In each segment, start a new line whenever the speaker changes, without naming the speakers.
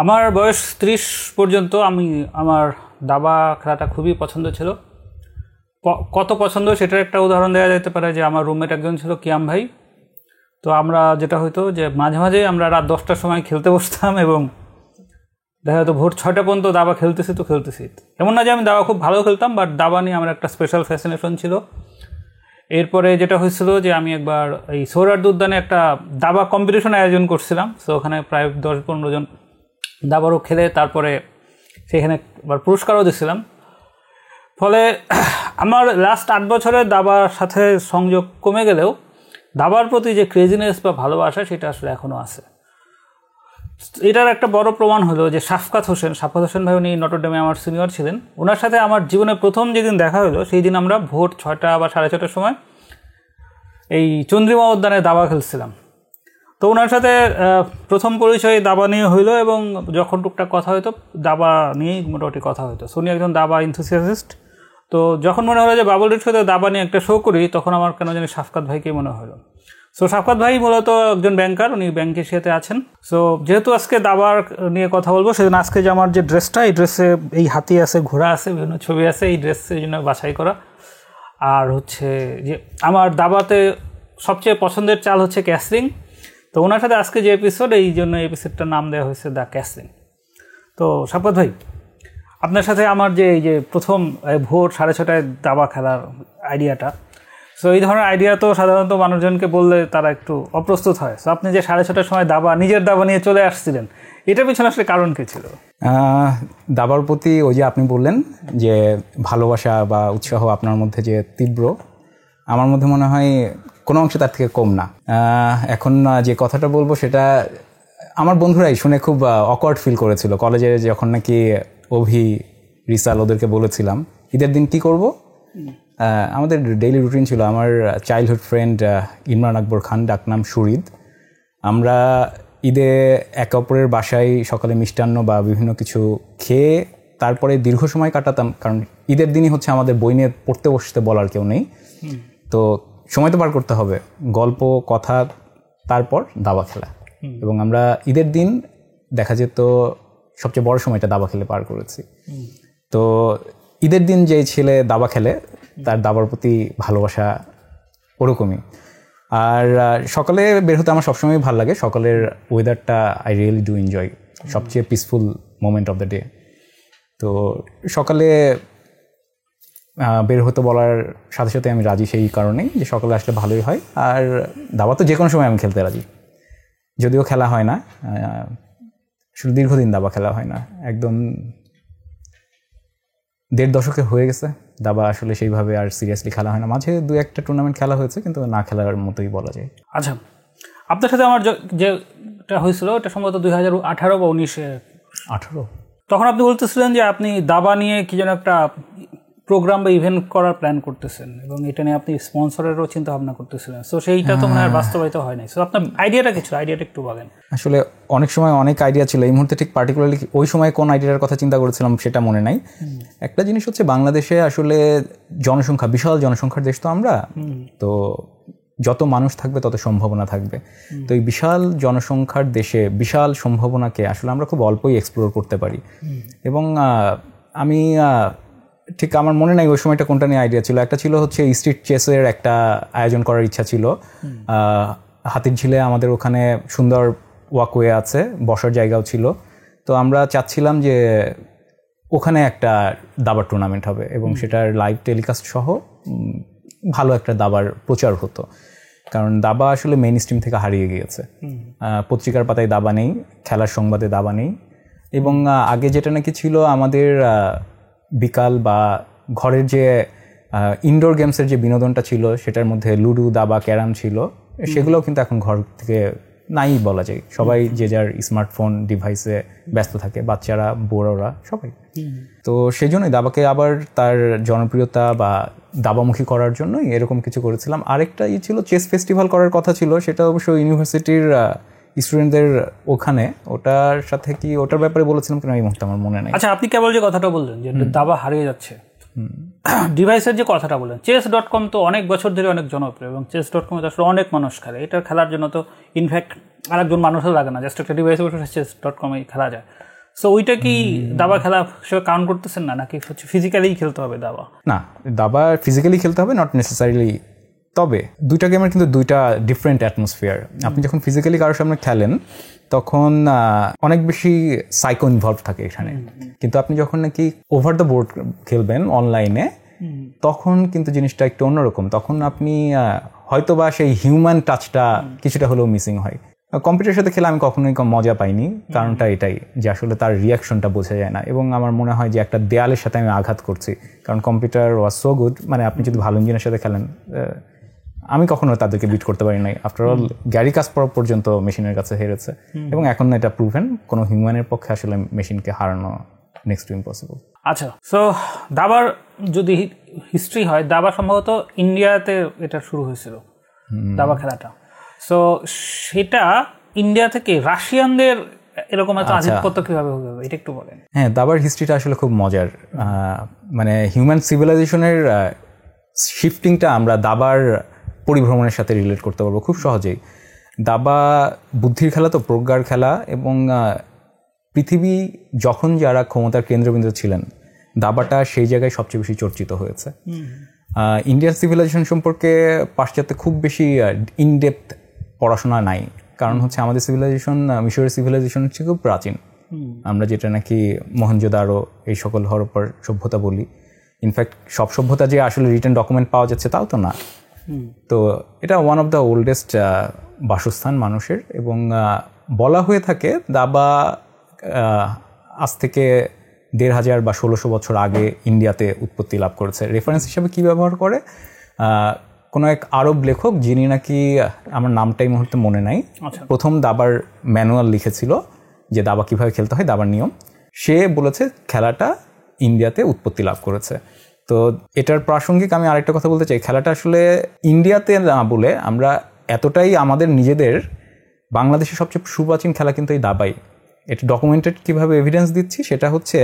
আমার বয়স 30 পর্যন্ত আমার দাবা খেলাটা খুবই পছন্দ ছিল। কত পছন্দ সেটার একটা উদাহরণ দেওয়া যেতে পারে যে আমার রুমমেট একজন ছিল কিয়াম ভাই। তো আমরা যেটা হতো যে মাঝে মাঝে আমরা রাত 10টার সময় খেলতে বসতাম এবং দেখা যেত ভোর 6টা পর্যন্ত দাবা খেলতেছি। এমন না যে আমি দাবা খুব ভালো খেলতাম, বাট দাবা নিয়ে আমার একটা স্পেশাল ফ্যাসিনেশন ছিল। এরপরে যেটা হয়েছিল যে আমি একবার এই সৌরার্দ উদ্যানে একটা দাবা কম্পিটিশন আয়োজন করছিলাম। তো ওখানে প্রায় 10-15 জন দাবারও খেলে তারপরে সেখানে আবার পুরস্কারও দিয়েছিলাম। ফলে আমার লাস্ট 8 বছরে দাবার সাথে সংযোগ কমে গেলেও দাবার প্রতি যে ক্রেজিনেস বা ভালোবাসা সেটা আসলে এখনও আছে। এটার একটা বড় প্রমাণ হলো যে সাফকাত হোসেন ভাই, উনি নটরডেমে আমার সিনিয়র ছিলেন। ওনার সাথে আমার জীবনে প্রথম যেদিন দেখা হলো সেই দিন আমরা ভোর 6টা বা 6:30টার সময় এই চন্দ্রিমা উদ্যানে দাবা খেলছিলাম। তো ওনার সাথে প্রথম পরিচয় দাবা নিয়ে হইলো এবং যখন টুকটাক কথা হতো দাবা নিয়েই মোটামুটি কথা হতো। উনি একজন দাবা এনথুসিয়াস্ট। তো যখন মনে হলো যে বাবুল রিড সাথে দাবা নিয়ে একটা শো করি, তখন আমার কেন জানি সাফকাত ভাইকেই মনে হলো। সো সাফকাত ভাই মূলত একজন ব্যাংকার, উনি ব্যাংকের সাথে আছেন। সো যেহেতু আজকে দাবার নিয়ে কথা বলবো, সেদিন আজকে যে আমার যে ড্রেসটা, এই ড্রেসে এই হাতি আছে, ঘোড়া আছে, বিভিন্ন ছবি আছে, এই ড্রেসের জন্য বাছাই করা। আর হচ্ছে যে আমার দাবাতে সবচেয়ে পছন্দের চাল হচ্ছে ক্যাসরিং। তো ওনার সাথে আজকে যে এপিসোড, এই জন্য এপিসোডটার নাম দেওয়া হয়েছে দ্য ক্যাসরিং। তো সাফকাত ভাই, আপনার সাথে আমার যে এই যে প্রথম ভোর 6:30টায় দাবা খেলার আইডিয়াটা, সো এই ধরনের আইডিয়া তো সাধারণত মানুষজনকে বললে তারা একটু অপ্রস্তুত হয়। সো আপনি যে 6:30টার সময় নিজের দাবা নিয়ে চলে আসছিলেন, এটার পিছনে আসলে কারণ কী ছিল?
দাবার প্রতি ওই যে আপনি বললেন যে ভালোবাসা বা উৎসাহ আপনার মধ্যে যে তীব্র, আমার মধ্যে মনে হয় কোনো অংশে তার থেকে কম না। এখন যে কথাটা বলবো সেটা আমার বন্ধুরাই শুনে খুব অকওয়ার্ড ফিল করেছিল কলেজে, যখন নাকি অভি, রিসাল ওদেরকে বলেছিলাম ঈদের দিন কী করব। আমাদের ডেইলি রুটিন ছিল, আমার চাইল্ডহুড ফ্রেন্ড ইমরান আকবর খান, ডাকনাম সুরিদ, আমরা ঈদে একে অপরের বাসায় সকালে মিষ্টান্ন বা বিভিন্ন কিছু খেয়ে তারপরে দীর্ঘ সময় কাটাতাম, কারণ ঈদের দিনই হচ্ছে আমাদের বই নিয়ে পড়তে বসতে বলার কেউ নেই। তো সময় তো পার করতে হবে, গল্প কথা, তারপর দাবা খেলা। এবং আমরা ঈদের দিন দেখা যেত সবচেয়ে বড় সময়টা দাবা খেলে পার করেছি। তো ঈদের দিন যে ছেলে দাবা খেলে তার দাবার প্রতি ভালোবাসা ওরকমই। আর সকালে বের হতে আমার সবসময় ভালো লাগে। সকালের ওয়েদারটা আই রিয়েলি ডু এনজয়, সবচেয়ে peaceful moment of the day. তো সকালে বের হতে বলার সাথে সাথে আমি রাজি, সেই কারণেই যে সকালে আসলে ভালোই হয়। আর দাবা তো যে কোনো সময় আমি খেলতে রাজি, যদিও খেলা হয় না, আসলে দীর্ঘদিন দাবা খেলা হয় না, একদম 1.5 দশকে হয়ে গেছে দাবা আসলে সেইভাবে আর সিরিয়াসলি খেলা হয় না। মাঝে 2-1টা টুর্নামেন্ট খেলা হয়েছে, কিন্তু না খেলার মতোই বলা যায়।
আচ্ছা, আপনার সাথে আমার যেটা হয়েছিল এটা সম্ভবত 2018 বা 1918। তখন আপনি বলতেছিলেন যে আপনি দাবা নিয়ে কি যেন একটা প্রোগ্রাম বা ইভেন্ট করার প্ল্যান করতেছেন এবং এটা নিয়ে আপনি স্পন্সরেরও চিন্তা ভাবনা করতেছিলেন। সো সেইটা তো মনে হয় বাস্তবায়িত হয় নাই। সো আপনার আইডিয়াটা কি ছিল? আইডিয়াটা একটু বলেন।
আসলে অনেক সময় অনেক আইডিয়া ছিল, এই মুহূর্তে ঠিক পার্টিকুলারলি ওই সময় কোন আইডিয়ার কথা চিন্তা করেছিলাম সেটা মনে নাই। একটা জিনিস হচ্ছে, বাংলাদেশে আসলে জনসংখ্যা, বিশাল জনসংখ্যার দেশ তো আমরা, তো যত মানুষ থাকবে তত সম্ভাবনা থাকবে। তো এই বিশাল জনসংখ্যার দেশে বিশাল সম্ভাবনাকে আসলে আমরা খুব অল্পই এক্সপ্লোর করতে পারি। এবং আমি ঠিক আমার মনে নাই ওই সময়টা কোনটা নিয়ে আইডিয়া ছিল। একটা ছিল হচ্ছে স্ট্রিট চেসের একটা আয়োজন করার ইচ্ছা ছিল। হাতির ঝিলে আমাদের ওখানে সুন্দর ওয়াকওয়ে আছে, বসার জায়গাও ছিল। তো আমরা চাচ্ছিলাম যে ওখানে একটা দাবার টুর্নামেন্ট হবে এবং সেটার লাইভ টেলিকাস্ট সহ ভালো একটা দাবার প্রচার হতো, কারণ দাবা আসলে মেইন স্ট্রিম থেকে হারিয়ে গিয়েছে। পত্রিকার পাতায় দাবা নেই, খেলার সংবাদে দাবা নেই। এবং আগে যেটা নাকি ছিল আমাদের বিকাল বা ঘরের যে ইনডোর গেমসের যে বিনোদনটা ছিল, সেটার মধ্যে লুডো, দাবা, ক্যারাম ছিল, সেগুলোও কিন্তু এখন ঘর থেকে নাই বলা যায়। সবাই যে যার স্মার্টফোন ডিভাইসে ব্যস্ত থাকে, বাচ্চারা, বড়রা, সবাই। তো সেই জন্যই দাবাকে আবার তার জনপ্রিয়তা বা দাবামুখী করার জন্যই এরকম কিছু করেছিলাম। আরেকটা ছিল চেস ফেস্টিভ্যাল করার কথা ছিল, সেটা অবশ্য ইউনিভার্সিটির স্টুডেন্টদের ওখানে, ওটার সাথে কি ওটার ব্যাপারে বলেছিলাম কিনা এই মুহূর্তে আমার মনে নেই।
আচ্ছা, আপনি কেবল যে কথাটা বললেন যে দাবা হারিয়ে যাচ্ছে, ডিভাইসের যে কথাটা বললেন, chess.com তো অনেক বছর ধরে অনেক জনপ্রিয় এবং chess.com আসলে অনেক মানুষ খেলে। এটা খেলার জন্য তো ইনফ্যাক্ট আরেকজন মানুষও লাগে না, জাস্ট একটা ডিভাইসে বসে chess.com খেলা যায়। সো ওইটা কি দাবা খেলা হিসেবে কাউন্ট করতেছেন না, নাকি হচ্ছে ফিজিক্যালি খেলতে হবে দাবা?
না, দাবা ফিজিক্যালি খেলতে হবে, নট নেসেসারিলি। তবে দুইটা গেমের কিন্তু দুইটা ডিফারেন্ট অ্যাটমসফিয়ার। আপনি যখন ফিজিক্যালি কারোর সামনে খেলেন তখন অনেক বেশি সাইকো ইনভলভ থাকে এখানে, কিন্তু আপনি যখন নাকি ওভার দ্য বোর্ড খেলবেন অনলাইনে তখন কিন্তু জিনিসটা একটু অন্যরকম। তখন আপনি হয়তোবা সেই হিউম্যান টাচটা কিছুটা হলেও মিসিং হয়। কম্পিউটারের সাথে খেলে আমি কখনোই মজা পাইনি, কারণটা এটাই যে আসলে তার রিয়াকশনটা বোঝা যায় না, এবং আমার মনে হয় যে একটা দেয়ালের সাথে আমি আঘাত করছি, কারণ কম্পিউটার ওয়াজ সো গুড। মানে আপনি যদি ভালো ইঞ্জিনের সাথে খেলেন, আমি কখনো তাদেরকে বিট করতে পারি নাই। আফটার অল গ্যারি কাসপারভ পর্যন্ত মেশিনের কাছে হেরেছে, এবং এখন এটা প্রুভেন কোনো হিউম্যানের পক্ষে আসলে মেশিনকে হারানো নেক্সট টু ইম্পসিবল।
আচ্ছা, সো দাবার যদি হিস্ট্রি হয়, দাবা সম্ভবত ইন্ডিয়াতে এটা শুরু হয়েছিল দাবা খেলাটা। সো সেটা ইন্ডিয়া থেকে রাশিয়ানদের এরকম একটা আধিপত্য কিভাবে হবে এটা একটু বলেন।
হ্যাঁ, দাবার হিস্ট্রিটা আসলে খুব মজার। মানে হিউম্যান সিভিলাইজেশনের শিফটিংটা আমরা দাবার পরিভ্রমণের সাথে রিলেট করতে পারবো খুব সহজেই। দাবা বুদ্ধির খেলা, তো প্রজ্ঞার খেলা, এবং পৃথিবী যখন যারা ক্ষমতার কেন্দ্রবিন্দু ছিলেন, দাবাটা সেই জায়গায় সবচেয়ে বেশি চর্চিত হয়েছে। ইন্ডিয়ান সিভিলাইজেশন সম্পর্কে পাশ্চাত্যে খুব বেশি ইনডেপথ পড়াশোনা নাই, কারণ হচ্ছে আমাদের সিভিলাইজেশন মিশরের সিভিলাইজেশন হচ্ছে খুব প্রাচীন। আমরা যেটা নাকি মহেঞ্জোদারো এই সকল হরপ্পার সভ্যতা বলি, ইনফ্যাক্ট সব সভ্যতা যে আসলে রিটেন ডকুমেন্ট পাওয়া যাচ্ছে তাও তো না। তো এটা ওয়ান অফ দ্য ওল্ডেস্ট বাসস্থান মানুষের, এবং বলা হয়ে থাকে দাবা আজ থেকে 1500 বা 1600 বছর আগে ইন্ডিয়াতে উৎপত্তি লাভ করেছে। রেফারেন্স হিসেবে কি ব্যবহার করে কোনো এক আরব লেখক, যিনি নাকি আমার নামটা এই মুহূর্তে মনে নাই, প্রথম দাবার ম্যানুয়াল লিখেছিল যে দাবা কিভাবে খেলতে হয়, দাবার নিয়ম। সে বলেছে খেলাটা ইন্ডিয়াতে উৎপত্তি লাভ করেছে। তো এটার প্রাসঙ্গিক আমি আরেকটা কথা বলতে চাই, খেলাটা আসলে ইন্ডিয়াতে না বলে আমরা এতটাই আমাদের নিজেদের, বাংলাদেশের সবচেয়ে সুপ্রাচীন খেলা কিন্তু এই দাবাই। এটা ডকুমেন্টেড কিভাবে এভিডেন্স দিচ্ছি সেটা হচ্ছে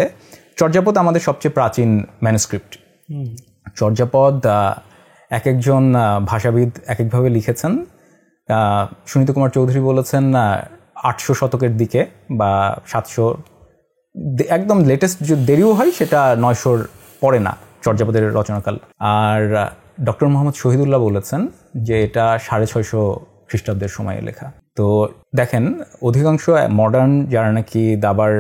চর্যাপদ আমাদের সবচেয়ে প্রাচীন ম্যানুস্ক্রিপ্ট। চর্যাপদ এক একজন ভাষাবিদ এক একভাবে লিখেছেন। সুনীত কুমার চৌধুরী বলেছেন 800 শতকের দিকে বা 700, একদম লেটেস্ট যদি দেরিও হয় সেটা 900-র পরে না চর্যাপদের রচনাকাল। আর ডক্টর মোহাম্মদ শহীদুল্লাহ বলেছেন যে এটা 650 খ্রিস্টাব্দের সময়ে লেখা। তো দেখেন, অধিকাংশ মডার্ন যারা নাকি দাবার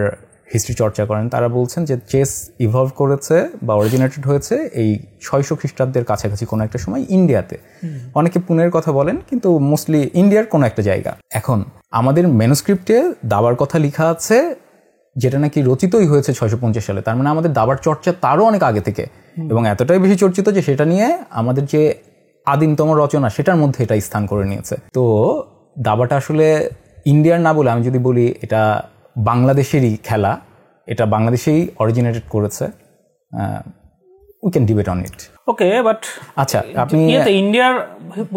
হিস্ট্রি চর্চা করেন তারা বলছেন যে চেস ইভলভ করেছে বা অরিজিনেটেড হয়েছে এই 600 খ্রিস্টাব্দের কাছাকাছি কোনো একটা সময় ইন্ডিয়াতে। অনেকে পুনের কথা বলেন, কিন্তু মোস্টলি ইন্ডিয়ার কোনো একটা জায়গা। এখন আমাদের ম্যানুস্ক্রিপ্টে দাবার কথা লেখা আছে যেটা নাকি রচিতই হয়েছে 650 সালে। তার মানে আমাদের দাবার চর্চা তারও অনেক আগে থেকে, এবং এতটাই বেশি চর্চিত যে সেটা নিয়ে আমাদের যে আদিমতম রচনা সেটার মধ্যে এটা স্থান করে নিয়েছে। তো দাবাটা আসলে ইন্ডিয়ার না বলে আমি যদি বলি এটা বাংলাদেশেরই খেলা, এটা বাংলাদেশেই অরিজিনেটেড করেছে। We can debate on it.
Okay, but
আচ্ছা, আপনি
ইন্ডিয়ার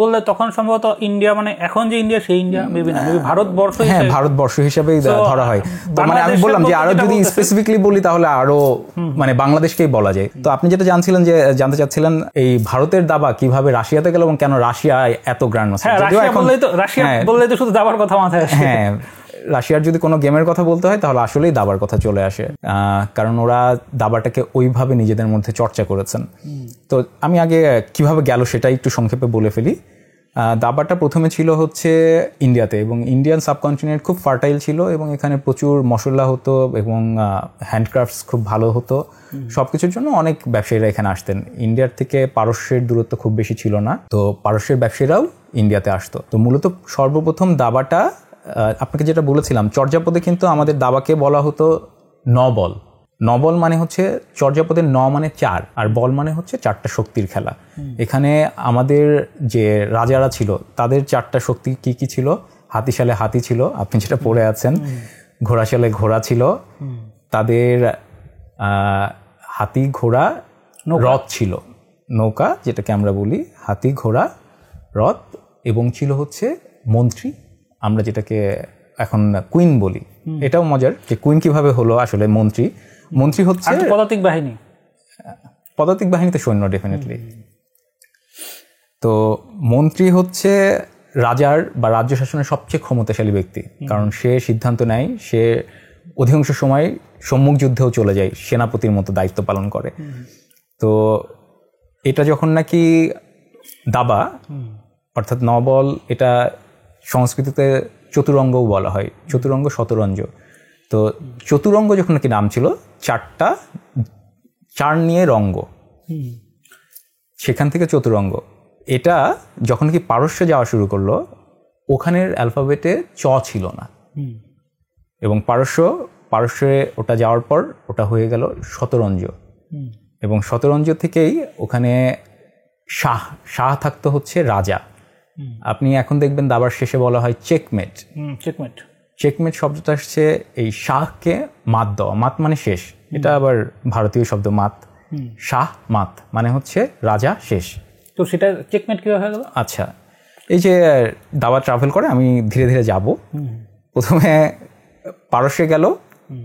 বললে তখন সম্ভবত ইন্ডিয়া মানে এখন যে ইন্ডিয়া সেই ইন্ডিয়া মেবি না, ভারতবর্ষ।
হ্যাঁ, ভারতবর্ষ হিসেবেই ধরা হয়। তো মানে আমি বললাম যে আরো যদি স্পেসিফিকলি বলি তাহলে আরো মানে বাংলাদেশকেই বলা যায়। তো আপনি যেটা জানতে চাচ্ছিলেন এই ভারতের দাবা কিভাবে রাশিয়াতে গেল এবং কেন রাশিয়ায় এত গ্র্যান্ড মাস্টার।
রাশিয়া বললেই তো শুধু দাবার কথা মাথায় আসে।
হ্যাঁ, রাশিয়ার যদি কোনো গেমের কথা বলতে হয় তাহলে আসলেই দাবার কথা চলে আসে, কারণ ওরা দাবাটাকে ওইভাবে নিজেদের মধ্যে চর্চা করেছেন। তো আমি আগে কিভাবে গেল সেটা একটু সংক্ষেপে বলে ফেলি। দাবাটা প্রথমে ছিল হচ্ছে ইন্ডিয়াতে, এবং ইন্ডিয়ান সাবকন্টিনেন্ট খুব ফার্টাইল ছিল, এবং এখানে প্রচুর মশলা হতো এবং হ্যান্ডক্রাফটস খুব ভালো হতো। সবকিছুর জন্য অনেক ব্যবসায়ীরা এখানে আসতেন। ইন্ডিয়ার থেকে পারস্যের দূরত্ব খুব বেশি ছিল না, তো পারস্যের ব্যবসায়ীরাও ইন্ডিয়াতে আসতো। তো মূলত সর্বপ্রথম দাবাটা, আপনাকে যেটা বলেছিলাম, চর্যাপদে কিন্তু আমাদের দাবাকে বলা হতো নবল। নবল মানে হচ্ছে চর্যাপদের ন মানে 4 আর বল মানে হচ্ছে 4টা শক্তির খেলা। এখানে আমাদের যে রাজারা ছিল তাদের 4টা শক্তি কি কি ছিল? হাতিশালে হাতি ছিল, আপনি যেটা পড়ে আছেন, ঘোড়াশালে ঘোড়া ছিল, তাদের হাতি ঘোড়া রথ ছিল, নৌকা যেটাকে আমরা বলি, হাতি ঘোড়া রথ, এবং ছিল হচ্ছে মন্ত্রী, আমরা যেটাকে এখন কুইন বলি। এটাও মজার যে কুইন কিভাবে হলো আসলে মন্ত্রী হচ্ছে পদাতিক বাহিনীতে সৈন্য ডেফিনেটলি। তো মন্ত্রী হচ্ছে রাজার বা রাজ্য শাসনের সবচেয়ে ক্ষমতাশালী ব্যক্তি, কারণ সে সিদ্ধান্ত নেয়, সে অধিকাংশ সময় সম্মুখ যুদ্ধেও চলে যায়, সেনাপতির মতো দায়িত্ব পালন করে। তো এটা যখন নাকি দাবা অর্থাৎ নবল, এটা সংস্কৃতিতে চতুরঙ্গও বলা হয়, চতুরঙ্গ শতরঞ্জ। তো চতুরঙ্গ যখন নাকি নাম ছিল, চার নিয়ে রঙ্গ, সেখান থেকে চতুরঙ্গ। এটা যখন কি পারস্যে যাওয়া শুরু করলো, ওখানের অ্যালফাবেটে চ ছিল না, এবং পারস্যে ওটা যাওয়ার পর ওটা হয়ে গেল শতরঞ্জ, এবং শতরঞ্জ থেকেই ওখানে শাহ থাকতো হচ্ছে রাজা। আপনি এখন দেখবেন দাবার শেষে বলা হয় চেকমেট। চেকমেট শব্দটা আসছে এই শাহকে মাত দেওয়া, মাত মানে শেষ, এটা আবার ভারতীয় শব্দ মাত, শাহ মাত মানে হচ্ছে রাজা শেষ।
তো সেটা চেকমেট কিভাবে হয়ে গেল?
আচ্ছা, এই যে দাবা ট্রাভেল করে, আমি ধীরে ধীরে যাব। প্রথমে পারস্যে গেল,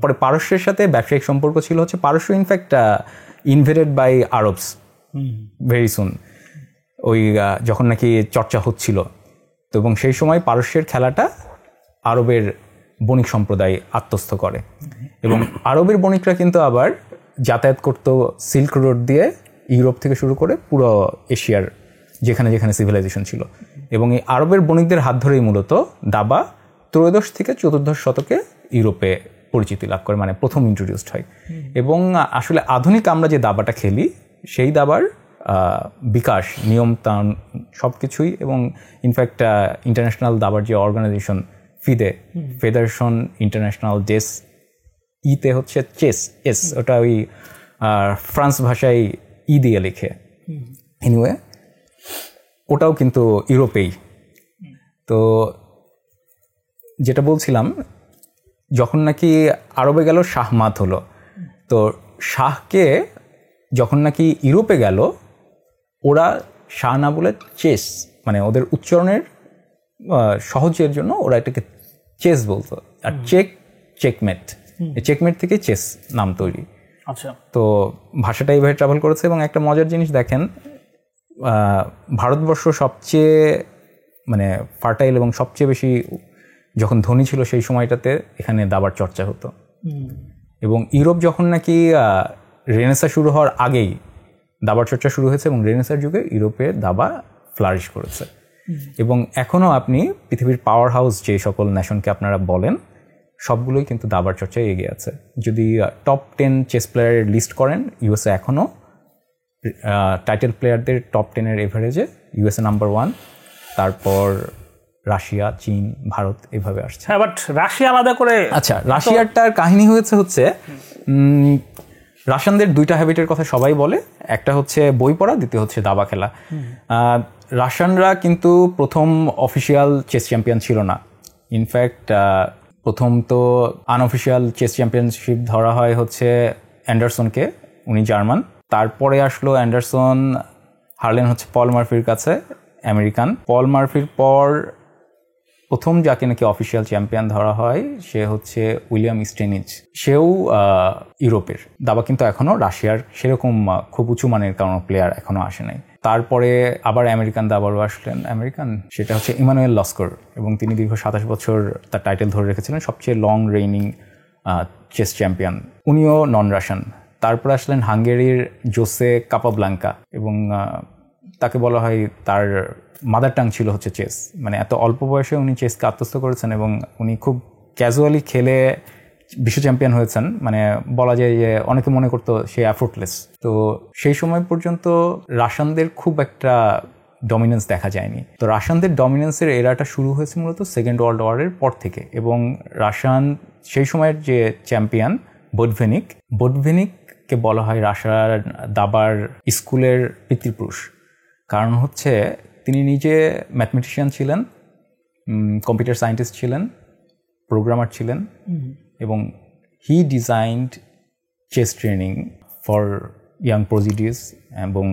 পরে পারস্যের সাথে ব্যবসায়িক সম্পর্ক ছিল হচ্ছে, পারস্য in fact invaded by Arabs very soon, ওই যখন নাকি চর্চা হচ্ছিল। তো এবং সেই সময় পারস্যের খেলাটা আরবের বণিক সম্প্রদায় আত্মস্থ করে, এবং আরবের বণিকরা কিন্তু আবার যাতায়াত করতো সিল্ক রোড দিয়ে, ইউরোপ থেকে শুরু করে পুরো এশিয়ার যেখানে যেখানে সিভিলাইজেশন ছিল। এবং এই আরবের বণিকদের হাত ধরেই মূলত দাবা ত্রয়োদশ থেকে চতুর্দশ শতকে ইউরোপে পরিচিতি লাভ করে, মানে প্রথম ইন্ট্রোডিউসড হয়। এবং আসলে আধুনিক আমরা যে দাবাটা খেলি, সেই দাবার বিকাশ, নিয়ম তান সব কিছুই, এবং ইনফ্যাক্ট ইন্টারন্যাশনাল দাবার যে অর্গানাইজেশন ফেডারেশন ইন্টারন্যাশনাল ডেস, ইতে হচ্ছে চেস, এস, ওটা ওই ফ্রান্স ভাষায় ই দিয়ে লিখে, এনিওয়ে ওটাও কিন্তু ইউরোপেই। তো যেটা বলছিলাম, যখন নাকি আরবে গেল শাহমাত হলো, তো শাহকে যখন নাকি ইউরোপে গেল, ওরা শাহ না বলে চেস, মানে ওদের উচ্চারণের সহজের জন্য ওরা এটাকে চেস বলতো। আর চেকমেট, চেকমেট থেকে চেস নাম তৈরি।
আচ্ছা,
তো ভাষাটা এইভাবে ট্রাভেল করেছে। এবং একটা মজার জিনিস দেখেন, ভারতবর্ষ সবচেয়ে মানে ফার্টাইল এবং সবচেয়ে বেশি যখন ধনী ছিল সেই সময়টাতে এখানে দাবার চর্চা হতো। এবং ইউরোপ যখন নাকি রেনেসা শুরু হওয়ার আগেই দাবার চর্চা শুরু হয়েছে, এবং রেনেসার যুগে ইউরোপে দাবা ফ্লারিশ করেছে। এবং এখনও আপনি পৃথিবীর পাওয়ার হাউস যে সকল ন্যাশনকে আপনারা বলেন, সবগুলোই কিন্তু দাবার চর্চায় এগিয়ে আছে। যদি টপ 10 চেস প্লেয়ারের লিস্ট করেন, ইউএসএ এখনও টাইটেল প্লেয়ারদের টপ 10-এর এভারেজে ইউএসএ নাম্বার 1, তারপর রাশিয়া, চীন, ভারত এভাবে আসছে।
হ্যাঁ, বাট রাশিয়া আলাদা করে।
আচ্ছা, রাশিয়ারটার কাহিনী হচ্ছে রাশিয়ানদের দুইটা হ্যাবিটের কথা সবাই বলে, একটা হচ্ছে বই পড়া, দ্বিতীয় হচ্ছে দাবা খেলা। রাশিয়ানরা কিন্তু প্রথম অফিসিয়াল চেস চ্যাম্পিয়ন ছিল না। ইনফ্যাক্ট প্রথম তো আনঅফিসিয়াল চেস চ্যাম্পিয়নশিপ ধরা হয় হচ্ছে অ্যান্ডারসনকে, উনি জার্মান। তারপরে আসলো অ্যান্ডারসন, হারলেন হচ্ছে পল মার্ফির কাছে, আমেরিকান। পল মার্ফির পর প্রথম যাকে নাকি অফিসিয়াল চ্যাম্পিয়ন ধরা হয় সে হচ্ছে উইলিয়াম স্টেনিজ, সেও ইউরোপের। দাবা কিন্তু এখনও রাশিয়ার সেরকম খুব উঁচু মানের কোনো প্লেয়ার এখনও আসে নাই। তারপরে আবার আমেরিকান দাবারও আসলেন, সেটা হচ্ছে ইমানুয়েল লস্কর, এবং তিনি দীর্ঘ 27 বছর তার টাইটেল ধরে রেখেছিলেন, সবচেয়ে লং রেইনিং চেস চ্যাম্পিয়ন। উনিও নন রাশিয়ান। তারপর আসলেন হাঙ্গেরির জোসে কাপাব্লাঙ্কা, এবং তাকে বলা হয় তার মাদার টাং ছিল হচ্ছে চেস। মানে এত অল্প বয়সে উনি চেসকে আত্মস্থ করেছেন, এবং উনি খুব ক্যাজুয়ালি খেলে বিশ্ব চ্যাম্পিয়ন হয়েছেন। মানে বলা যায় যে অনেকে মনে করতো সে এফোর্টলেস। তো সেই সময় পর্যন্ত রাশিয়ানদের খুব একটা ডমিনেন্স দেখা যায়নি। তো রাশিয়ানদের ডমিনেন্সের এরাটা শুরু হয়েছে মূলত সেকেন্ড ওয়ার্ল্ড ওয়ারের পর থেকে। এবং রাশিয়ান সেই সময়ের যে চ্যাম্পিয়ন বোটভেনিককে বলা হয় রাশিয়ার দাবার স্কুলের পিতৃপুরুষ। কারণ হচ্ছে তিনি নিজে ম্যাথমেটিশিয়ান ছিলেন, কম্পিউটার সায়েন্টিস্ট ছিলেন, প্রোগ্রামার ছিলেন, এবং he designed chess training for young prodigies এবং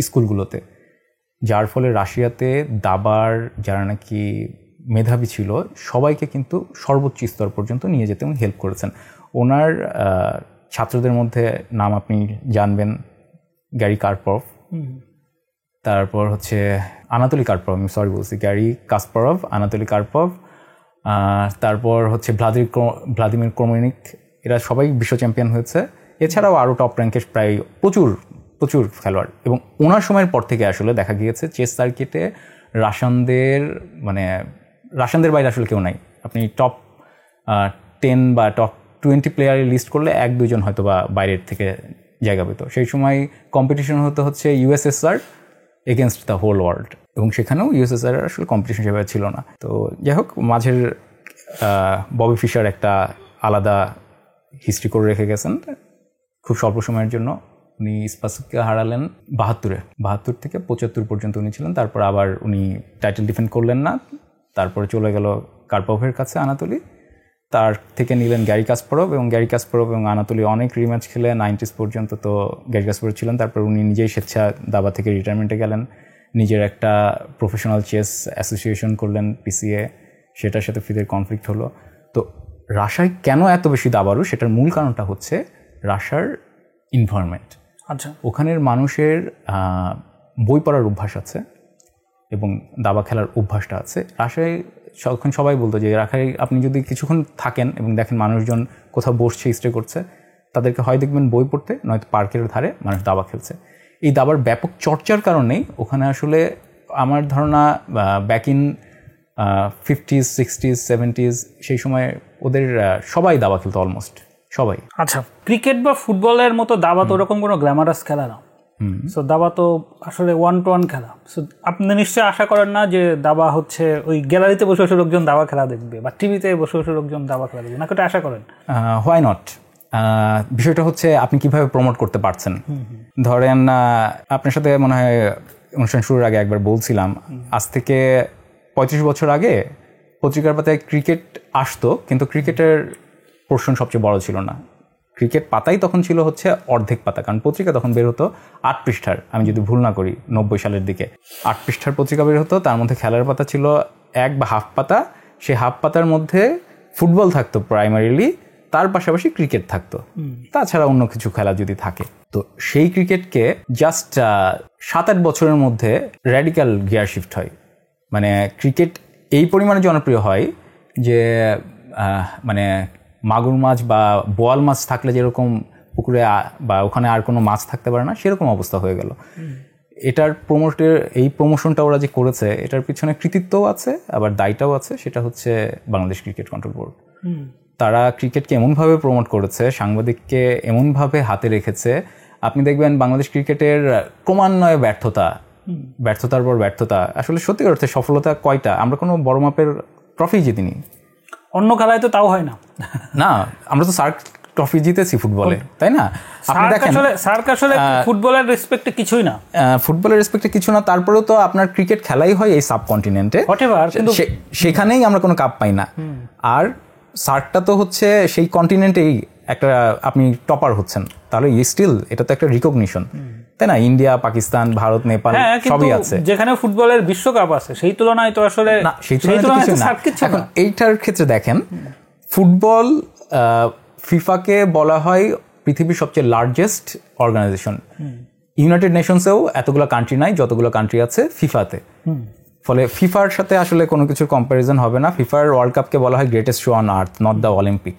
স্কুলগুলোতে, যার ফলে রাশিয়াতে দাবার যারা নাকি মেধাবী ছিল সবাইকে কিন্তু সর্বোচ্চ স্তর পর্যন্ত নিয়ে যেতে উনি হেল্প করেছেন। ওনার ছাত্রদের মধ্যে নাম আপনি জানবেন, গ্যারি কারপভ, তারপর হচ্ছে আনাতোলি কার্পভ, আমি সরি বলছি, গ্যারি কাসপারভ, আনাতোলি কার্পভ, তারপর হচ্ছে ভ্লাদিমির ক্রোমনিক, এরা সবাই বিশ্ব চ্যাম্পিয়ন হয়েছে। এছাড়াও আরও টপ র্যাঙ্কের প্রায় প্রচুর খেলোয়াড়। এবং ওনার সময়ের পর থেকে আসলে দেখা গিয়েছে চেস সার্কিটে রাশিয়ানদের বাইরে আসলে কেউ নাই। আপনি টপ 10 বা টপ 20 প্লেয়ারের লিস্ট করলে 1-2 হয়তো বা বাইরের থেকে জায়গা পেত। সেই সময় কম্পিটিশন হচ্ছে USSR against the whole world, এবং সেখানেও ইউএসএসআর আসলে কম্পিটিশন সেভাবে ছিল না। তো যাই হোক, মাঝের ববি ফিশার একটা আলাদা হিস্ট্রি করে রেখে গেছেন। খুব স্বল্প সময়ের জন্য উনি স্পাসকে হারালেন 72 থেকে 75 পর্যন্ত উনি ছিলেন। তারপর আবার উনি টাইটেল ডিফেন্ড করলেন না, তারপরে চলে গেল কার্পভের কাছে আনাতোলি। তার থেকে নিলেন গ্যারি কাসপারভ, এবং গ্যারি কাসপারভ এবং আনাতোলি অনেক রিম্যাচ খেলে 90s পর্যন্ত তো গ্যারি কাসপারভ ছিলেন। তারপর উনি নিজেই স্বেচ্ছা দাবা থেকে রিটায়ারমেন্টে গেলেন, নিজের একটা প্রফেশনাল চেস অ্যাসোসিয়েশন করলেন পিসিএ, সেটার সাথে ফিদের কনফ্লিক্ট হলো। তো রাশিয়ায় কেন এত বেশি দাবারু, সেটার মূল কারণটা হচ্ছে রাশিয়ার এনভায়রনমেন্ট।
আচ্ছা,
ওখানের মানুষের বই পড়ার অভ্যাস আছে এবং দাবা খেলার অভ্যাসটা আছে। রাশিয়ায় তখন সবাই বলতো যে রাশিয়ায় আপনি যদি কিছুক্ষণ থাকেন এবং দেখেন মানুষজন কোথাও বসছে, স্টে করছে, তাদেরকে হয় দেখবেন বই পড়তে, নয়তো পার্কের ধারে মানুষ দাবা খেলছে। এই দাবার ব্যাপক চর্চার কারণেই ওখানে আসলে আমার ধারণা back in 50s, 60s, 70s সেই সময় ওদের সবাই দাবা খেলতো, অলমোস্ট সবাই।
আচ্ছা, ক্রিকেট বা ফুটবলের মতো দাবা তো ওরকম কোনো গ্ল্যামারাস খেলা না। সো দাবা তো আসলে 1-to-1 খেলা। সো আপনি নিশ্চয়ই আশা করেন না যে দাবা হচ্ছে ওই গ্যালারিতে বসে বসে লোকজন দাবা খেলা দেখবে বা টিভিতে বসে বসে লোকজন দাবা খেলা দেখবে, নাকি ওটা আশা করেন?
Why not? বিষয়টা হচ্ছে আপনি কিভাবে প্রমোট করতে পারছেন। ধরেন আপনার সাথে মনে হয় অনুষ্ঠান শুরুর আগে একবার বলছিলাম, আজ থেকে 35 বছর আগে পত্রিকার পাতায় ক্রিকেট আসতো, কিন্তু ক্রিকেটের পোর্শন সবচেয়ে বড় ছিল না। ক্রিকেট পাতাই তখন ছিল হচ্ছে অর্ধেক পাতা, কারণ পত্রিকা তখন বের হতো 8 পৃষ্ঠার, আমি যদি ভুল না করি 90 সালের দিকে 8 পৃষ্ঠার পত্রিকা বের হতো। তার মধ্যে খেলার পাতা ছিল 1 বা হাফ পাতা, সেই হাফ পাতার মধ্যে ফুটবল থাকতো প্রাইমারিলি, তার পাশাপাশি ক্রিকেট থাকতো, তাছাড়া অন্য কিছু খেলা যদি থাকে। তো সেই ক্রিকেটকে জাস্ট 7-8 বছরের মধ্যে র্যাডিক্যাল গিয়ার শিফট হয়। মানে ক্রিকেট এই পরিমাণে জনপ্রিয় হয় যে মানে মাগুর মাছ বা বোয়াল মাছ থাকলে যেরকম পুকুরে বা ওখানে আর কোনো মাছ থাকতে পারে না, সেরকম অবস্থা হয়ে গেল। এটার এই প্রমোশনটা ওরা যে করেছে, এটার পিছনে কৃতিত্বও আছে, আবার দায়টাও আছে। সেটা হচ্ছে বাংলাদেশ ক্রিকেট কন্ট্রোল বোর্ড। তারা ক্রিকেটকে এমনভাবে প্রমোট করেছে, সাংবাদিককে এমনভাবে হাতে রেখেছে। আপনি দেখবেন বাংলাদেশ ক্রিকেটের ক্রমান্বয়ে ব্যর্থতার পর ব্যর্থতা। আসলে সত্যিকার অর্থে সফলতা কয়টা? আমরা কোনো বড় মাপের ট্রফি জিতিনি।
অন্য খেলায় তো তাও হয় না।
না, আমরা তো সার্ক ট্রফি জিতেছি ফুটবলে, তাই না? আপনি দেখেন
আসলে ফুটবলের রেসপেক্টে কিছুই না,
ফুটবলের রেসপেক্টে কিছু না। তারপরেও তো আপনার ক্রিকেট খেলাই হয় এই সাবকন্টিনেন্টে, সেখানেই আমরা কোনো কাপ পাই না। আর সার্কটা তো হচ্ছে সেই কন্টিনেন্টেই একটা, আপনি টপার হচ্ছেন, তাহলে স্টিল এটা তো একটা রিকগনিশন, তাই না? ইন্ডিয়া, পাকিস্তান, ভারত, নেপাল সবই আছে।
যেখানে ফুটবলের বিশ্বকাপ আছে সেই তুলনায় তো আসলে
এখন এইটার ক্ষেত্রে দেখেন, ফুটবল ফিফাকে বলা হয় পৃথিবীর সবচেয়ে লার্জেস্ট অর্গানাইজেশন। ইউনাইটেড নেশনসেও এতগুলো কান্ট্রি নাই যতগুলো কান্ট্রি আছে ফিফাতে। ফলে ফিফার সাথে আসলে কোনো কিছুর কম্প্যারিজন হবে না। ফিফার ওয়ার্ল্ড কাপকে বলা হয় greatest show on earth, not the Olympic.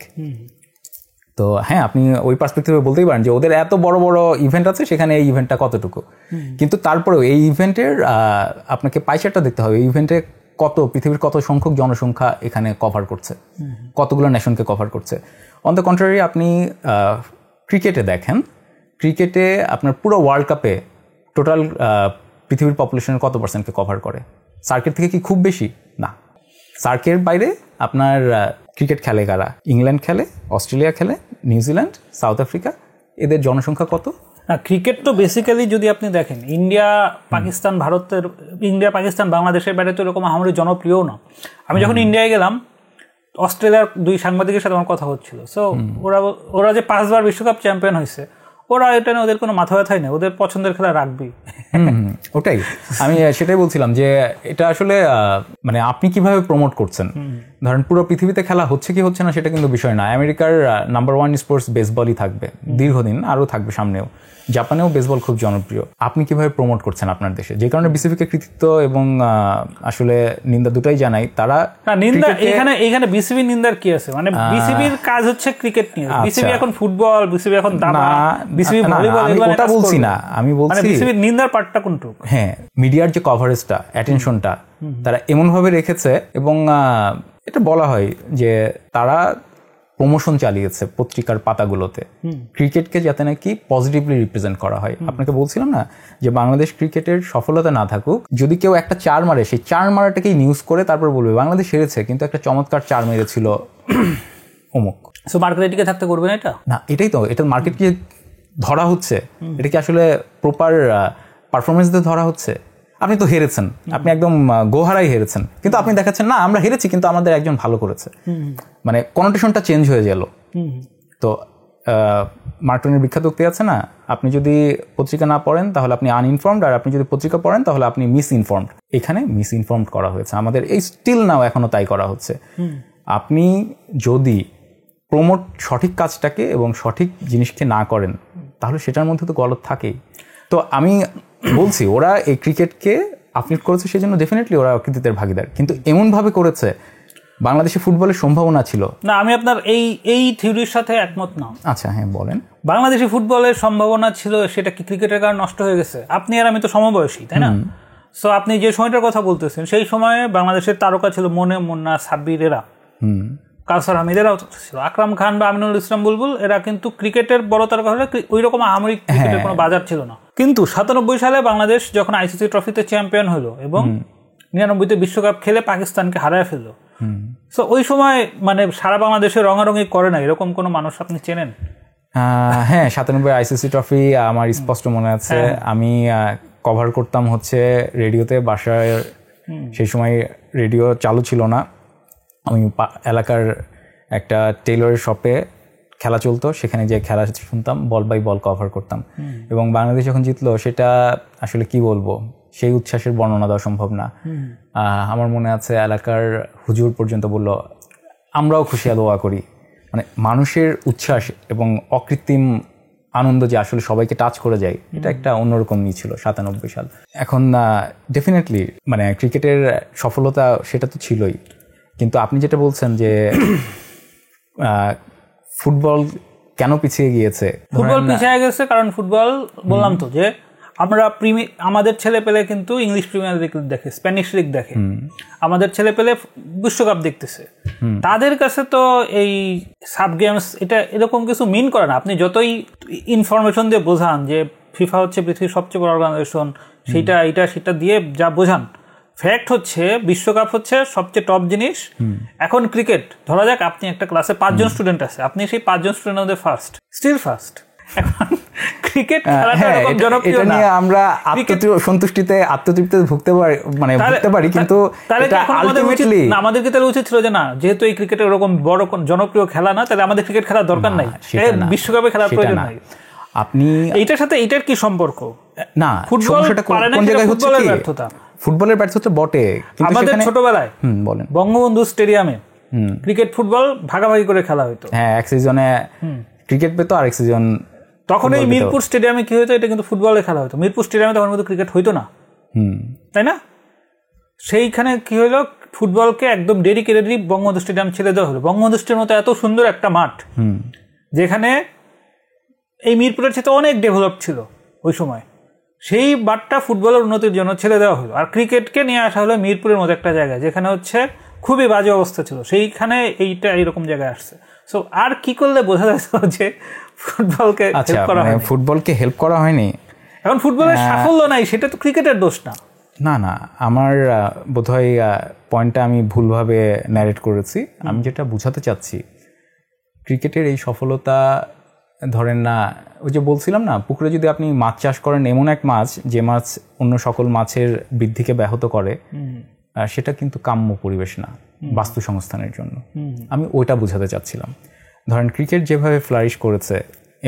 তো হ্যাঁ, আপনি ওই পার্সপেক্টিভে বলতেই পারেন যে ওদের এত বড় বড় ইভেন্ট আছে, সেখানে এই ইভেন্টটা কতটুকু। কিন্তু তারপরেও এই ইভেন্টের আপনাকে পাইচারটা দেখতে হবে, এই ইভেন্টে পৃথিবীর কত সংখ্যক জনসংখ্যা এখানে কভার করছে, কতগুলো নেশনকে কভার করছে। অন দ্য কন্ট্রারি আপনি ক্রিকেটে দেখেন, ক্রিকেটে আপনার পুরো ওয়ার্ল্ড কাপে টোটাল পৃথিবীর পপুলেশনের কত পার্সেন্টকে কভার করে? সার্কের থেকে কি খুব বেশি? না। সার্কের বাইরে আপনার ক্রিকেট খেলে কারা? ইংল্যান্ড খেলে, অস্ট্রেলিয়া খেলে, নিউজিল্যান্ড, সাউথ আফ্রিকা। এদের জনসংখ্যা কত?
না, ক্রিকেট তো বেসিক্যালি যদি আপনি দেখেন ইন্ডিয়া, পাকিস্তান, বাংলাদেশের বাইরে তো এরকম আমাদের জনপ্রিয়ও না। আমি যখন ইন্ডিয়ায় গেলাম, অস্ট্রেলিয়ার 2 সাংবাদিকের সাথে আমার কথা হচ্ছিল। সো ওরা যে 5 বার বিশ্বকাপ চ্যাম্পিয়ন হয়েছে, ওরা এটা নিয়ে ওদের কোনো মাথা ব্যথাই নেই, ওদের পছন্দের খেলা রাগবি।
ওটাই আমি সেটাই বলছিলাম যে এটা আসলে মানে আপনি কিভাবে প্রমোট করছেন। ধরেন পুরো পৃথিবীতে খেলা হচ্ছে কি হচ্ছে না সেটা কিন্তু বিষয় না। আমেরিকার নাম্বার 1 স্পোর্টস বেসবলই থাকবে দীর্ঘদিন, আরও থাকবে সামনেও। জাপানেও বেসবল খুব জনপ্রিয়। আপনি কিভাবে প্রমোট করছেন আপনার দেশে? যে কারণে বিসিবিকে কৃতিত্ব এবং আসলে নিন্দা দুটাই জানাই। তারা
নিন্দা এখানে বিসিবি নিন্দার কি আছে? মানে বিসিবির কাজ হচ্ছে ক্রিকেট নিয়ে, বিসিবি এখন ফুটবল, বিসিবি এখন দাবা, বিসিবি ভলিবল,
ওটা বলছি না, আমি বলছি
বিসিবির নিন্দার পার্টটা কোনটুকু?
হ্যাঁ, মিডিয়ার যে কভারেজটা, অ্যাটেনশনটা তারা এমনভাবে রেখেছে এবং এটা বলা হয় যে তারা প্রমোশন চালিয়েছে পত্রিকার পাতাগুলোতে ক্রিকেটকে, যাতে নাকি পজিটিভলি রিপ্রেজেন্ট করা হয়। আপনাকে বলছিলাম না যে বাংলাদেশ ক্রিকেটের সফলতা না থাকুক, যদি কেউ একটা 4 মারে, সেই 4 মারাটাকেই নিউজ করে তারপর বলবে বাংলাদেশ হেরেছে কিন্তু একটা চমৎকার 4 মেরেছিল অমুক।
সো মার্কেটিংয়ে থাকতে করবে না এটা?
না, এটাই তো, এটা মার্কেটকে ধরা হচ্ছে, এটা কি আসলে প্রপার পারফরমেন্স দিয়ে ধরা হচ্ছে? আপনি তো হেরেছেন, আপনি একদম গোহারাই হেরেছেন, কিন্তু আপনি দেখাচ্ছেন না আমরা হেরেছি কিন্তু আমাদের একজন ভালো করেছে, মানে কনোটেশনটা চেঞ্জ হয়ে গেল। তো মার্কটনের বিখ্যাত উক্তি আছে না, আপনি যদি পত্রিকা না পড়েন তাহলে আপনি আনইনফর্মড, আর আপনি যদি পত্রিকা পড়েন তাহলে আপনি মিসইনফর্মড। এখানে মিসইনফর্মড করা হয়েছে আমাদের, এই স্টিল নাও এখনো তাই করা হচ্ছে। আপনি যদি প্রমোট সঠিক কাজটাকে এবং সঠিক জিনিসকে না করেন তাহলে সেটার মধ্যে তো গলত থাকেই। তো আমি বলছি ওরা এই ক্রিকেটকে আপডেট করেছে, সেই জন্য ডেফিনেটলি ওরা কৃতিত্বের ভাগিদার, কিন্তু এমনভাবে করেছে বাংলাদেশে ফুটবলের সম্ভাবনা ছিল
না। আমি আপনার এই থিওরির সাথে একমত না।
আচ্ছা, হ্যাঁ বলেন।
বাংলাদেশে ফুটবলের সম্ভাবনা ছিল, সেটা কি ক্রিকেটের কারণে নষ্ট হয়ে গেছে? আপনি আর আমি তো সমবয়সী, তাই না? সো আপনি যে সময়টার কথা বলতেছেন সেই সময়ে বাংলাদেশের তারকা ছিল মনে, মুন্না, সাব্বির, এরা কাউসার হামিদ, এরাও ছিল, আকরাম খান বা আমিনুল ইসলাম বুলবুল, এরা কিন্তু ক্রিকেটের বড় তারকা হলে ওই রকম আহামরি ক্রিকেটের কোনো বাজার ছিল না। কিন্তু 97 সালে বাংলাদেশ যখন আইসিসি ট্রফিতে চ্যাম্পিয়ন হলো এবং 99-তে বিশ্বকাপ খেলে পাকিস্তানকে হারায় ফেললো, সো ওই সময় মানে সারা বাংলাদেশে রঙারঙি করে না এরকম কোনো মানুষ আপনি চেনেন?
হ্যাঁ, 97 আইসিসি ট্রফি আমার স্পষ্ট মনে আছে। আমি কভার করতাম হচ্ছে রেডিওতে, বাসায় সেই সময় রেডিও চালু ছিল না। আমি এলাকার একটা টেইলরের শপে খেলা চলতো, সেখানে যে খেলা শুনতাম, বল বাই বল কভার করতাম। এবং বাংলাদেশ যখন জিতলো সেটা আসলে কি বলবো, সেই উচ্ছ্বাসের বর্ণনা দেওয়া সম্ভব না। আমার মনে আছে এলাকার হুজুর পর্যন্ত বলল আমরাও খুশি দোয়া করি। মানে মানুষের উচ্ছ্বাস এবং অকৃত্রিম আনন্দ যে আসলে সবাইকে টাচ করে যায়, এটা একটা অন্যরকমই ছিল 97 সাল। এখন ডেফিনেটলি মানে ক্রিকেটের সফলতা সেটা তো ছিলই, কিন্তু আপনি যেটা বলছেন যে ফুটবল কেন পিছিয়ে গিয়েছে,
ফুটবল পিছিয়ে গেছে কারণ ফুটবল, বললাম তো যে আমরা আমাদের ছেলে পেলে কিন্তু ইংলিশ প্রিমিয়ার লিগ দেখে, স্প্যানিশ লিগ দেখে, আমাদের ছেলে পেলে বিশ্বকাপ দেখতেছে। তাদের কাছে তো এই সাব গেমস এটা এরকম কিছু মিন করে না। আপনি যতই ইনফরমেশন দিয়ে বোঝান যে ফিফা হচ্ছে পৃথিবীর সবচেয়ে বড় অর্গানাইজেশন, সেটা এটা সেটা দিয়ে যা বোঝান, ফ্যাক্ট হচ্ছে বিশ্বকাপ হচ্ছে সবচেয়ে টপ জিনিস। এখন ক্রিকেট ধরা যাক আপনি একটা ক্লাসে 5 জন স্টুডেন্ট আছে, আপনি সেই 5 জন স্টুডেন্টের মধ্যে ফার্স্ট, স্টিল ফার্স্ট। এখন ক্রিকেট খেলাটা এরকম জনপ্রিয় না।
আমরা সন্তুষ্টিতে আত্মতৃপ্তিতে ভুগতে পারি, কিন্তু আলটিমেটলি
আমাদের কি তাহলে উচিত ছিল যে না, যেহেতু এই ক্রিকেট এরকম বড় জনপ্রিয় খেলা না, তাহলে আমাদের ক্রিকেট খেলার দরকার নাই, বিশ্বকাপে খেলার প্রয়োজন নাই।
আপনি
এইটার সাথে এটার কি সম্পর্ক?
না,
সমস্যাটা কোন জায়গায় হচ্ছে?
ফুটবলের ব্যর্থতা বটে, কিন্তু
আমাদের ছোটবেলায়
বলেন
বঙ্গবন্ধু স্টেডিয়ামে ক্রিকেট ফুটবল ভাগাভাগি করে খেলা হতো।
হ্যাঁ, এক সিজনে ক্রিকেট পেতো, আরেক সিজন
তখন এই মিরপুর স্টেডিয়ামে কি হতো, এটা কিন্তু ফুটবলে খেলা হতো। মিরপুর স্টেডিয়ামে তখন কিন্তু ক্রিকেট হইতো না, তাই না? সেইখানে কি হলো, ফুটবলকে একদম ডেডিকেটেডলি বঙ্গবন্ধু স্টেডিয়াম ছেড়ে দেওয়া হলো। বঙ্গবন্ধু স্টেডিয়ামের মতো এত সুন্দর একটা মাঠ, যেখানে এই মিরপুরের সাথে অনেক ডেভেলপ ছিল ওই সময়, সেই মাঠটা ফুটবলের উন্নতির জন্য ছেড়ে দেওয়া হলো। আর ক্রিকেটকে নিয়ে আসা হলো মিরপুরের মতো একটা জায়গায়, যেখানে হচ্ছে খুবই বাজে অবস্থা ছিল, সেইখানে এইটা এইরকম জায়গায় আসছে। সো আর কি করলে বোঝা যাচ্ছে যে ফুটবলকে হেল্প করা হয়নি?
ফুটবলকে হেল্প করা হয়নি।
এখন ফুটবলের সাফল্য নাই, সেটা তো ক্রিকেটের দোষ না।
না না, আমার বোধহয় পয়েন্টটা আমি ভুলভাবে ন্যারেট করেছি। আমি যেটা বোঝাতে চাচ্ছি, ক্রিকেটের এই সফলতা ধরেন না, ওই যে বলছিলাম না, পুকুরে যদি আপনি মাছ চাষ করেন, এমন এক মাছ যে মাছ অন্য সকল মাছের বৃদ্ধিকে ব্যাহত করে, সেটা কিন্তু কাম্য পরিবেশ না বাস্তু সংস্থানের জন্য। আমি ওইটা বোঝাতে চাচ্ছিলাম। ধরেন ক্রিকেট যেভাবে ফ্লারিশ করেছে,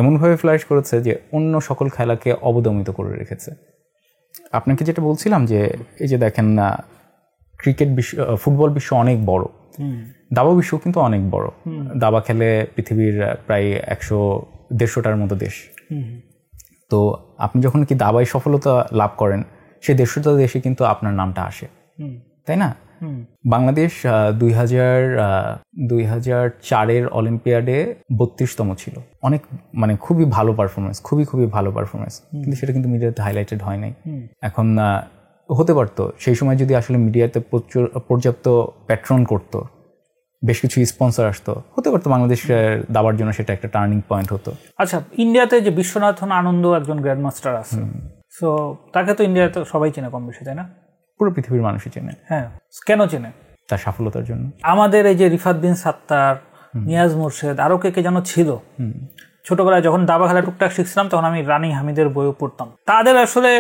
এমনভাবে ফ্লারিশ করেছে যে অন্য সকল খেলাকে অবদমিত করে রেখেছে। আপনাকে যেটা বলছিলাম যে এই যে দেখেন না, ক্রিকেট বিশ্ব, ফুটবল বিশ্ব অনেক বড়, দাবা বিশ্ব কিন্তু অনেক বড়। দাবা খেলে পৃথিবীর প্রায় 100-150টার মতো দেশ। তো আপনি যখন কি দাবায় সফলতা লাভ করেন, সেই 150টা দেশে কিন্তু আপনার নামটা আসে, তাই না? বাংলাদেশ 2004-এর অলিম্পিয়াডে 32তম ছিল। অনেক মানে খুবই ভালো পারফরমেন্স, খুবই ভালো পারফরমেন্স, কিন্তু সেটা কিন্তু মিডিয়াতে হাইলাইটেড হয় নাই। এখন হতে পারতো সেই সময় যদি আসলে মিডিয়াতে পর্যাপ্ত প্যাট্রন করতো, বেশ কিছু স্পন্সর আসতো, হতে পারতো বাংলাদেশের দাবার জন্য সেটা একটা টার্নিং পয়েন্ট হতো।
আচ্ছা, ইন্ডিয়াতে যে বিশ্বনাথন আনন্দ একজন গ্র্যান্ড মাস্টার আছে, সো তাকে তো ইন্ডিয়াতে সবাই চেনে কম বেশি, তাই না?
পুরো পৃথিবীর মানুষই চেনে।
হ্যাঁ, কেন চেনে?
তার সফলতার জন্য।
আমাদের এই যে রিফাত বিন সাত্তার, নিয়াজ মোর্শেদ, আরো কে যেন ছিল, ছোটবেলায় যখন দাবা খেলা টুকটাক শিখছিলাম তখন আমি রানী হামিদের বইও পড়তাম। তাদের আসলে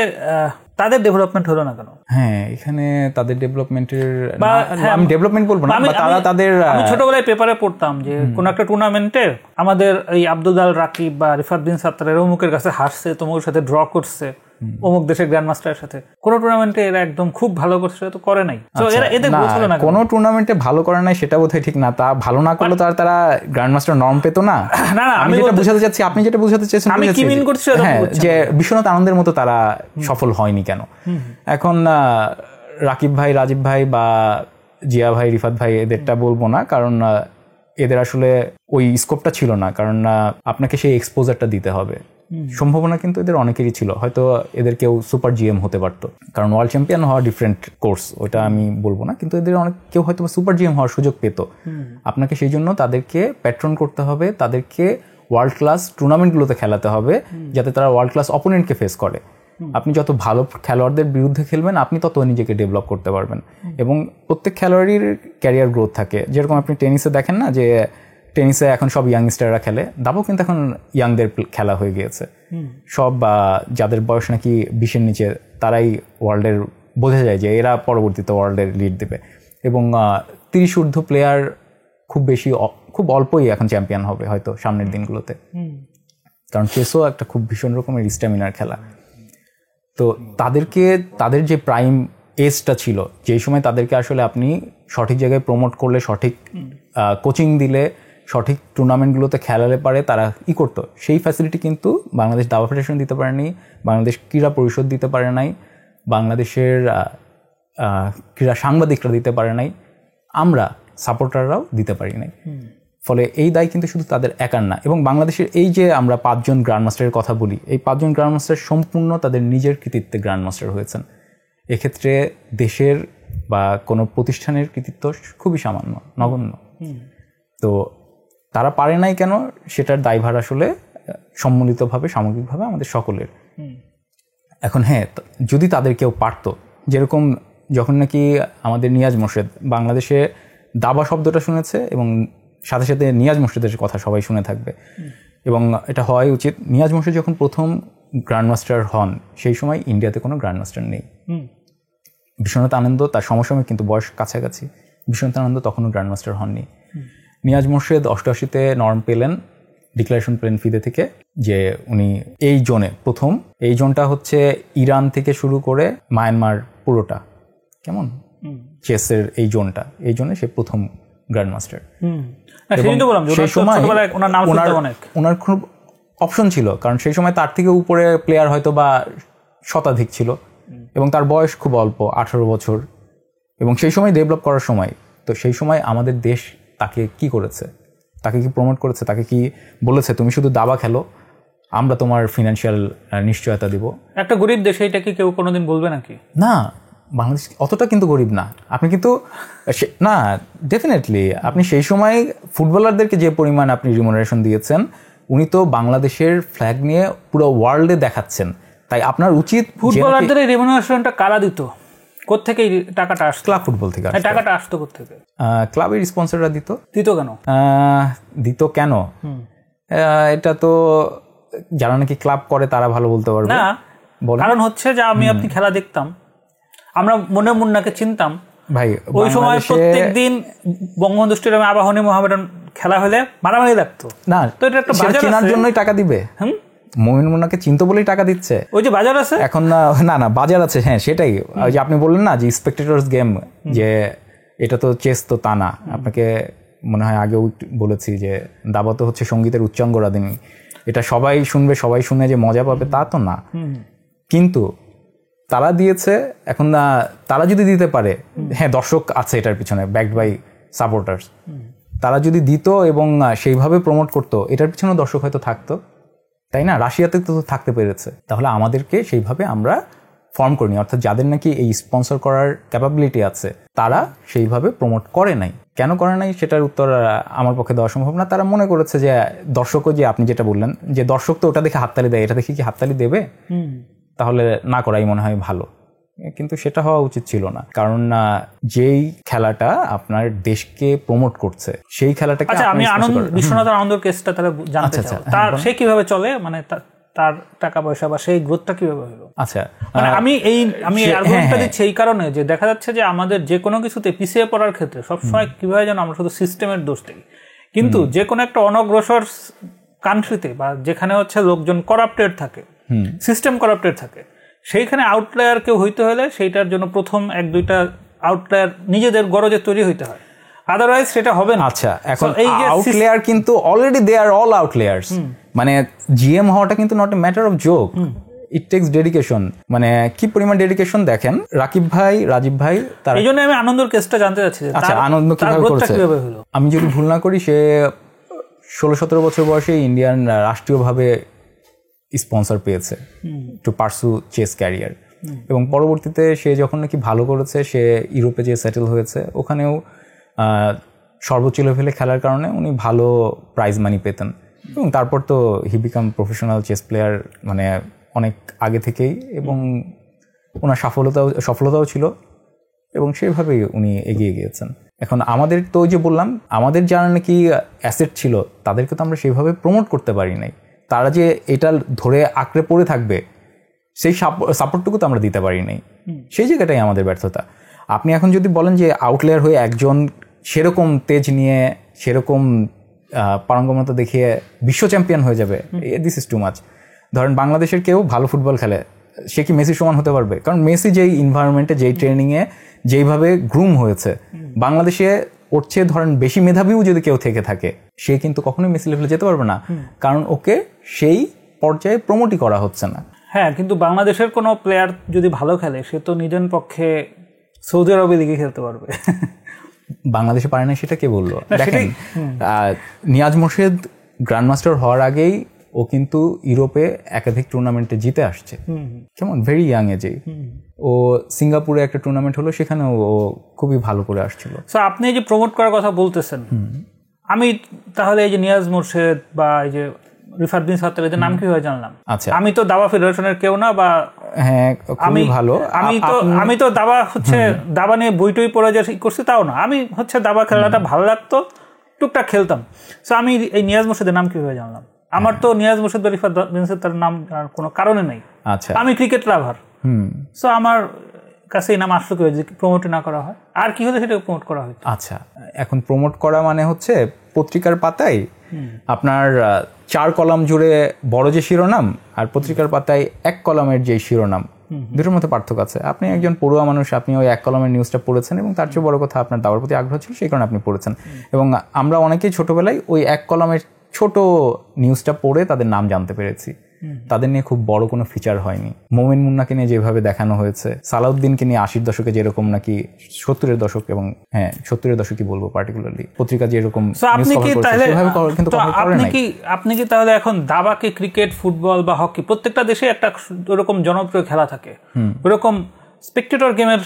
তাদের ডেভেলপমেন্ট হলো না কেন?
হ্যাঁ, এখানে তাদের ডেভেলপমেন্টের, আমি ডেভেলপমেন্ট বলবো না, তারা তাদের,
আমি ছোটবেলায় পেপারে পড়তাম যে কোন একটা টুর্নামেন্টে আমাদের এই আব্দুল আল রাকিব বা রিফাত বিন সাত্তারের অমুকের কাছে হারছে, তোমার সাথে ড্র করছে, অমুক দেশের গ্র্যান্ড মাস্টারের সাথে। কোন টুর্নামেন্টে এরা একদম খুব ভালো করছে তো করে নাই, তো এদের বুঝলো না
কোন টুর্নামেন্টে ভালো করে নাই, সেটা বোধহয় ঠিক না। তা ভালো না করলে তো আর তারা গ্র্যান্ড মাস্টার নর্ম পেতো না।
না,
আমি যেটা বুঝাতে চাচ্ছি, আপনি যেটা বুঝাতে চাইছেন,
আমি কি মিন করছি,
হ্যাঁ, যে বিশ্বনাথ আনন্দের মতো তারা সফল হয়নি কেন। এখন রাকিব ভাই, রাজীব ভাই বা জিয়া ভাই, রিফাত ভাই, এদেরটা বলবো না, কারণ এদের আসলে ওই স্কোপটা ছিল না, কারণ আপনাকে সেই এক্সপোজারটা দিতে হবে। সম্ভাবনা কিন্তু এদের অনেকেরই ছিল, হয়তো এদের কেউ সুপার জিএম হতে পারতো, কারণ ওয়ার্ল্ড চ্যাম্পিয়ন হওয়া ডিফারেন্ট কোর্স, ওটা আমি বলবো না, কিন্তু এদের অনেক কেউ হয়তো সুপার জিএম হওয়ার সুযোগ পেত। আপনাকে সেই জন্য তাদেরকে প্যাট্রন করতে হবে, তাদেরকে ওয়ার্ল্ড ক্লাস টুর্নামেন্টগুলোতে খেলাতে হবে, যাতে তারা ওয়ার্ল্ড ক্লাস অপোনেন্টকে ফেস করে। আপনি যত ভালো খেলোয়াড়দের বিরুদ্ধে খেলবেন, আপনি তত নিজেকে ডেভেলপ করতে পারবেন, এবং প্রত্যেক খেলোয়াড়ের ক্যারিয়ার গ্রোথ থাকে। যেরকম আপনি টেনিসে দেখেন না, যে টেনিসে এখন সব ইয়াংস্টাররা খেলে, দাবাও কিন্তু এখন ইয়াংদের খেলা হয়ে গিয়েছে। সব যাদের বয়স নাকি 20-এর নিচে, তারাই ওয়ার্ল্ডের, বোঝা যায় যে এরা পরবর্তীতে ওয়ার্ল্ডের লিড দেবে, এবং 30 ঊর্ধ্ব প্লেয়ার খুব অল্পই এখন চ্যাম্পিয়ন হবে হয়তো সামনের দিনগুলোতে, কারণ চেসও একটা খুব ভীষণ রকমের স্ট্যামিনার খেলা। তো তাদের যে প্রাইম এজটা ছিল, যেই সময় তাদেরকে আসলে আপনি সঠিক জায়গায় প্রমোট করলে, সঠিক কোচিং দিলে, সঠিক টুর্নামেন্টগুলোতে খেলালে পারে তারা করতো, সেই ফ্যাসিলিটি কিন্তু বাংলাদেশ দাবা ফেডারেশন দিতে পারেনি, বাংলাদেশ ক্রীড়া পরিষদ দিতে পারে নাই, বাংলাদেশের ক্রীড়া সাংবাদিকরা দিতে পারে নাই, আমরা সাপোর্টাররাও দিতে পারি নাই। ফলে এই দায় কিন্তু শুধু তাদের একার না, এবং বাংলাদেশের এই যে আমরা 5 জন গ্র্যান্ডমাস্টারের কথা বলি, এই 5 জন গ্র্যান্ডমাস্টার সম্পূর্ণ তাদের নিজের কৃতিত্বে গ্র্যান্ডমাস্টার হয়েছেন। এক্ষেত্রে দেশের বা কোনো প্রতিষ্ঠানের কৃতিত্ব খুবই সামান্য, নগণ্য। তো তারা পারে নাই কেন, সেটার দায়ভার আসলে সম্মিলিতভাবে, সামগ্রিকভাবে আমাদের সকলের। এখন হ্যাঁ, যদি তাদের কেউ পারতো, যেরকম যখন নাকি আমাদের নিয়াজ মোর্শেদ বাংলাদেশে দাবা শব্দটা শুনেছে, এবং সাথে সাথে নিয়াজ মোর্শেদের কথা সবাই শুনে থাকবে, এবং এটা হওয়াই উচিত। নিয়াজ মোর্শেদ যখন প্রথম গ্র্যান্ডমাস্টার হন, সেই সময় ইন্ডিয়াতে কোনো গ্র্যান্ডমাস্টার নেই। বিশ্বনাথ আনন্দ তার সমসাময়িক, কিন্তু বয়স কাছাকাছি। বিশ্বনাথ আনন্দ তখনও গ্র্যান্ডমাস্টার হননি। নিয়াজ মোর্শেদ 88-তে নর্ম পেলেন, ডিক্লারেশন পেলেন ফিদে থেকে, যে উনি এই জোনে প্রথম। এই জোনটা হচ্ছে ইরান থেকে শুরু করে মায়ানমার পুরোটা, কেমন চেসের এই জোনটা, এই জোনে সে প্রথম গ্র্যান্ডমাস্টার। সেই সময় ওনার খুব অপশন ছিল, কারণ সেই সময় তার থেকে উপরে প্লেয়ার হয়তো বা শতাধিক ছিল, এবং তার বয়স খুব অল্প, 18 বছর, এবং সেই সময় ডেভেলপ করার সময়। তো সেই সময় আমাদের দেশ তাকে কি করেছে, তাকে কি প্রমোট করেছে, তাকে কি বলেছে তুমি শুধু দাবা খেলো, আমরা তোমার ফিনান্সিয়াল নিশ্চয়তা দিব।
একটা গরিব দেশে এটা কি কেউ কোনোদিন বলবে নাকি?
না, বাংলাদেশ অতটা কিন্তু গরিব না। আপনি কিন্তু না, ডেফিনেটলি আপনি সেই সময় ফুটবলারদেরকে যে পরিমাণ আপনি রিমুনারেশন দিয়েছেন, উনি তো বাংলাদেশের ফ্ল্যাগ নিয়ে পুরো ওয়ার্ল্ডে দেখাচ্ছেন। তাই আপনার উচিত,
ফুটবলারদের এই রিমুনারেশনটা কারা দিত, কোত্থেকে টাকাটা আসতো?
ক্লাব ফুটবল থেকে।
টাকাটা আসতো কোত্থেকে?
ক্লাবের স্পন্সররা দিত
কেন?
এটা তো যারা নাকি ক্লাব করে তারা ভালো বলতে পারবে
না। কারণ হচ্ছে যে আপনি খেলা দেখতাম, আমরা মুন্নাকে চিনতাম ভাই, ওই সময় প্রত্যেক দিন বঙ্গবন্ধু স্টেডিয়ামে আবাহনী মোহামেডান খেলা হলে মারামারি লাগতো না, তো এটা একটা বাজার,
কেনার জন্যই টাকা দিবে। মোমিন মুন্নাকে চিনতো বলেই টাকা দিচ্ছে?
ওই যে বাজার আছে
এখন, না বাজার আছে, হ্যাঁ সেটাই। ওই যে আপনি বললেন না যে স্পেক্টেটরস গেম, যে এটা তো চেস তো তা না। আপনাকে মনে হয় আগেও বলেছি যে দাবা তো হচ্ছে সঙ্গীতের উচ্চাঙ্গ রাঁধুনি, এটা সবাই শুনবে, সবাই শুনে যে মজা পাবে তা তো না। কিন্তু তারা দিয়েছে, এখন তারা যদি দিতে পারে, হ্যাঁ দর্শক আছে এটার পিছনে, ব্যাকড বাই সাপোর্টার্স, তারা যদি দিত এবং সেইভাবে প্রমোট করতো, এটার পিছনে দর্শক হয়তো থাকতো, তাই না? রাশিয়াতে তো থাকতে পেরেছে, তাহলে আমাদেরকে সেইভাবে আমরা ফর্ম করিনি, অর্থাৎ যাদের নাকি এই স্পন্সর করার ক্যাপাবিলিটি আছে তারা সেইভাবে প্রমোট করে নাই। কেন করে নাই সেটার উত্তর আমার পক্ষে দেওয়া সম্ভব না। তারা মনে করেছে যে দর্শকও, যে আপনি যেটা বললেন যে দর্শক তো ওটা দেখে হাততালি দেয়, এটা দেখে কি হাততালি দেবে, তাহলে না করাই মনে হয় ভালো। কিন্তু সেটা হওয়া উচিত ছিল না, কারণ যেই খেলাটা আপনার দেশকে প্রমোট করছে সেই খেলাটাকে।
আচ্ছা, আমি বিশ্বনাথের আনন্দ কেসটা তাহলে জানতে চাই, তার সে কিভাবে চলে, মানে তার টাকা পয়সা বা সেই গ্রোথটা কিভাবে হলো?
আচ্ছা,
মানে আমি আর্গুমেন্টটা দিচ্ছি এই কারণে যে দেখা যাচ্ছে যে আমাদের যে কোনো কিছুতে পিছিয়ে পড়ার ক্ষেত্রে সবসময় কিভাবে যেন আমরা শুধু সিস্টেমের দোষ দিই, কিন্তু যে কোনো একটা অনগ্রসর কান্ট্রিতে বা যেখানে হচ্ছে লোকজন করাপ্টেড থাকে, সিস্টেম করাপ্টেড থাকে, সেইখানে আউটলায়ার কেউ হইতে হলে সেইটার জন্য প্রথম 1-2টা আউটলায়ার নিজেদের গরজে তৈরি হইতে হয়, আদারওয়াইজ সেটা হবে না।
আচ্ছা, এখন আউটলায়ার কিন্তু already they R all outliers. মানে জিএম হওয়াটা কিন্তু not a matter of joke, it tax dedication. মানে কি পরিমাণ ডেডিকেশন দেখেন রাকিব ভাই, রাজীব ভাই।
এই জন্য আমি আনন্দর কেসটা জানতে চাচ্ছি।
আচ্ছা, আনন্দ কিভাবে করেছে? আমি যদি ভুল না করি সে 16-17 বছর বয়সে ইন্ডিয়ান রাষ্ট্রীয়ভাবে স্পন্সর পেয়েছে টু পারসু চেস ক্যারিয়ার, এবং পরবর্তীতে সে যখন নাকি ভালো করেছে, সে ইউরোপে যে সেটেল হয়েছে, ওখানেও সর্বোচ্চ লেভেলে খেলার কারণে উনি ভালো প্রাইজ মানি পেতেন, এবং তারপর তো হি বিকাম প্রফেশনাল চেস প্লেয়ার মানে অনেক আগে থেকেই, এবং ওনার সফলতাও ছিল, এবং সেভাবেই উনি এগিয়ে গিয়েছেন। এখন আমাদের তো ওই যে বললাম, আমাদের যারা নাকি অ্যাসেট ছিল তাদেরকে তো আমরা সেইভাবে প্রমোট করতে পারি নাই। তারা যে এটা ধরে আঁকড়ে পড়ে থাকবে সেই সাপোর্টটুকু তো আমরা দিতে পারি নাই, সেই জায়গাটাই আমাদের ব্যর্থতা। আপনি এখন যদি বলেন যে আউটলেয়ার হয়ে একজন সেরকম তেজ নিয়ে, সেরকম পারঙ্গমতা দেখিয়ে বিশ্ব চ্যাম্পিয়ন হয়ে যাবে, দিস ইজ টু মাচ। ধরেন বাংলাদেশের কেউ ভালো ফুটবল খেলে, সে কি মেসির সমান হতে পারবে? কারণ মেসি যেই এনভায়রনমেন্টে, যেই ট্রেনিংয়ে, যেইভাবে গ্রুম হয়েছে, বাংলাদেশে ওর চেয়ে ধরেন বেশি মেধাবীও যদি কেউ থেকে থাকে, সে কিন্তু কখনোই মেসি লেভেলে যেতে পারবে না, কারণ ওকে সেই পর্যায়ে প্রমোটই করা হচ্ছে না।
হ্যাঁ, কিন্তু বাংলাদেশের কোনো প্লেয়ার যদি ভালো খেলে, সে তো নিজের পক্ষে সৌদি আরবে লিগে খেলতে পারবে।
বাংলাদেশে পারে না সেটা কে বললো? দেখেন, নিয়াজ মোর্শেদ গ্র্যান্ডমাস্টার হওয়ার আগেই ও কিন্তু ইউরোপে একাধিক টুর্নামেন্টে জিতে আসছে, কেমন ভেরি ইয়াং এজে। ও সিঙ্গাপুরে একটা টুর্নামেন্ট হলো, সেখানে ও খুবই ভালো করে আসছিল।
সো আপনি এই যে প্রমোট করার কথা বলতেছেন, আমি তাহলে এই যে নিয়াজ মোর্শেদ বা এই যে রিফাত বিন সাত্তার, এদের নাম কিভাবে জানলাম?
আচ্ছা,
আমি তো দাবা ফেডারেশনের কেউ না, বা
হ্যাঁ খুবই ভালো,
আমি তো দাবা হচ্ছে দাবা নিয়ে বইটই পড়ে যে করছি তাও না, আমি হচ্ছে দাবা খেলাটা ভালো লাগতো, টুকটাক খেলতাম। সো আমি এই নিয়াজ মোর্শেদের নাম কিভাবে জানলাম? আমার তো নিয়াজ মোর্শেদ বা রিফাত বিন সাত্তার নাম জানার কোনো কারণে নেই।
আচ্ছা,
আমি ক্রিকেট লাভার, সো আমার কাছে এই নাম আসলো কি প্রমোট না করা হয়, আর কি হলে সেটা প্রমোট করা হয়?
আচ্ছা, এখন প্রমোট করা মানে হচ্ছে পত্রিকার পাতায় আপনার 4 কলাম জুড়ে বড় যে শিরোনাম, আর পত্রিকার পাতায় 1 কলামের যে শিরোনাম, দুটোর মধ্যে পার্থক্য আছে। আপনি একজন পড়ুয়া মানুষ, আপনি ওই 1 কলামের নিউজটা পড়েছেন, এবং তার চেয়ে বড় কথা আপনার দাবার প্রতি আগ্রহ ছিল, সেই কারণে আপনি পড়েছেন। এবং আমরা অনেকেই ছোটবেলায় ওই 1 কলামের ছোট নিউজটা পড়ে তাদের নাম জানতে পেরেছি, তাদের নিয়ে খুব বড় কোনো ফিচার হয়নি। মোমিন মুন্নাকে নিয়ে যেভাবে দেখানো হয়েছে, সালাউদ্দিনকে নিয়ে 80-এর দশকে যেরকম নাকি 70-এর দশক, এবং হ্যাঁ 70-এর দশকই বলবো পার্টিকুলারলি, পত্রিকা যেরকম
আপনি কি তাহলে এখন দাবাকে ক্রিকেট, ফুটবল বা হকি প্রত্যেকটা দেশে একটা ওরকম জনপ্রিয় খেলা থাকে, ওরকম স্পেকটেটর গেমের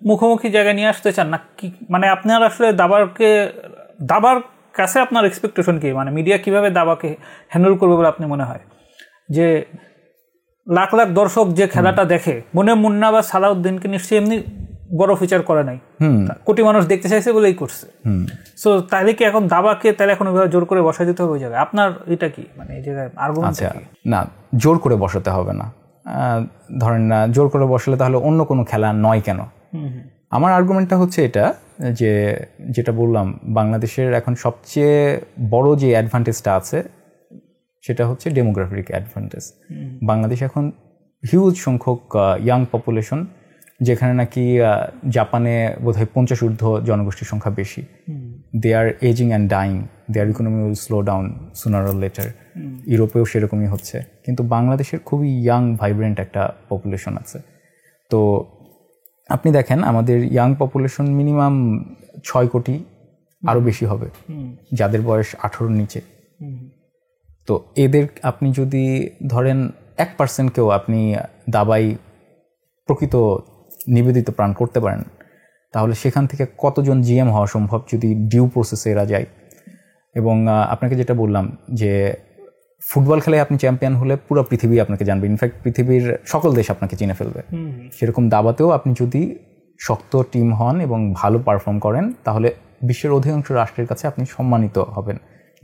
মুখোমুখি জায়গায় নিয়ে আসতে চান না কি? মানে আপনার আসলে দাবার কাছে আপনার এক্সপেকটেশন কি? মানে মিডিয়া কিভাবে দাবাকে হ্যান্ডেল করবে বলে আপনি মনে হয়? যে লাখ লাখ দর্শক যে খেলাটা দেখে, মনে মুন্না বা সালাউদ্দিনকে নিশ্চয়ই এমনি বড় ফিচার করে নাই, কোটি মানুষ দেখতে চাইছে বলেই করছে। সো তাহলে কি এখন দাবাকে তাহলে এখন জোর করে বসাই দিতে হবে ওই জায়গায়? আপনার এটা কি, মানে এই জায়গায় আর্গুমেন্ট?
না, জোর করে বসাতে হবে না। ধরেন না, জোর করে বসালে তাহলে অন্য কোনো খেলা নয় কেন? আমার আর্গুমেন্টটা হচ্ছে এটা, যে যেটা বললাম, বাংলাদেশের এখন সবচেয়ে বড় যে অ্যাডভান্টেজটা আছে সেটা হচ্ছে ডেমোগ্রাফিক অ্যাডভান্টেজ। বাংলাদেশ এখন হিউজ সংখ্যক ইয়াং পপুলেশন, যেখানে নাকি জাপানে বোধহয় 50 ঊর্ধ্ব জনগোষ্ঠীর সংখ্যা বেশি। They are ageing and dying, their economy will slow down sooner or later. ইউরোপেও সেরকমই হচ্ছে, কিন্তু বাংলাদেশের খুবই ইয়াং ভাইব্রেন্ট একটা পপুলেশন আছে। তো আপনি দেখেন আমাদের ইয়াং পপুলেশন মিনিমাম 6 কোটি, আরও বেশি হবে যাদের বয়স 18-র নিচে। তো এদের আপনি যদি ধরেন 1%কেও আপনি দাবাই প্রকৃত নিবেদিত প্রাণ করতে পারেন, তাহলে সেখান থেকে কতজন জিএম হওয়া সম্ভব যদি ডিউ প্রসেসে এরা যায়। এবং আপনাকে যেটা বললাম যে ফুটবল খেলায় আপনি চ্যাম্পিয়ন হলে পুরো পৃথিবী আপনাকে জানবে, ইনফ্যাক্ট পৃথিবীর সকল দেশ আপনাকে চিনে ফেলবে। সেরকম দাবাতেও আপনি যদি শক্ত টিম হন এবং ভালো পারফর্ম করেন, তাহলে বিশ্বের অধিকাংশ রাষ্ট্রের কাছে আপনি সম্মানিত হবেন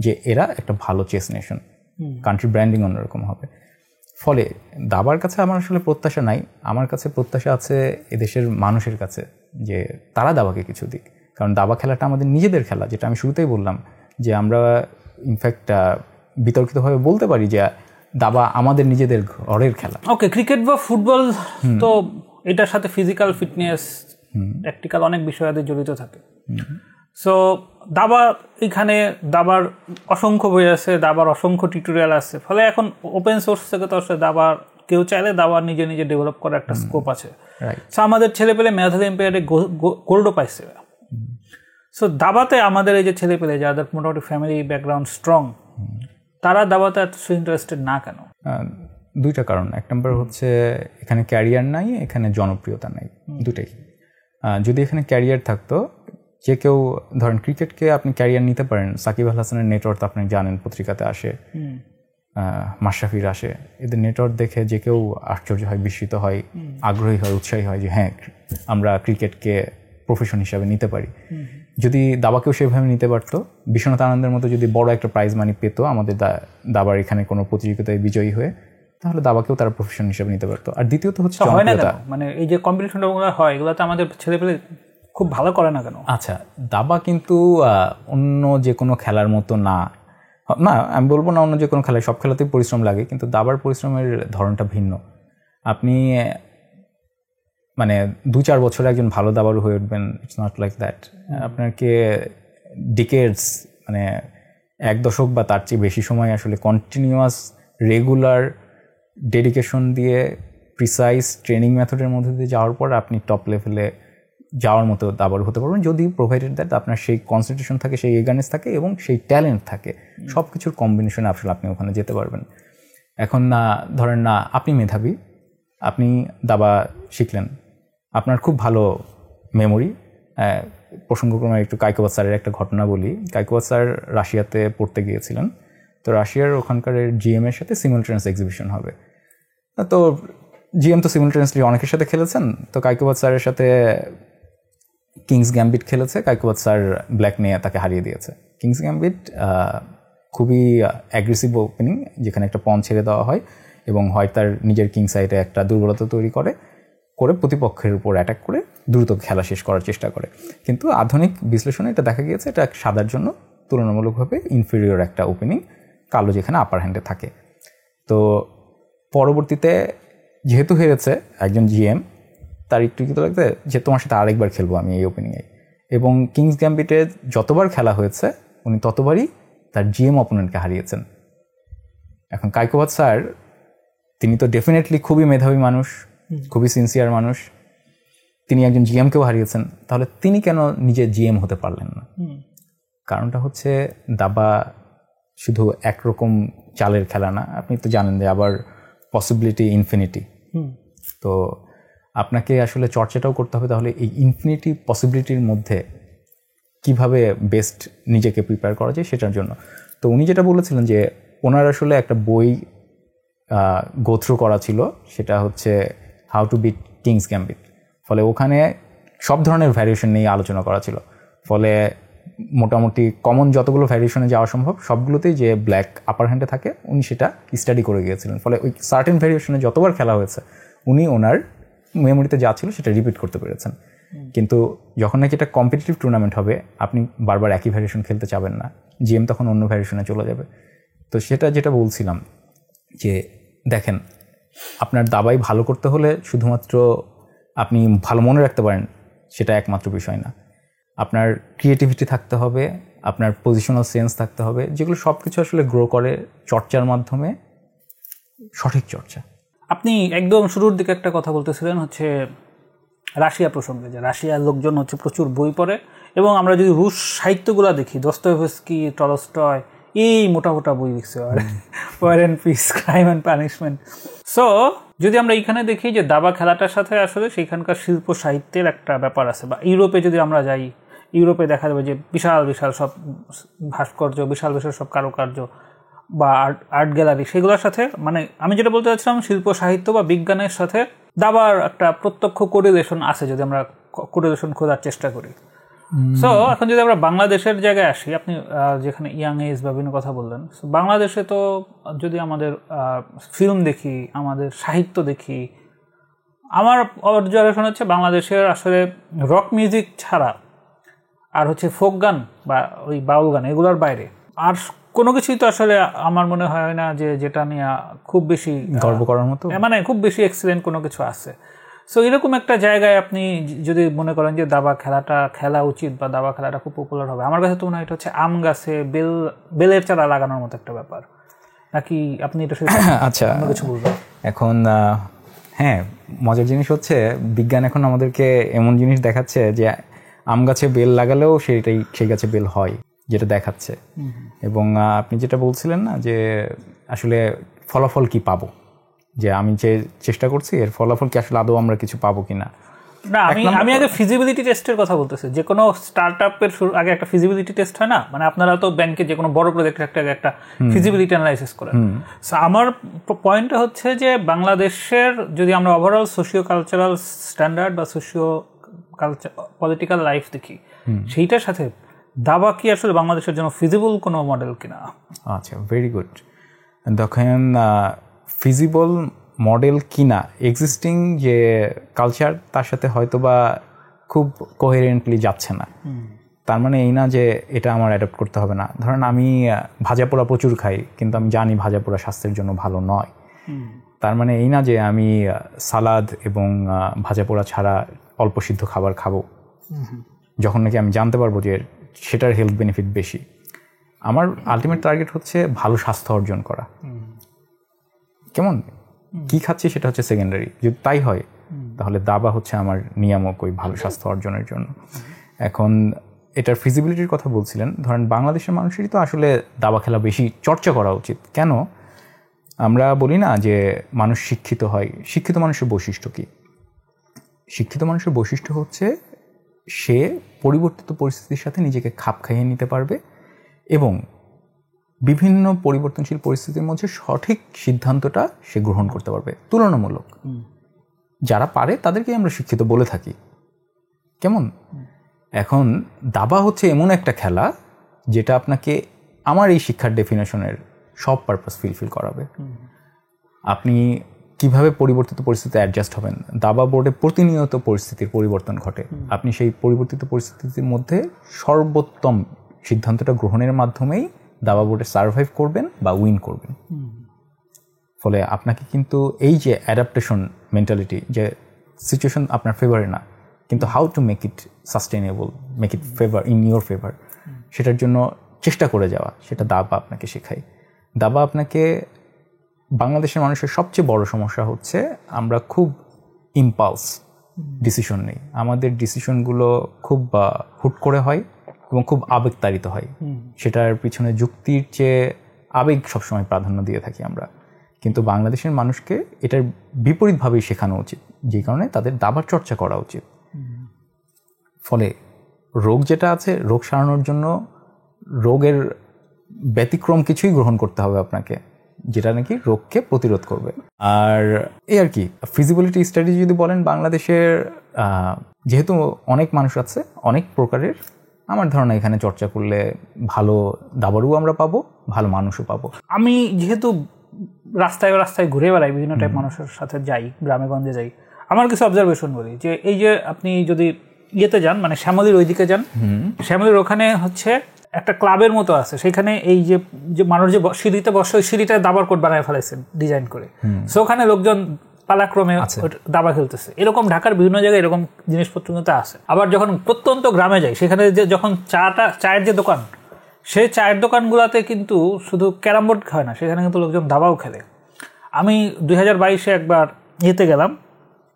যে এরা একটা ভালো চেস নেশন, কান্ট্রি ব্র্যান্ডিং অন্যরকম হবে। ফলে দাবার কাছে আমার আসলে প্রত্যাশা নাই, আমার কাছে প্রত্যাশা আছে এদেশের মানুষের কাছে যে তারা দাবাকে কিছু দিক। কারণ দাবা খেলাটা আমাদের নিজেদের খেলা, যেটা আমি শুরুতেই বললাম যে আমরা ইনফ্যাক্ট বিতর্কিতভাবে বলতে পারি যে দাবা আমাদের নিজেদের ঘরের খেলা।
ওকে, ক্রিকেট বা ফুটবল তো এটার সাথে ফিজিক্যাল ফিটনেস, প্র্যাকটিক্যাল অনেক বিষয়াদি জড়িত থাকে। সো দাবা, এখানে দাবার অসংখ্য বই আছে, দাবার অসংখ্য টিউটোরিয়াল আছে। ফলে এখন ওপেন সোর্স থেকে তো আসলে দাবার কেউ চাইলে দাবার নিজে নিজে ডেভেলপ করার একটা স্কোপ আছে। সো আমাদের ছেলেপেলে ম্যাথ অলিম্পিয়াডে গোল্ডও পাইছে। সো দাবাতে আমাদের এই যে ছেলেপেলে যাদের মোটামুটি ফ্যামিলি ব্যাকগ্রাউন্ড স্ট্রং, তারা দাবাতে এত ইন্টারেস্টেড না কেন?
দুইটা কারণ। এক নম্বর হচ্ছে এখানে ক্যারিয়ার নাই, এখানে জনপ্রিয়তা নাই, দুটাই। যদি এখানে ক্যারিয়ার থাকতো, যে কেউ ধরেন ক্রিকেটকে আপনি ক্যারিয়ার নিতে পারেন, সাকিব আল হাসানের নেটওয়ার্ক আপনি জানেন, পত্রিকাতে আসে, মাশরাফির আসে, এদের নেটওয়ার্ক দেখে যে কেউ আশ্চর্য হয়, বিস্মিত হয়, আগ্রহী হয়, উৎসাহী হয় যে হ্যাঁ আমরা ক্রিকেটকে প্রফেশন হিসাবে নিতে পারি। যদি দাবাকেও সেভাবে নিতে পারতো, বিশ্বনাথ আনন্দের মতো যদি বড় একটা প্রাইজ মানি পেতো আমাদের দাবার এখানে কোনো প্রতিযোগিতায় বিজয়ী হয়ে, তাহলে দাবাকেও তারা প্রফেশন হিসাবে নিতে পারতো। আর দ্বিতীয়ত হচ্ছে
মানে এই যে কম্পিটিশনটা হয়, এগুলোতে আমাদের ছেলেপেলে খুব ভালো করে না কেন?
আচ্ছা, দাবা কিন্তু অন্য যে কোনো খেলার মতো না, আমি বলবো না অন্য যে কোনো খেলায়, সব খেলাতেই পরিশ্রম লাগে, কিন্তু দাবার পরিশ্রমের ধরনটা ভিন্ন। আপনি মানে 2-4 বছরে একজন ভালো দাবারু হয়ে উঠবেন, ইটস নট লাইক দ্যাট। আপনাকে ডিকেডস, মানে 1 দশক বা তার চেয়ে বেশি সময় আসলে কন্টিনিউয়াস রেগুলার ডেডিকেশন দিয়ে প্রিসাইজ ট্রেনিং মেথডের মধ্যে দিয়ে যাওয়ার পর আপনি টপ লেভেলে যাওয়ার মতো দাবারু হতে পারবেন, যদি প্রোভাইডেড দ্যাট আপনার সেই কনসেন্ট্রেশন থাকে, সেই এগারনেস থাকে এবং সেই ট্যালেন্ট থাকে, সব কিছুর কম্বিনেশনে আসলে আপনি ওখানে যেতে পারবেন। এখন না ধরেন না আপনি মেধাবী, আপনি দাবা শিখলেন, আপনার খুব ভালো মেমোরি। প্রসঙ্গক্রমে একটু কাইকোবাদ স্যারের একটা ঘটনা বলি। কাইকোবাদ স্যার রাশিয়াতে পড়তে গিয়েছিলেন, তো রাশিয়ার ওখানকার জিএম এর সাথে সিমুলটেনিয়াস এক্সিবিশন হবে। তো জিএম তো সিমুলটেনিয়াসলি অনেকের সাথে খেলেছেন, তো কাইকোবাদ স্যারের সাথে কিংস গ্যাম্বিট খেলেছে, কাইকোবাদ স্যার ব্ল্যাক নিয়ে তাকে হারিয়ে দিয়েছে। কিংস গ্যাম্বিট খুবই অ্যাগ্রেসিভ ওপেনিং, যেখানে একটা পন ছেড়ে দেওয়া হয় এবং হয় তার নিজের কিং সাইডে একটা দুর্বলতা তৈরি করে প্রতিপক্ষের উপর অ্যাটাক করে দ্রুত খেলা শেষ করার চেষ্টা করে। কিন্তু আধুনিক বিশ্লেষণে এটা দেখা গিয়েছে এটা সাদার জন্য তুলনামূলকভাবে ইনফেরিয়র একটা ওপেনিং, কালো যেখানে আপার হ্যান্ডে থাকে। তো পরবর্তীতে যেহেতু হেরেছে একজন জিএম, তার একটু কিন্তু লাগছে যে তোমার সাথে আরেকবার খেলবো আমি এই ওপেনিংয়ে। এবং কিংস গ্যাম্বিটে যতবার খেলা হয়েছে উনি ততবারই তার জিএম অপোনেন্টকে হারিয়েছেন। এখন কাইকোবাদ স্যার তিনি তো ডেফিনেটলি খুবই মেধাবী মানুষ, খুবই সিনসিয়ার মানুষ, তিনি একজন জিএমকেও হারিয়েছেন, তাহলে তিনি কেন নিজে জিএম হতে পারলেন না? কারণটা হচ্ছে দাবা শুধু একরকম চালের খেলা না, আপনি তো জানেন যে আবার পসিবিলিটি ইনফিনিটি। তো আপনাকে আসলে চর্চাটাও করতে হবে তাহলে এই ইনফিনিটি পসিবিলিটির মধ্যে কিভাবে বেস্ট নিজেকে প্রিপেয়ার করা যায় সেটার জন্য। তো উনি যেটা বলেছিলেন যে ওনার আসলে একটা বই গো থ্রু করা ছিল, সেটা হচ্ছে how to beat King's Gambit. ফলে ওখানে সব ধরনের ভ্যারিয়েশন নিয়ে আলোচনা করা ছিল। ফলে মোটামুটি কমন যতগুলো ভ্যারিয়েশনে যাওয়া সম্ভব সবগুলোতেই যে ব্ল্যাক আপার হ্যান্ডে থাকে উনি সেটা স্টাডি করে গিয়েছিলেন। ফলে ওই সার্টেন ভ্যারিয়েশনে যতবার খেলা হয়েছে উনি ওনার মেমোরিতে যা ছিল সেটা রিপিট করতে পেরেছেন। কিন্তু যখন নাকি এটা কম্পিটিটিভ টুর্নামেন্ট হবে, আপনি বারবার একই ভ্যারিয়েশন খেলতে চাবেন না, জিএম তখন অন্য ভ্যারিয়েশনে চলে যাবে। তো সেটা যেটা বলছিলাম যে দেখেন, আপনার দাবাই ভালো করতে হলে শুধুমাত্র আপনি ভালো মনে রাখতে পারেন সেটা একমাত্র বিষয় না, আপনার ক্রিয়েটিভিটি থাকতে হবে, আপনার পজিশনাল সেন্স থাকতে হবে, যেগুলো সব কিছু আসলে গ্রো করে চর্চার মাধ্যমে, সঠিক চর্চা।
আপনি একদম শুরুর দিকে একটা কথা বলতেছিলেন হচ্ছে রাশিয়া প্রসঙ্গে, যে রাশিয়ার লোকজন হচ্ছে প্রচুর বই পড়ে, এবং আমরা যদি রুশ সাহিত্যগুলো দেখি, দস্তয়েভস্কি, টলস্টয়, এই মোটা মোটা বই লিখছে, War and Peace, Crime and Punishment. So যদি আমরা এইখানে দেখি যে দাবা খেলাটার সাথে আসলে সেইখানকার শিল্প সাহিত্যের একটা ব্যাপার আছে, বা ইউরোপে যদি আমরা যাই, ইউরোপে দেখা যাবে যে বিশাল বিশাল সব ভাস্কর্য, বিশাল বিশাল সব কারুকার্য বা আর্ট গ্যালারি, সেগুলোর সাথে মানে আমি যেটা বলতে চাচ্ছিলাম, শিল্প সাহিত্য বা বিজ্ঞানের সাথে দাবার একটা প্রত্যক্ষ কোরিলেশন আছে যদি আমরা কোরিলেশন খোঁজার চেষ্টা করি। সো এখন যদি আমরা বাংলাদেশের জায়গায় আসি, আপনি যেখানে ইয়াং এজ বা বিভিন্ন কথা বললেন, বাংলাদেশে তো যদি আমাদের ফিল্ম দেখি, আমাদের সাহিত্য দেখি, আমার অবজারভেশন হচ্ছে বাংলাদেশের আসলে রক মিউজিক ছাড়া আর হচ্ছে ফোক গান বা ওই বাউল গান, এগুলোর বাইরে আর কোনো কিছুই তো আসলে আমার মনে হয় না যে যেটা নিয়ে খুব বেশি
গর্ব করার মতো,
মানে খুব বেশি এক্সিলেন্ট কোনো কিছু আছে। সো এরকম একটা জায়গায় আপনি যদি মনে করেন যে দাবা খেলাটা খেলা উচিত বা দাবা খেলাটা খুব পপুলার হবে, আমার কাছে তো মনে হয় এটা হচ্ছে আম গাছে বেলের চারা লাগানোর মতো একটা ব্যাপার, নাকি আপনি এটা
আচ্ছা
অন্য কিছু বলবেন?
এখন হ্যাঁ, মজার জিনিস হচ্ছে বিজ্ঞান এখন আমাদেরকে এমন জিনিস দেখাচ্ছে যে আম গাছে বেল লাগালেও সেই গাছে বেল হয়, যেটা দেখাচ্ছে। এবং আপনি যেটা বলছিলেন না যে আসলে ফলাফল কি পাবো, যে আমি যে চেষ্টা করছি এর ফলাফল কি আসলে আদৌ আমরা কিছু পাবো কিনা।
না, আমি আগে ফিজিবিলিটি টেস্টের কথা বলতেছি। যে কোনো স্টার্ট আপের আগে একটা ফিজিবিলিটি টেস্ট হয় না, মানে আপনারা তো ব্যাংকে যে কোনো বড় প্রজেক্টের আগে একটা ফিজিবিলিটি অ্যানালাইসিস করেন। সো আমার পয়েন্টটা হচ্ছে যে বাংলাদেশের যদি আমরা ওভারঅল সোশিও কালচারাল স্ট্যান্ডার্ড বা সোশিও কালচার পলিটিক্যাল লাইফ দেখি, সেইটার সাথে দাবা কি আসলে বাংলাদেশের জন্য ফিজিবল কোনো মডেল কিনা?
আচ্ছা, ভেরি গুড। দেখেন, ফিজিবল মডেল কিনা, এক্সিস্টিং যে কালচার তার সাথে হয়তো বা খুব কোহেরেন্টলি যাচ্ছে না, তার মানে এই না যে এটা আমার অ্যাডাপ্ট করতে হবে না। ধরেন আমি ভাজা পোড়া প্রচুর খাই, কিন্তু আমি জানি ভাজা পোড়া স্বাস্থ্যের জন্য ভালো নয়, তার মানে এই না যে আমি সালাদ এবং ভাজা পোড়া ছাড়া অল্প সিদ্ধ খাবার খাবো, যখন নাকি আমি জানতে পারবো যে সেটার হেলথ বেনিফিট বেশি। আমার আলটিমেট টার্গেট হচ্ছে ভালো স্বাস্থ্য অর্জন করা। কেমন কি খাচ্ছি সেটা হচ্ছে সেকেন্ডারি। যদি তাই হয় তাহলে দাবা হচ্ছে আমার নিয়ামক ওই ভালো স্বাস্থ্য অর্জনের জন্য। এখন এটার ফিজিবিলিটির কথা বলছিলেন, ধরেন বাংলাদেশের মানুষেরই তো আসলে দাবা খেলা বেশি চর্চা করা উচিত। কেন আমরা বলি না যে মানুষ শিক্ষিত হয়? শিক্ষিত মানুষের বৈশিষ্ট্য কি? শিক্ষিত মানুষের বৈশিষ্ট্য হচ্ছে সে পরিবর্তিত পরিস্থিতির সাথে নিজেকে খাপ খাইয়ে নিতে পারবে এবং বিভিন্ন পরিবর্তনশীল পরিস্থিতির মধ্যে সঠিক সিদ্ধান্তটা সে গ্রহণ করতে পারবে তুলনামূলক। যারা পারে তাদেরকে আমরা শিক্ষিত বলে থাকি। কেমন? এখন দাবা হচ্ছে এমন একটা খেলা যেটা আপনাকে আমার এই শিক্ষার ডেফিনেশনের সব পারপাস ফিল করাবে। আপনি কিভাবে পরিবর্তিত পরিস্থিতিতে অ্যাডজাস্ট হবেন। দাবা বোর্ডে প্রতিনিয়ত পরিস্থিতির পরিবর্তন ঘটে। আপনি সেই পরিবর্তিত পরিস্থিতির মধ্যে সর্বোত্তম সিদ্ধান্তটা গ্রহণের মাধ্যমেই দাবা বোর্ডে সার্ভাইভ করবেন বা উইন করবেন। ফলে আপনাকে কিন্তু এই যে অ্যাডাপ্টেশন মেন্টালিটি, যে সিচুয়েশন আপনার ফেভারে না, কিন্তু how to make it sustainable, make it favour in your favour, সেটার জন্য চেষ্টা করে যাওয়া, সেটা দাবা আপনাকে শেখায়। দাবা আপনাকে, বাংলাদেশের মানুষের সবচেয়ে বড় সমস্যা হচ্ছে আমরা খুব ইম্পালস ডিসিশন নেই। আমাদের ডিসিশনগুলো খুব হুট করে হয় এবং খুব আবেগতাড়িত হয়। সেটার পিছনে যুক্তির চেয়ে আবেগ সবসময় প্রাধান্য দিয়ে থাকি আমরা। কিন্তু বাংলাদেশের মানুষকে এটার বিপরীতভাবেই শেখানো উচিত, যে কারণে তাদের দাবার চর্চা করা উচিত। ফলে রোগ যেটা আছে, রোগ সারানোর জন্য রোগের ব্যতিক্রম কিছুই গ্রহণ করতে হবে আপনাকে, যেটা নাকি রোগকে প্রতিরোধ করবে। আর এই আর কি ফিজিবিলিটি স্টাডি যদি বলেন, বাংলাদেশের যেহেতু অনেক মানুষ আছে অনেক প্রকারের, আমার ধারণা এখানে চর্চা করলে ভালো দাবারও আমরা পাবো, ভালো মানুষও পাবো।
আমি যেহেতু রাস্তায় রাস্তায় ঘুরে বেড়াই, বিভিন্ন টাইপ মানুষের সাথে যাই, গ্রামে গঞ্জে যাই, আমার কিছু অবজারভেশন বলি যে এই যে আপনি যদি ইয়েতে যান, মানে শ্যামলীর ওইদিকে যান, শ্যামলীর ওখানে হচ্ছে একটা ক্লাবের মতো আছে, সেখানে এই যে মানুষ যে সিঁড়িতে বসে ওই সিঁড়িটা দাবার কোর্ট বানায় ফেলাইছেন ডিজাইন করে, সো ওখানে লোকজন পালাক্রমে দাবা খেলতেছে। এরকম ঢাকার বিভিন্ন জায়গায় এরকম জিনিসপত্র কিন্তু আছে। আবার যখন প্রত্যন্ত গ্রামে যাই, সেখানে যে যখন চায়ের যে দোকান, সেই চায়ের দোকানগুলোতে কিন্তু শুধু ক্যারাম বোর্ড খায় না, সেখানে কিন্তু লোকজন দাবাও খেলে। আমি 2022-এ একবার ইয়েতে গেলাম,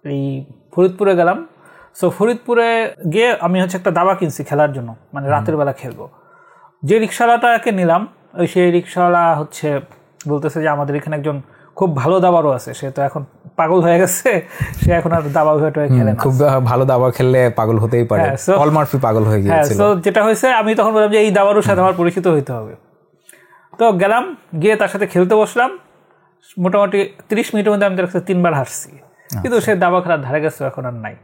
এই ফরিদপুরে গেলাম। সো ফরিদপুরে গিয়ে আমি হচ্ছে একটা দাবা কিনছি খেলার জন্য, মানে রাতের বেলা খেলবো। যে রিক্সাওয়ালাটাকে নিলাম, ওই সেই রিক্সাওয়ালা হচ্ছে বলতেছে যে আমাদের এখানে একজন খুব ভালো দাবারও আছে, সে তো এখন পাগল হয়ে গেছে, সে এখন আর দাবা হয়ে খেলে না।
খুব ভালো দাবা খেললে পাগল হতেই পারে, পল মার্ফি পাগল হয়ে গিয়েছিল।
তো যেটা হয়েছে, আমি তখন বললাম যে এই দাবারুর সাথে আমার পরিচিত হইতে হবে। তো গেলাম, গিয়ে তার সাথে খেলতে বসলাম। মোটামুটি 30 মিনিটের মধ্যে আমি তার কাছে 3 বার হারছি, কিন্তু সে দাবা খেলার ধারে গেছে এখন আর নাই।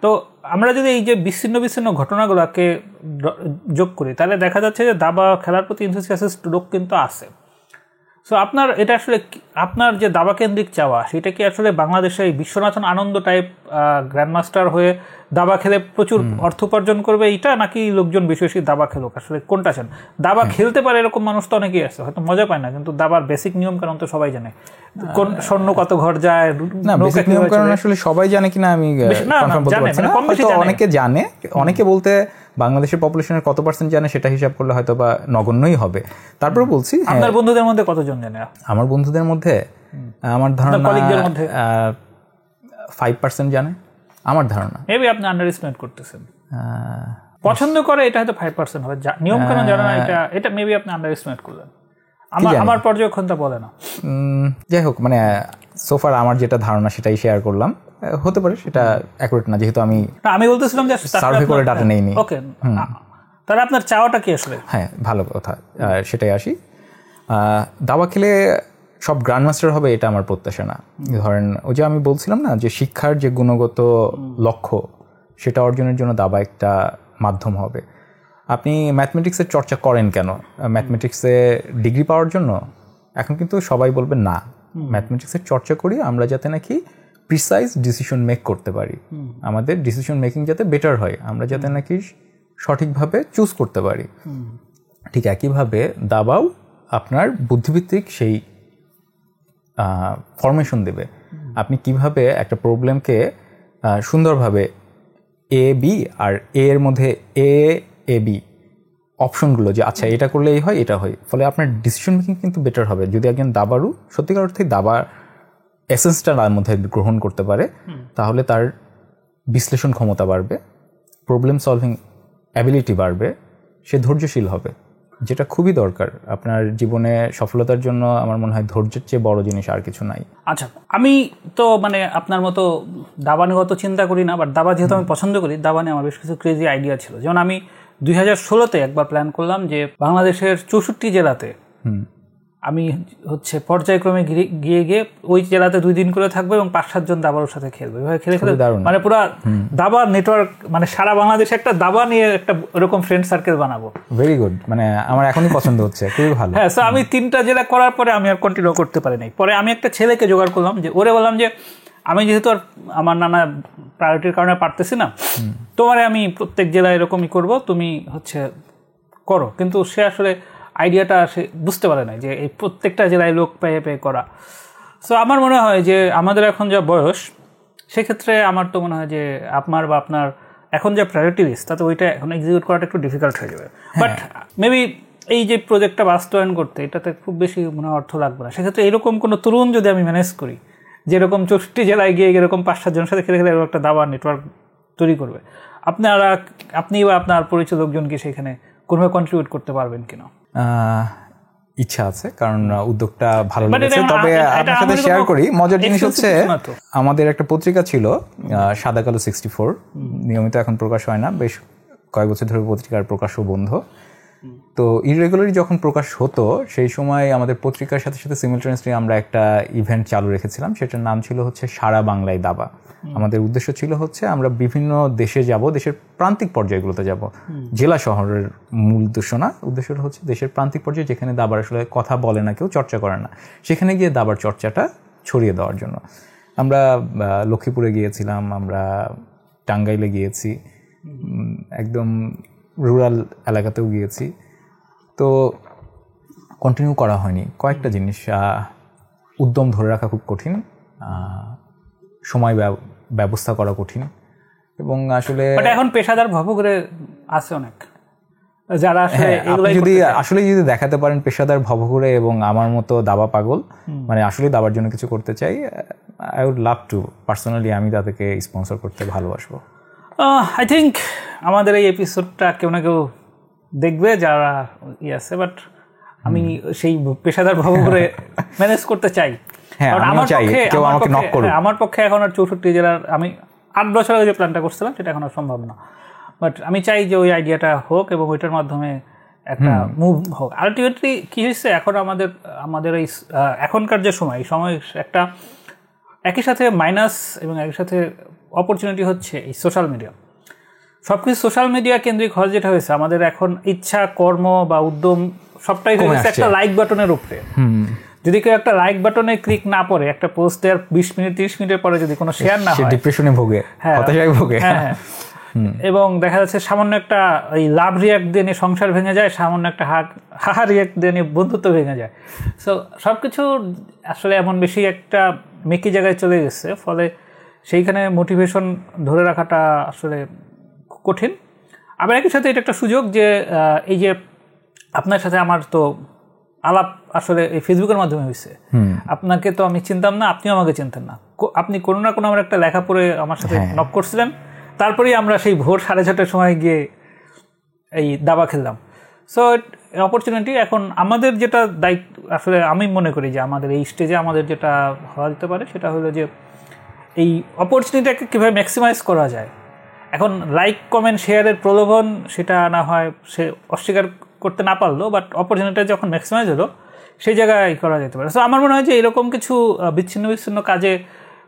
তো আমরা যদি এই যে বিচ্ছিন্ন বিচ্ছিন্ন ঘটনাগুলোকে যোগ করি, তাহলে দেখা যাচ্ছে যে দাবা খেলার প্রতি এনথুসিয়াস্ট লোক কিন্তু আছে। সো আপনার এটা আসলে আপনার যে দাবা কেন্দ্রিক চাওয়া, সেটা কি আসলে বাংলাদেশে বিশ্বনাথন আনন্দ টাইপ গ্র্যান্ডমাস্টার হয়ে দাবা খেলে প্রচুর অর্থ উপার্জন করবে এইটা, নাকি লোকজন বেশি বেশি দাবা খেলুক? আসলে কোনটা চান? দাবা খেলতে পারে এরকম মানুষ তো অনেকেই আছে, হয়তো মজা পায় না, কিন্তু দাবার বেসিক নিয়ম কারণ তো সবাই জানে, কোন স্বর্ণ কত ঘর যায়
না, বেসিক নিয়ম কারণ আসলে সবাই জানে কিনা আমি কনফার্ম বলতে পারছি না। হয়তো অনেকে জানে, অনেকে বলতে বাংলাদেশের পপুলেশনের কত পার্সেন্ট জানে সেটা হিসাব করলে হয়তো বা নগণ্যই হবে। তারপরে বলছি,
আপনার বন্ধুদের মধ্যে কতজন জানে?
আমার বন্ধুদের মধ্যে আমার ধারণা 5% জানে, আমার ধারণা।
মেবি আপনি আন্ডার এস্টিমেট করতেছেন। পছন্দ করে এটা হয়তো 5% হবে, নিয়ম কানুন জানে না, এটা মেবি আপনি আন্ডার এস্টিমেট করলেন। আমার পর্যবেক্ষণটা বলে না।
যাই হোক, মানে সোফার আমার যেটা ধারণা সেটাই শেয়ার করলাম, হতে পারে সেটা অ্যাকুরেট না, যেহেতু আমি
বলতেছিলাম যে
সার্ভে করে ডাটা নেইনি।
ওকে, তাহলে আপনার চাওয়াটা কি আসলে?
হ্যাঁ, ভালো কথা, সেটাই আসি। দাবা খেলে সব গ্র্যান্ডমাস্টার হবে এটা আমার প্রত্যাশা না। ধরেন ওই যে আমি বলছিলাম না যে শিক্ষার যে গুণগত লক্ষ্য, সেটা অর্জনের জন্য দাবা একটা মাধ্যম হবে। আপনি ম্যাথমেটিক্সের চর্চা করেন কেন? ম্যাথমেটিক্সে ডিগ্রি পাওয়ার জন্য? এখন কিন্তু সবাই বলবে না, ম্যাথমেটিক্সের চর্চা করি আমরা যাতে নাকি প্রিসাইজ ডিসিশন মেক করতে পারি, আমাদের ডিসিশন মেকিং যাতে বেটার হয়, আমরা যাতে নাকি সঠিকভাবে চুজ করতে পারি। ঠিক একইভাবে দাবাও আপনার বুদ্ধিভিত্তিক সেই ফরমেশন দেবে। আপনি কিভাবে একটা প্রবলেমকে সুন্দরভাবে এ বি আর এর মধ্যে এ বি অপশনগুলো, যে আচ্ছা এটা করলে এই হয়, এটা হয়, ফলে আপনার ডিসিশন মেকিং কিন্তু বেটার হবে। যদি একজন দাবারু সত্যিকার অর্থে দাবার এসেন্সটা তার মধ্যে গ্রহণ করতে পারে, তাহলে তার বিশ্লেষণ ক্ষমতা বাড়বে, প্রবলেম সলভিং অ্যাবিলিটি বাড়বে, সে ধৈর্যশীল হবে, যেটা খুবই দরকার আপনার জীবনে সফলতার জন্য। আমার মনে হয় ধৈর্যের চেয়ে বড় জিনিস আর কিছু নাই।
আচ্ছা, আমি তো মানে আপনার মতো দাবা নিয়ে অত চিন্তা করি না, বাট দাবা যেহেতু আমি পছন্দ করি, দাবা নিয়ে আমার বেশ কিছু ক্রেজি আইডিয়া ছিল। যেমন আমি 2016-তে একবার প্ল্যান করলাম যে বাংলাদেশের 64 জেলাতে আমি হচ্ছে পর্যায়ক্রমে গিয়ে ওই জেলাতে 2 দিন করে থাকবো এবং 5-7 জন দাবারের সাথে খেলবো। এভাবে খেলে মানে পুরো দাবার নেটওয়ার্ক, মানে সারা বাংলাদেশে একটা দাবা নিয়ে একটা ওরকম ফ্রেন্ড সার্কেল বানাবো।
ভেরি গুড, মানে আমার এখনই পছন্দ হচ্ছে, খুবই ভালো।
হ্যাঁ, আমি 3টা জেলা করার পরে আমি আর কন্টিনিউ করতে পারি নাই। পরে আমি একটা ছেলেকে জোগাড় করলাম, যে ওরে বললাম যে আমি যেহেতু আর আমার নানা প্রায়োরিটির কারণে পারতেছি না, তোমারে আমি প্রত্যেক জেলায় এরকমই করব, তুমি হচ্ছে করো। কিন্তু সে আসলে আইডিয়াটা সে বুঝতে পারে না যে এই প্রত্যেকটা জেলায় লোক পেয়ে করা। সো আমার মনে হয় যে আমাদের এখন যা বয়স, সেক্ষেত্রে আমার তো মনে হয় যে আপনার বা আপনার এখন যা প্রায়োরিটি লিস্ট, তাতে ওইটা এখন এক্সিকিউট করাটা একটু ডিফিকাল্ট হয়ে যাবে। বাট মেবি এই যে প্রজেক্টটা বাস্তবায়ন করতে এটাতে খুব বেশি মনে হয় অর্থ লাগবে না। সেক্ষেত্রে এরকম কোনো তরুণ যদি আমি ম্যানেজ করি, যেরকম 64 জেলায় গিয়ে এরকম 5-7 জনের সাথে খেলে এরকম একটা দাবার নেটওয়ার্ক তৈরি করবে, আপনি বা আপনার পরিচিত লোকজন কি সেখানে কোনোভাবে কন্ট্রিবিউট করতে পারবেন কিনা?
ইচ্ছা আছে, কারণ উদ্যোগটা ভালো লেগেছে। তবে আপনার সাথে শেয়ার করি, মজার জিনিস হচ্ছে আমাদের একটা পত্রিকা ছিল সাদা কালো 64, নিয়মিত এখন প্রকাশ হয় না, বেশ কয়েক বছর ধরে পত্রিকার প্রকাশও বন্ধ। তো ইরেগুলারলি যখন প্রকাশ হতো, সেই সময় আমাদের পত্রিকার সাথে সাথে সিমিলটেনিয়াসলি আমরা একটা ইভেন্ট চালু রেখেছিলাম, সেটার নাম ছিল হচ্ছে সারা বাংলায় দাবা। আমাদের উদ্দেশ্য ছিল হচ্ছে আমরা বিভিন্ন দেশে যাব, দেশের প্রান্তিক পর্যায়গুলোতে যাব, জেলা শহরের মূল উদ্দেশ্য না, উদ্দেশ্যটা হচ্ছে দেশের প্রান্তিক পর্যায়ে যেখানে দাবার আসলে কথা বলে না কেউ, চর্চা করে না, সেখানে গিয়ে দাবার চর্চাটা ছড়িয়ে দেওয়ার জন্য। আমরা লক্ষ্মীপুরে গিয়েছিলাম, আমরা টাঙ্গাইলে গিয়েছি, একদম রুরাল এলাকাতেও গিয়েছি। তো কন্টিনিউ করা হয়নি। কয়েকটা জিনিস, উদ্যম ধরে রাখা খুব কঠিন, সময় ব্যবস্থা করা কঠিন, এবং
এখন পেশাদার ভবঘুরে আছে অনেক যারা
যদি দেখাতে পারেন পেশাদার ভবঘুরে এবং আমার মতো দাবা পাগল, মানে আসলে দাবার জন্য কিছু করতে চাই, I would love to personally, আমি তাদেরকে স্পন্সর করতে ভালোবাসবো।
আই থিঙ্ক আমাদের এই এপিসোডটা কেউ না কেউ দেখবে যারা আছে, বাট আমি সেই পেশাদার ভবঘুরে ম্যানেজ করতে চাই। আমার পক্ষে এখন আর 64 জেলার, আমি 8 বছর আগে যে প্ল্যানটা করছিলাম সেটা এখন আর সম্ভব না, বাট আমি চাই যে ওই আইডিয়াটা হোক এবং ওইটার মাধ্যমে একটা মুভ হোক। আলটিমেটলি কী হয়েছে, এখন আমাদের এই এখনকার যে সময়, এই সময় একটা একই সাথে মাইনাস এবং একই সাথে অপরচুনিটি হচ্ছে এই সোশ্যাল মিডিয়া। সব কিছু সোশ্যাল মিডিয়া কেন্দ্রিক হল যেটা হয়েছে, আমাদের এখন ইচ্ছা, কর্ম বা উদ্যম সবটাই হয়েছে একটা লাইক বাটনের উপরে। যদি কেউ একটা লাইক বাটনে ক্লিক না করে, একটা পোস্ট দেওয়ার 20 মিনিট 30 মিনিটের পরে যদি কোনো শেয়ার না হয়,
ডিপ্রেশনে ভোগে, হতাশায় ভোগে।
এবং দেখা যাচ্ছে সামান্য একটা এই লাভ রিয়াক্ট দিয়ে নিয়ে সংসার ভেঙে যায়, সামান্য একটা হাহা রিয়াক্ট দিয়ে নিয়ে বন্ধুত্ব ভেঙে যায়। সো সব কিছু আসলে এমন বেশি একটা মেকি জায়গায় চলে গেছে, ফলে সেইখানে মোটিভেশন ধরে রাখাটা আসলে কঠিন। আবার একই সাথে এটা একটা সুযোগ যে এই যে আপনার সাথে আমার তো আলাপ আসলে এই ফেসবুকের মাধ্যমে হয়েছে। আপনাকে তো আমি চিনতাম না, আপনিও আমাকে চিনতেন না। আপনি কোনো না কোনো আমার একটা লেখা পড়ে আমার সাথে নক করছিলেন, তারপরেই আমরা সেই ভোর 6:30টার সময় গিয়ে এই দাবা খেললাম। সো অপরচুনিটি এখন আমাদের যেটা দায়িত্ব, আসলে আমি মনে করি যে আমাদের এই স্টেজে আমাদের যেটা হওয়া যেতে পারে সেটা হলো যে এই অপরচুনিটিটাকে কীভাবে ম্যাক্সিমাইজ করা যায়। এখন লাইক কমেন্ট শেয়ারের প্রলোভন, সেটা না হয় সে অস্বীকার করতে না পারলো, বাট অপরচুনিটিটা যখন ম্যাক্সিমাইজ হলো সেই জায়গায় করা যেতে পারে। সো আমার মনে হয় যে এরকম কিছু বিচ্ছিন্ন কাজে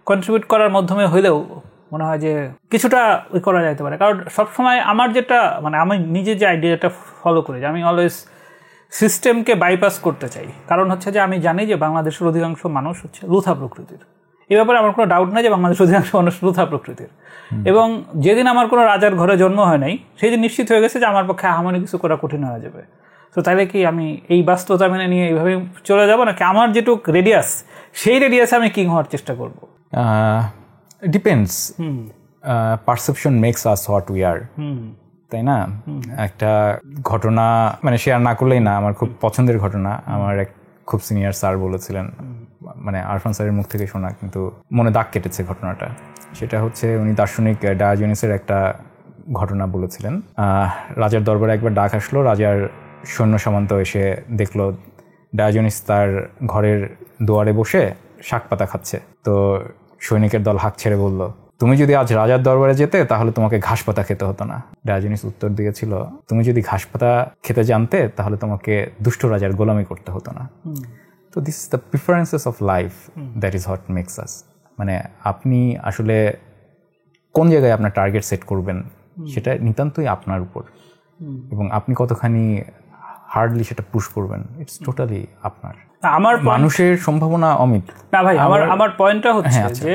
কন্ট্রিবিউট করার মাধ্যমে হলেও মনে হয় যে কিছুটা করা যেতে পারে। কারণ সবসময় আমার যেটা, মানে আমি নিজে যে আইডিয়াটা ফলো করি, যে আমি অলওয়েজ সিস্টেমকে বাইপাস করতে চাই। কারণ হচ্ছে যে আমি জানি যে বাংলাদেশের অধিকাংশ মানুষ হচ্ছে লুথা প্রকৃতির। এ ব্যাপারে আমার কোনো ডাউট নাই যে বাংলাদেশের অধিকাংশ মানুষ লুথা প্রকৃতির। এবং যেদিন আমার কোনো রাজার ঘরে জন্ম হয় নাই, সেই দিন নিশ্চিত হয়ে গেছে যে আমার পক্ষে আহামরি কিছু করা কঠিন হয়ে যাবে। তো তাহলে কি আমি এই বাস্তবতা মেনে নিয়ে এইভাবে চলে যাবো, নাকি আমার যেটুক রেডিয়াস, সেই রেডিয়াসে আমি কিং হওয়ার চেষ্টা করবো?
Depends, perception makes us what we are, তাই না? একটা ঘটনা মানে শেয়ার না করলেই না, আমার খুব পছন্দের ঘটনা, আমার এক খুব সিনিয়র স্যার বলেছিলেন, মানে আরফান স্যারের মুখ থেকে শোনা, কিন্তু মনে দাগ কেটেছে ঘটনাটা। সেটা হচ্ছে উনি দার্শনিক ডায়োজেনিসের একটা ঘটনা বলেছিলেন। রাজার দরবারে একবার ডাক আসলো, রাজার সৈন্য সামন্ত এসে দেখলো ডায়োজেনিস তার ঘরের দুয়ারে বসে শাক পাতা খাচ্ছে। তো সৈনিকের দল হাঁক ছেড়ে বলল, তুমি যদি আজ রাজার দরবারে যেতে তাহলে তোমাকে ঘাস পাতা খেতে হতো না। ডায়োজেনিস উত্তর দিয়েছিল, তুমি যদি ঘাস পাতা খেতে জানতে তাহলে তোমাকে দুষ্ট রাজার গোলামি করতে হতো না। তো this is the preferences of life, that is what makes us. মানে আপনি আসলে কোন জায়গায় আপনার টার্গেট সেট করবেন সেটা নিতান্তই আপনার উপর, এবং আপনি কতখানি হার্ডলি সেটা পুশ করবেন, ইটস টোটালি আপনার। আমার মানুষের সম্ভাবনা অমিত।
না ভাই, আমার পয়েন্টটা হচ্ছে যে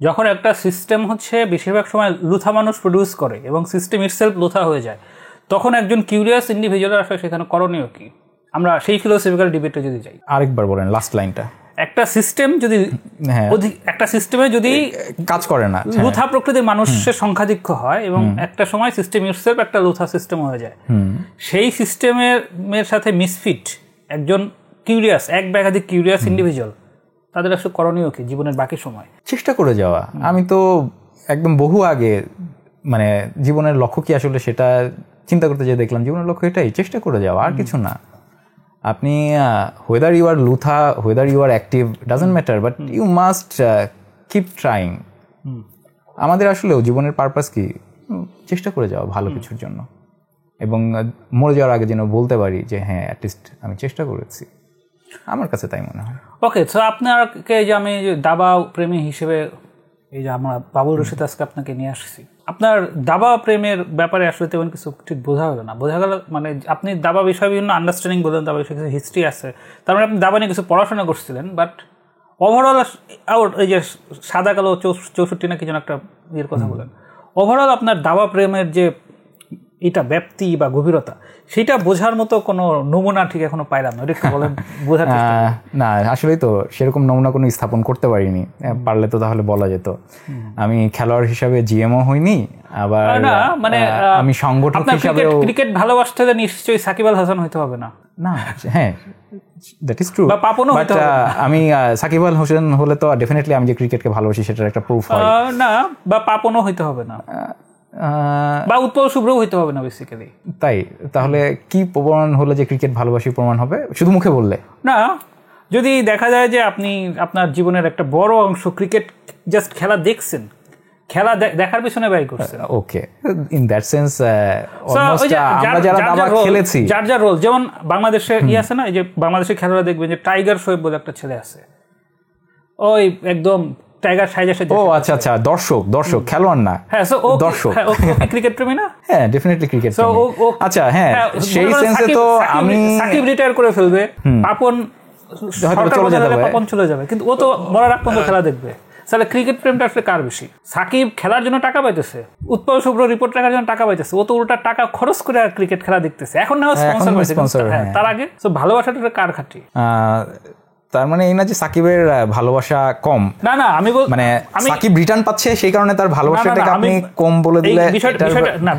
যখন একটা সিস্টেম হচ্ছে বেশিরভাগ সময় লুথা মানুষ প্রডিউস করে এবং সিস্টেম ইটসেলফ লুথা হয়ে যায়, তখন একজন কিউরিয়াস ইন্ডিভিজুয়াল আসলে সেখানে করণীয় কি? আমরা সেই ফিলোসফিক্যাল ডিবেটে যদি যাই,
আরেকবার বলেন লাস্ট লাইনটা।
একটা সিস্টেম যদি একটা সিস্টেমে যদি
কাজ করে না,
লুথা প্রকৃতির মানুষের সংখ্যাধিক্য হয় এবং একটা সময় সিস্টেম ইটসেলফ একটা লুথা সিস্টেম হয়ে যায়, সেই সিস্টেমের সাথে মিসফিট একজন কিউরিয়াস, এক বা একাধিক কিউরিয়াস ইন্ডিভিজুয়াল, তাদের আসলে করণীয় কি জীবনের বাকি সময়?
চেষ্টা করে যাওয়া। আমি তো একদম বহু আগে, মানে জীবনের লক্ষ্য কি আসলে সেটা চিন্তা করতে যেয়ে দেখলাম জীবনের লক্ষ্য এটাই, চেষ্টা করে যাওয়া, আর কিছু না। আপনি whether you are Lotha, whether you are active, doesn't matter, but you must keep trying. আমাদের আসলেও জীবনের পারপাস কি, চেষ্টা করে যাওয়া ভালো কিছুর জন্য, এবং মরে যাওয়ার আগে যেন বলতে পারি যে হ্যাঁ অ্যাটলিস্ট আমি চেষ্টা করেছি। আমার কাছে তাই মনে হয়।
ওকে, তো আপনাকে যে আমি দাবা প্রেমী হিসেবে এই যে আমরা বাবুল রশিদ আজকে আপনাকে নিয়ে আসছি, আপনার দাবা প্রেমের ব্যাপারে আসলে তেমন কিছু ঠিক বোঝা হলো না। বোঝা গেল মানে আপনি দাবা বিষয়ে বিভিন্ন আন্ডারস্ট্যান্ডিং বললেন, দাবা বিষয়ে কিছু হিস্ট্রি আছে, তার মানে আপনি দাবা নিয়ে কিছু পড়াশোনা করছিলেন, বাট ওভারঅল এই যে সাদা কালো 64 না কি যেন একটা ইয়ের কথা বলেন, ওভারঅল আপনার দাবা প্রেমের যে এটা ব্যাপ্তি বা গভীরতা সেটা বোঝার মতো কোনো নমুনা ঠিক এখনো পাইলাম না, একটু বলেন বোঝার চেষ্টা করুন।
না আসলেই তো সেরকম নমুনা কোনো স্থাপন করতে পারিনি, পারলে তো তাহলে বলা যেত। আমি খেলোয়াড় হিসাবে জিএমও হইনি, আবার
না মানে
আমি সংগঠক হিসাবে
ক্রিকেট ভালোবাসতে হলে নিশ্চয়ই সাকিব আল হাসান হইতে হবে না?
না হ্যাঁ দ্যাট ইজ ট্রু,
বা পাপনও হইতে হবে না।
আমি সাকিব আল হোসেন হলে তো ডেফিনেটলি আমি যে ক্রিকেটকে ভালোবাসি সেটার একটা প্রুফ হয়
না, বা পাপনও হইতে হবে না, বা উৎপল শুভ্রও হইতে হবে না বেসিক্যালি।
তাই তাহলে কি প্রমাণ হলো যে ক্রিকেট ভালোবাসি প্রমাণ হবে শুধু মুখে বললে?
না, যদি দেখা যায় যে আপনি আপনার জীবনের একটা বড় অংশ ক্রিকেট জাস্ট খেলা দেখছেন, খেলা দেখার পিছনে ব্যয় করছেন।
ওকে, ইন দ্যাট সেন্স আমরা যারা দাবা খেলেছি
যার যার রোল, যেমন বাংলাদেশে আছে না, এই যে বাংলাদেশের খেলোয়াড়রা দেখবেন যে টাইগার শোয়েব বলে একটা ছেলে আছে, ওই একদম টাইগার সাইজের সাথে।
ও আচ্ছা আচ্ছা, দর্শক খেলোয়াড় না।
হ্যাঁ, সো ও
দর্শক,
ক্রিকেট প্রেমী না?
হ্যাঁ ডেফিনেটলি ক্রিকেট প্রেমী। আচ্ছা হ্যাঁ, সেই সেন্সে তো আমি
সাকিব রিটায়ার করে ফেলবে, পাপন চলে যাবে, কিন্তু ও তো মরার আগ পর্যন্ত খেলা দেখবে। তাহলে ক্রিকেট প্রেমটা আসলে কার বেশি? সাকিব খেলার জন্য টাকা পাইতেছে, উৎপল শুভ্র রিপোর্ট রাখার জন্য টাকা পাইতেছে, ও তো ওটা টাকা খরচ করে ক্রিকেট খেলা দেখতেছে। এখন না স্পন্সর, তার আগে ভালোবাসাটা কার খাটি?
তার মানে এই না যে সাকিবের ভালোবাসা কম,
না না, আমি
মানে সাকিব রিটার্ন পাচ্ছে সেই কারণে তার ভালোবাসাটাকে আপনি কম বলে দিলে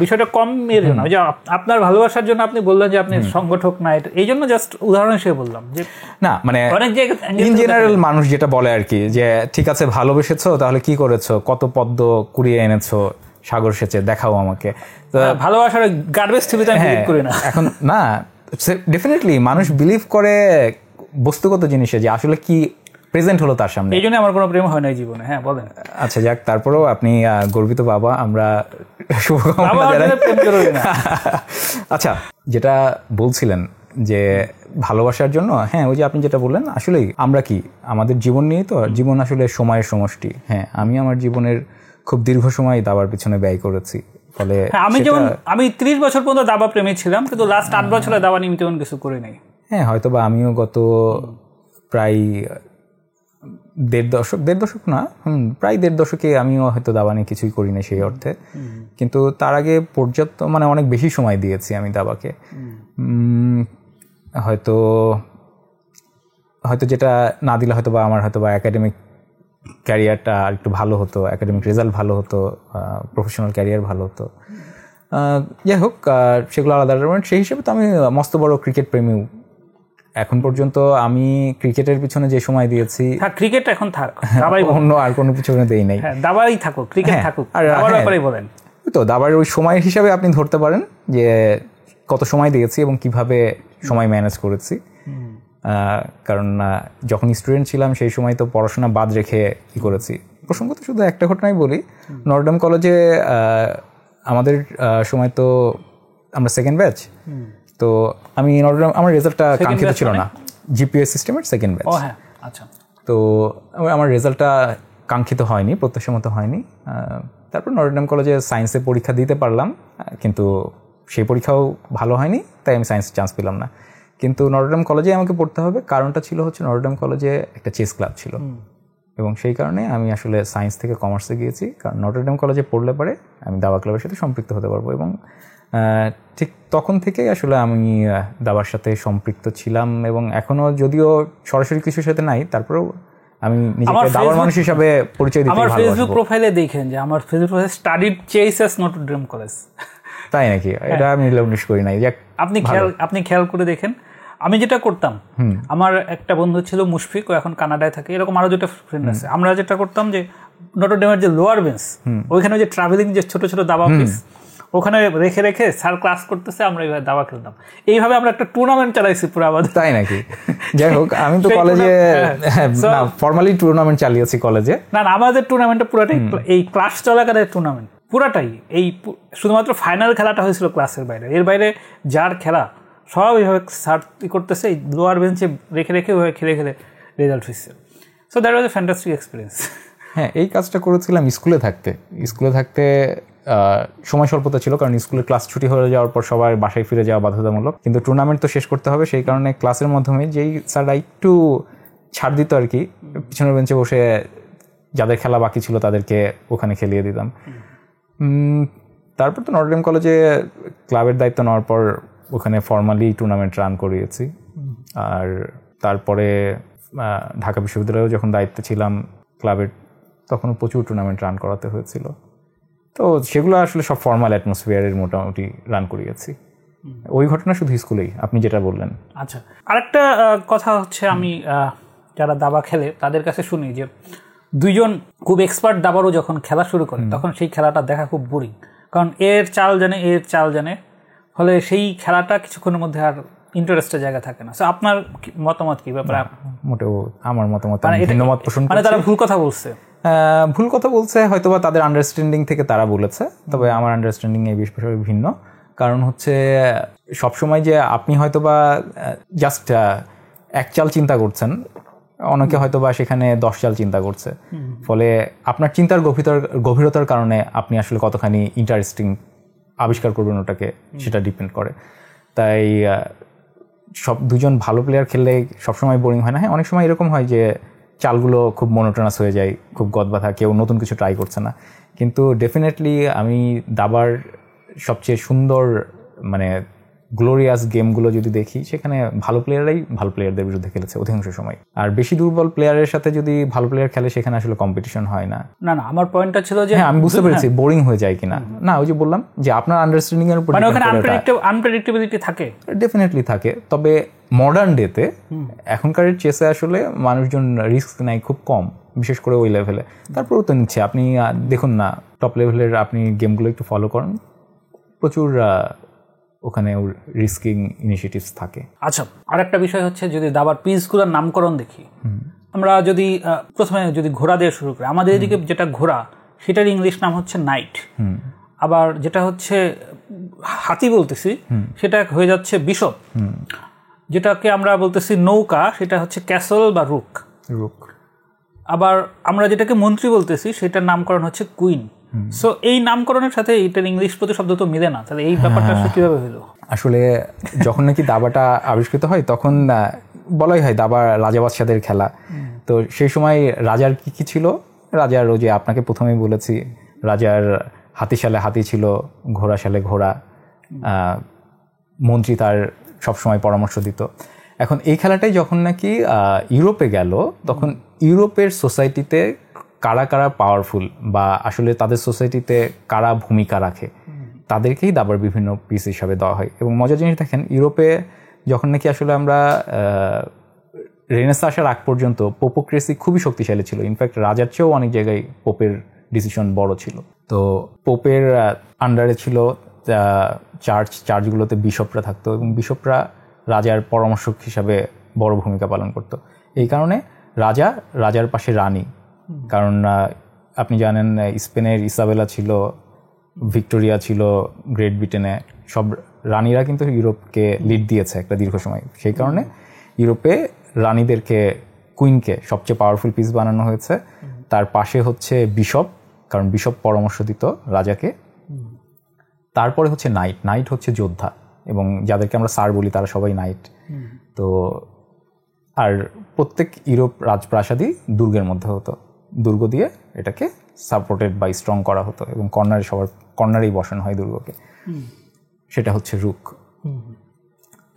বিষয়টা কম এর জন্য, যে আপনার ভালোবাসার জন্য আপনি বললেন যে আপনি সংগঠক না, এই জন্য জাস্ট উদাহরণ হিসেবে বললাম যে
না, মানে
অনেক জায়গায়
ইন জেনারেল মানুষ যেটা বলে আর কি, যে ঠিক আছে ভালোবেসেছো তাহলে কি করেছো, কত পদ্ম কুড়িয়ে এনেছো সাগর সেচে দেখাও আমাকে।
ভালোবাসার গার্বেজ টিভিতে আমি বিলিভ করি না
এখন। না ডেফিনেটলি মানুষ বিলিভ করে বস্তুগত জিনিসে, যে আসলে কি প্রেজেন্ট হলো তার সামনে।
এই জন্য আমার কোনো প্রেম হয় না জীবনে। হ্যাঁ বলেন।
আচ্ছা যাক, তারপরেও আপনি গর্বিত বাবা, আমরা শুভকামনা জানাই। আচ্ছা, যেটা বলছিলেন যে ভালোবাসার জন্য, হ্যাঁ ওই যে আপনি যেটা বললেন, আসলেই আমরা কি আমাদের জীবন নিয়ে, তো জীবন আসলে সময়ের সমষ্টি। হ্যাঁ, আমি আমার জীবনের খুব দীর্ঘ সময় দাবার পিছনে ব্যয় করেছি, ফলে
আমি 30 বছর পর্যন্ত দাবা প্রেমী ছিলাম, কিন্তু লাস্ট 8 বছরে দাবা নিয়ে তেমন কিছু করি নাই।
হ্যাঁ, হয়তো বা আমিও গত প্রায় দেড় দশক না, প্রায় 1.5 দশকে আমিও হয়তো দাবা নিয়ে কিছুই করি না সেই অর্থে। কিন্তু তার আগে পর্যাপ্ত মানে অনেক বেশি সময় দিয়েছি আমি দাবাকে। হয়তো যেটা না দিলে হয়তো বা আমার হয়তো বা একাডেমিক ক্যারিয়ারটা আর একটু ভালো হতো, একাডেমিক রেজাল্ট ভালো হতো, প্রফেশনাল ক্যারিয়ার ভালো হতো। যাই হোক, সেগুলো আলাদা। সেই হিসেবে তো আমি মস্ত বড় ক্রিকেট প্রেমী। এখন পর্যন্ত আমি ক্রিকেটের পিছনে যে সময় দিয়েছি,
ক্রিকেট এখন থাক,
অন্য আর কোনো পিছনে দেই নাই।
দাবাই থাকুক, ক্রিকেট থাকুক, বলেন
তো দাবার ওই সময়ের হিসাবে আপনি ধরতে পারেন যে কত সময় দিয়েছি এবং কিভাবে সময় ম্যানেজ করেছি। কারণ যখন স্টুডেন্ট ছিলাম সেই সময় তো পড়াশোনা বাদ রেখে কি করেছি। প্রসঙ্গত শুধু একটা ঘটনাই বলি, নর্ডাম কলেজে আমাদের সময় তো আমরা সেকেন্ড ব্যাচ, তো আমি নর্ডাম, আমার রেজাল্টটা কাঙ্ক্ষিত ছিল না, জিপিএস সিস্টেমের সেকেন্ড ব্যাচ।
আচ্ছা,
তো আমার রেজাল্টটা কাঙ্ক্ষিত হয়নি, প্রত্যাশা মতো হয়নি। তারপর নর্ডাম কলেজে সায়েন্সে পরীক্ষা দিতে পারলাম, কিন্তু সেই পরীক্ষাও ভালো হয়নি, তাই আমি সায়েন্সে চান্স পেলাম না। কিন্তু নটরডেম কলেজে আমাকে পড়তে হবে, কারণটা ছিল হচ্ছে নটরডেম কলেজে একটা চেস ক্লাব ছিল, এবং সেই কারণে আমি আসলে সায়েন্স থেকে কমার্সে গিয়েছি। কারণ নটরডেম কলেজে পড়লে পরে আমি দাবা ক্লাবের সাথে সম্পৃক্ত হতে পারবো, এবং ঠিক তখন থেকেই আসলে আমি দাবার সাথে সম্পৃক্ত ছিলাম, এবং এখনও যদিও সরাসরি কিছুর সাথে নাই, তারপরেও আমি নিজেকে দাবার মানুষ হিসাবে পরিচয় দিতে ভালোবাসি।
আমার ফেসবুক প্রোফাইলে দেখেন যে আমার ফেসবুক প্রোফাইলে স্টাডিড চেস এট নটরডেম কলেজ।
তাই নাকি? এটা আমি নির্লগ্নিশ করি নাই।
আপনি খেয়াল করে দেখেন। আমি যেটা করতাম, আমার একটা বন্ধু ছিল মুশফিক, ও এখন কানাডায় থাকে, এরকম আরো দুটো ফ্রেন্ড আছে। আমরা যেটা করতাম যে নটরডেমের যে লোয়ার বেঞ্চ, ওইখানে যে ট্রাভেলিং যে ছোট ছোট দাবা অফিস, ওখানে রেখে রেখে স্যার ক্লাস করতেছে, আমরা এইভাবে দাবা খেলতাম। এইভাবে আমরা একটা টুর্নামেন্ট চালাইছি পুরো আমাদের।
তাই নাকি? যাই হোক, আমি তো কলেজে ফর্মালি টুর্নামেন্ট চালিয়েছি কলেজে।
না, আমাদের টুর্নামেন্টটা পুরোটাই এই ক্লাস চলাকালীন টুর্নামেন্ট, পুরাটাই এই শুধুমাত্র ফাইনাল খেলাটা হয়েছিল ক্লাসের বাইরে। এর বাইরে যার খেলা সব এইভাবে স্যার করতেছে, এই লোয়ার বেঞ্চে রেখে রেখে ওইভাবে খেলে খেলে রেজাল্ট হয়েছে। So that was a fantastic experience.
হ্যাঁ, এই কাজটা করেছিলাম স্কুলে থাকতে। সময় স্বল্পতা ছিল, কারণ স্কুলের ক্লাস ছুটি হয়ে যাওয়ার পর সবার বাসায় ফিরে যাওয়া বাধ্যতামূলক, কিন্তু টুর্নামেন্ট তো শেষ করতে হবে। সেই কারণে ক্লাসের মাধ্যমে যেই স্যাররা একটু ছাড় দিত আর কি, পিছনের বেঞ্চে বসে যাদের খেলা বাকি ছিল তাদেরকে ওখানে খেলিয়ে দিতাম। তারপর তো নটরডেম কলেজে ক্লাবের দায়িত্ব নেওয়ার পর ওখানে ফর্মালি টুর্নামেন্ট রান করিয়েছি। আর তারপরে ঢাকা বিশ্ববিদ্যালয়েও যখন দায়িত্বে ছিলাম ক্লাবের, তখনও প্রচুর টুর্নামেন্ট রান করাতে হয়েছিল। তো সেগুলো আসলে সব ফর্মাল অ্যাটমসফিয়ারের মোটামুটি রান করিয়েছি। ওই ঘটনা শুধু স্কুলেই, আপনি যেটা বললেন।
আচ্ছা, আরেকটা কথা হচ্ছে, আমি যারা দাবা খেলে তাদের কাছে শুনি যে দুইজন খুব এক্সপার্ট দাবারও যখন খেলা শুরু করে তখন সেই খেলাটা দেখা খুব বোরিং, কারণ এর চাল জানে, ফলে সেই খেলাটা কিছুক্ষণের মধ্যে আর ইন্টারেস্টের জায়গা থাকে না। আপনার মতামত কি ব্যাপারে?
মোটেও আমার মতামত ভিন্ন মত পোষণ
মানে তারা ভুল কথা বলছে,
হয়তোবা তাদের আন্ডারস্ট্যান্ডিং থেকে তারা বলেছে, তবে আমার আন্ডারস্ট্যান্ডিং এই বিষয়ে ভিন্ন। কারণ হচ্ছে সবসময় যে আপনি হয়তোবা জাস্ট এক চাল চিন্তা করছেন, অনেকে হয়তোবা সেখানে 10 চাল চিন্তা করছে, ফলে আপনার চিন্তার গভীরতার কারণে আপনি আসলে কতখানি ইন্টারেস্টিং আবিষ্কার করবেন ওটাকে, সেটা ডিপেন্ড করে। তাই দুজন ভালো প্লেয়ার খেললে সবসময় বোরিং হয় না। হ্যাঁ, অনেক সময় এরকম হয় যে চালগুলো খুব মনোটোনাস হয়ে যায়, খুব গদবাঁধা, কেউ নতুন কিছু ট্রাই করছে না। কিন্তু ডেফিনেটলি আমি দাবার সবচেয়ে সুন্দর মানে গ্লোরিয়াস গেমগুলো যদি দেখি, সেখানে ভালো প্লেয়াররাই ভালো প্লেয়ারদের বিরুদ্ধে খেলেছে অধিকাংশ সময়। আর বেশি দুর্বল প্লেয়ারের সাথে যদি ভালো প্লেয়ার খেলে, সেখানে আসলে কম্পিটিশন হয় না।
না, আমার পয়েন্টটা ছিল যে
হ্যাঁ, আমি বুঝতে পেরেছি বোরিং হয়ে যায় কিনা। না, ওই যে বললাম যে আপনার আন্ডারস্ট্যান্ডিং এর উপর
আনপ্রেডিক্টেবিলিটি থাকে,
ডেফিনেটলি থাকে। তবে মডার্ন ডেতে এখনকার চেসে আসলে মানুষজন রিস্ক নেয় খুব কম, বিশেষ করে ওই লেভেলে। তারপরেও তো নিচ্ছে, আপনি দেখুন না টপ লেভেলের আপনি গেমগুলো একটু ফলো করেন, প্রচুর ওখানে রিস্কিং ইনিশিয়েটিভস থাকে।
আচ্ছা, আরেকটা বিষয় হচ্ছে যদি দাবার পিসগুলোর নামকরণ দেখি, আমরা যদি প্রথমে যদি ঘোড়া দিয়ে শুরু করি, আমাদের এদিকে যেটা ঘোড়া সেটার ইংলিশ নাম হচ্ছে নাইট, আবার যেটা হচ্ছে হাতি বলতেছি সেটা হয়ে যাচ্ছে বিশপ, যেটাকে আমরা বলতেছি নৌকা সেটা হচ্ছে ক্যাসল বা রুক। আবার আমরা যেটাকে মন্ত্রী বলতেছি সেটার নামকরণ হচ্ছে কুইন। সো এই নামকরণের সাথে এটার ইংলিশ প্রতিশব্দ তো মিলে না, তাহলে এই ব্যাপারটা কিভাবে হলো?
আসলে যখন নাকি দাবাটা আবিষ্কৃত হয় তখন বলাই হয় দাবা রাজা বাদশাদের খেলা। তো সেই সময় রাজার কি ছিল, রাজার ওই যে আপনাকে প্রথমেই বলেছি, রাজার হাতিশালে হাতি ছিল, ঘোড়াশালে ঘোড়া, মন্ত্রী তার সবসময় পরামর্শ দিত। এখন এই খেলাটাই যখন নাকি ইউরোপে গেল, তখন ইউরোপের সোসাইটিতে কারা কারা পাওয়ারফুল বা আসলে তাদের সোসাইটিতে কারা ভূমিকা রাখে, তাদেরকেই দাবার বিভিন্ন পিস হিসাবে দেওয়া হয়। এবং মজার জিনিস দেখেন, ইউরোপে যখন নাকি আসলে আমরা রেনেসাঁ আসার আগ পর্যন্ত পোপোক্রেসি খুবই শক্তিশালী ছিল। ইনফ্যাক্ট রাজার চেয়েও অনেক জায়গায় ডিসিশন বড় ছিল। তো পোপের আন্ডারে ছিল চার্চগুলোতে বিশপরা থাকতো এবং বিশপরা রাজার পরামর্শক হিসাবে বড় ভূমিকা পালন করত। এই কারণে রাজার পাশে রানী, কারণ আপনি জানেন স্পেনের ইসাবেলা ছিল, ভিক্টোরিয়া ছিল গ্রেট ব্রিটেনে, সব রানীরা কিন্তু ইউরোপকে লিড দিয়েছে একটা দীর্ঘ সময়। সেই কারণে ইউরোপে রানীদেরকে, কুইনকে সবচেয়ে পাওয়ারফুল পিস বানানো হয়েছে। তার পাশে হচ্ছে বিশপ, কারণ বিশপ পরামর্শ দিত রাজাকে। তারপরে হচ্ছে নাইট হচ্ছে যোদ্ধা, এবং যাদেরকে আমরা স্যার বলি তারা সবাই নাইট। তো আর প্রত্যেক ইউরোপ রাজপ্রাসাদই দুর্গের মধ্যে হতো, দুর্গ দিয়ে এটাকে সাপোর্টেড বাই স্ট্রং করা হতো এবং কর্নারেই বসানো হয় দুর্গকে, সেটা হচ্ছে রুক।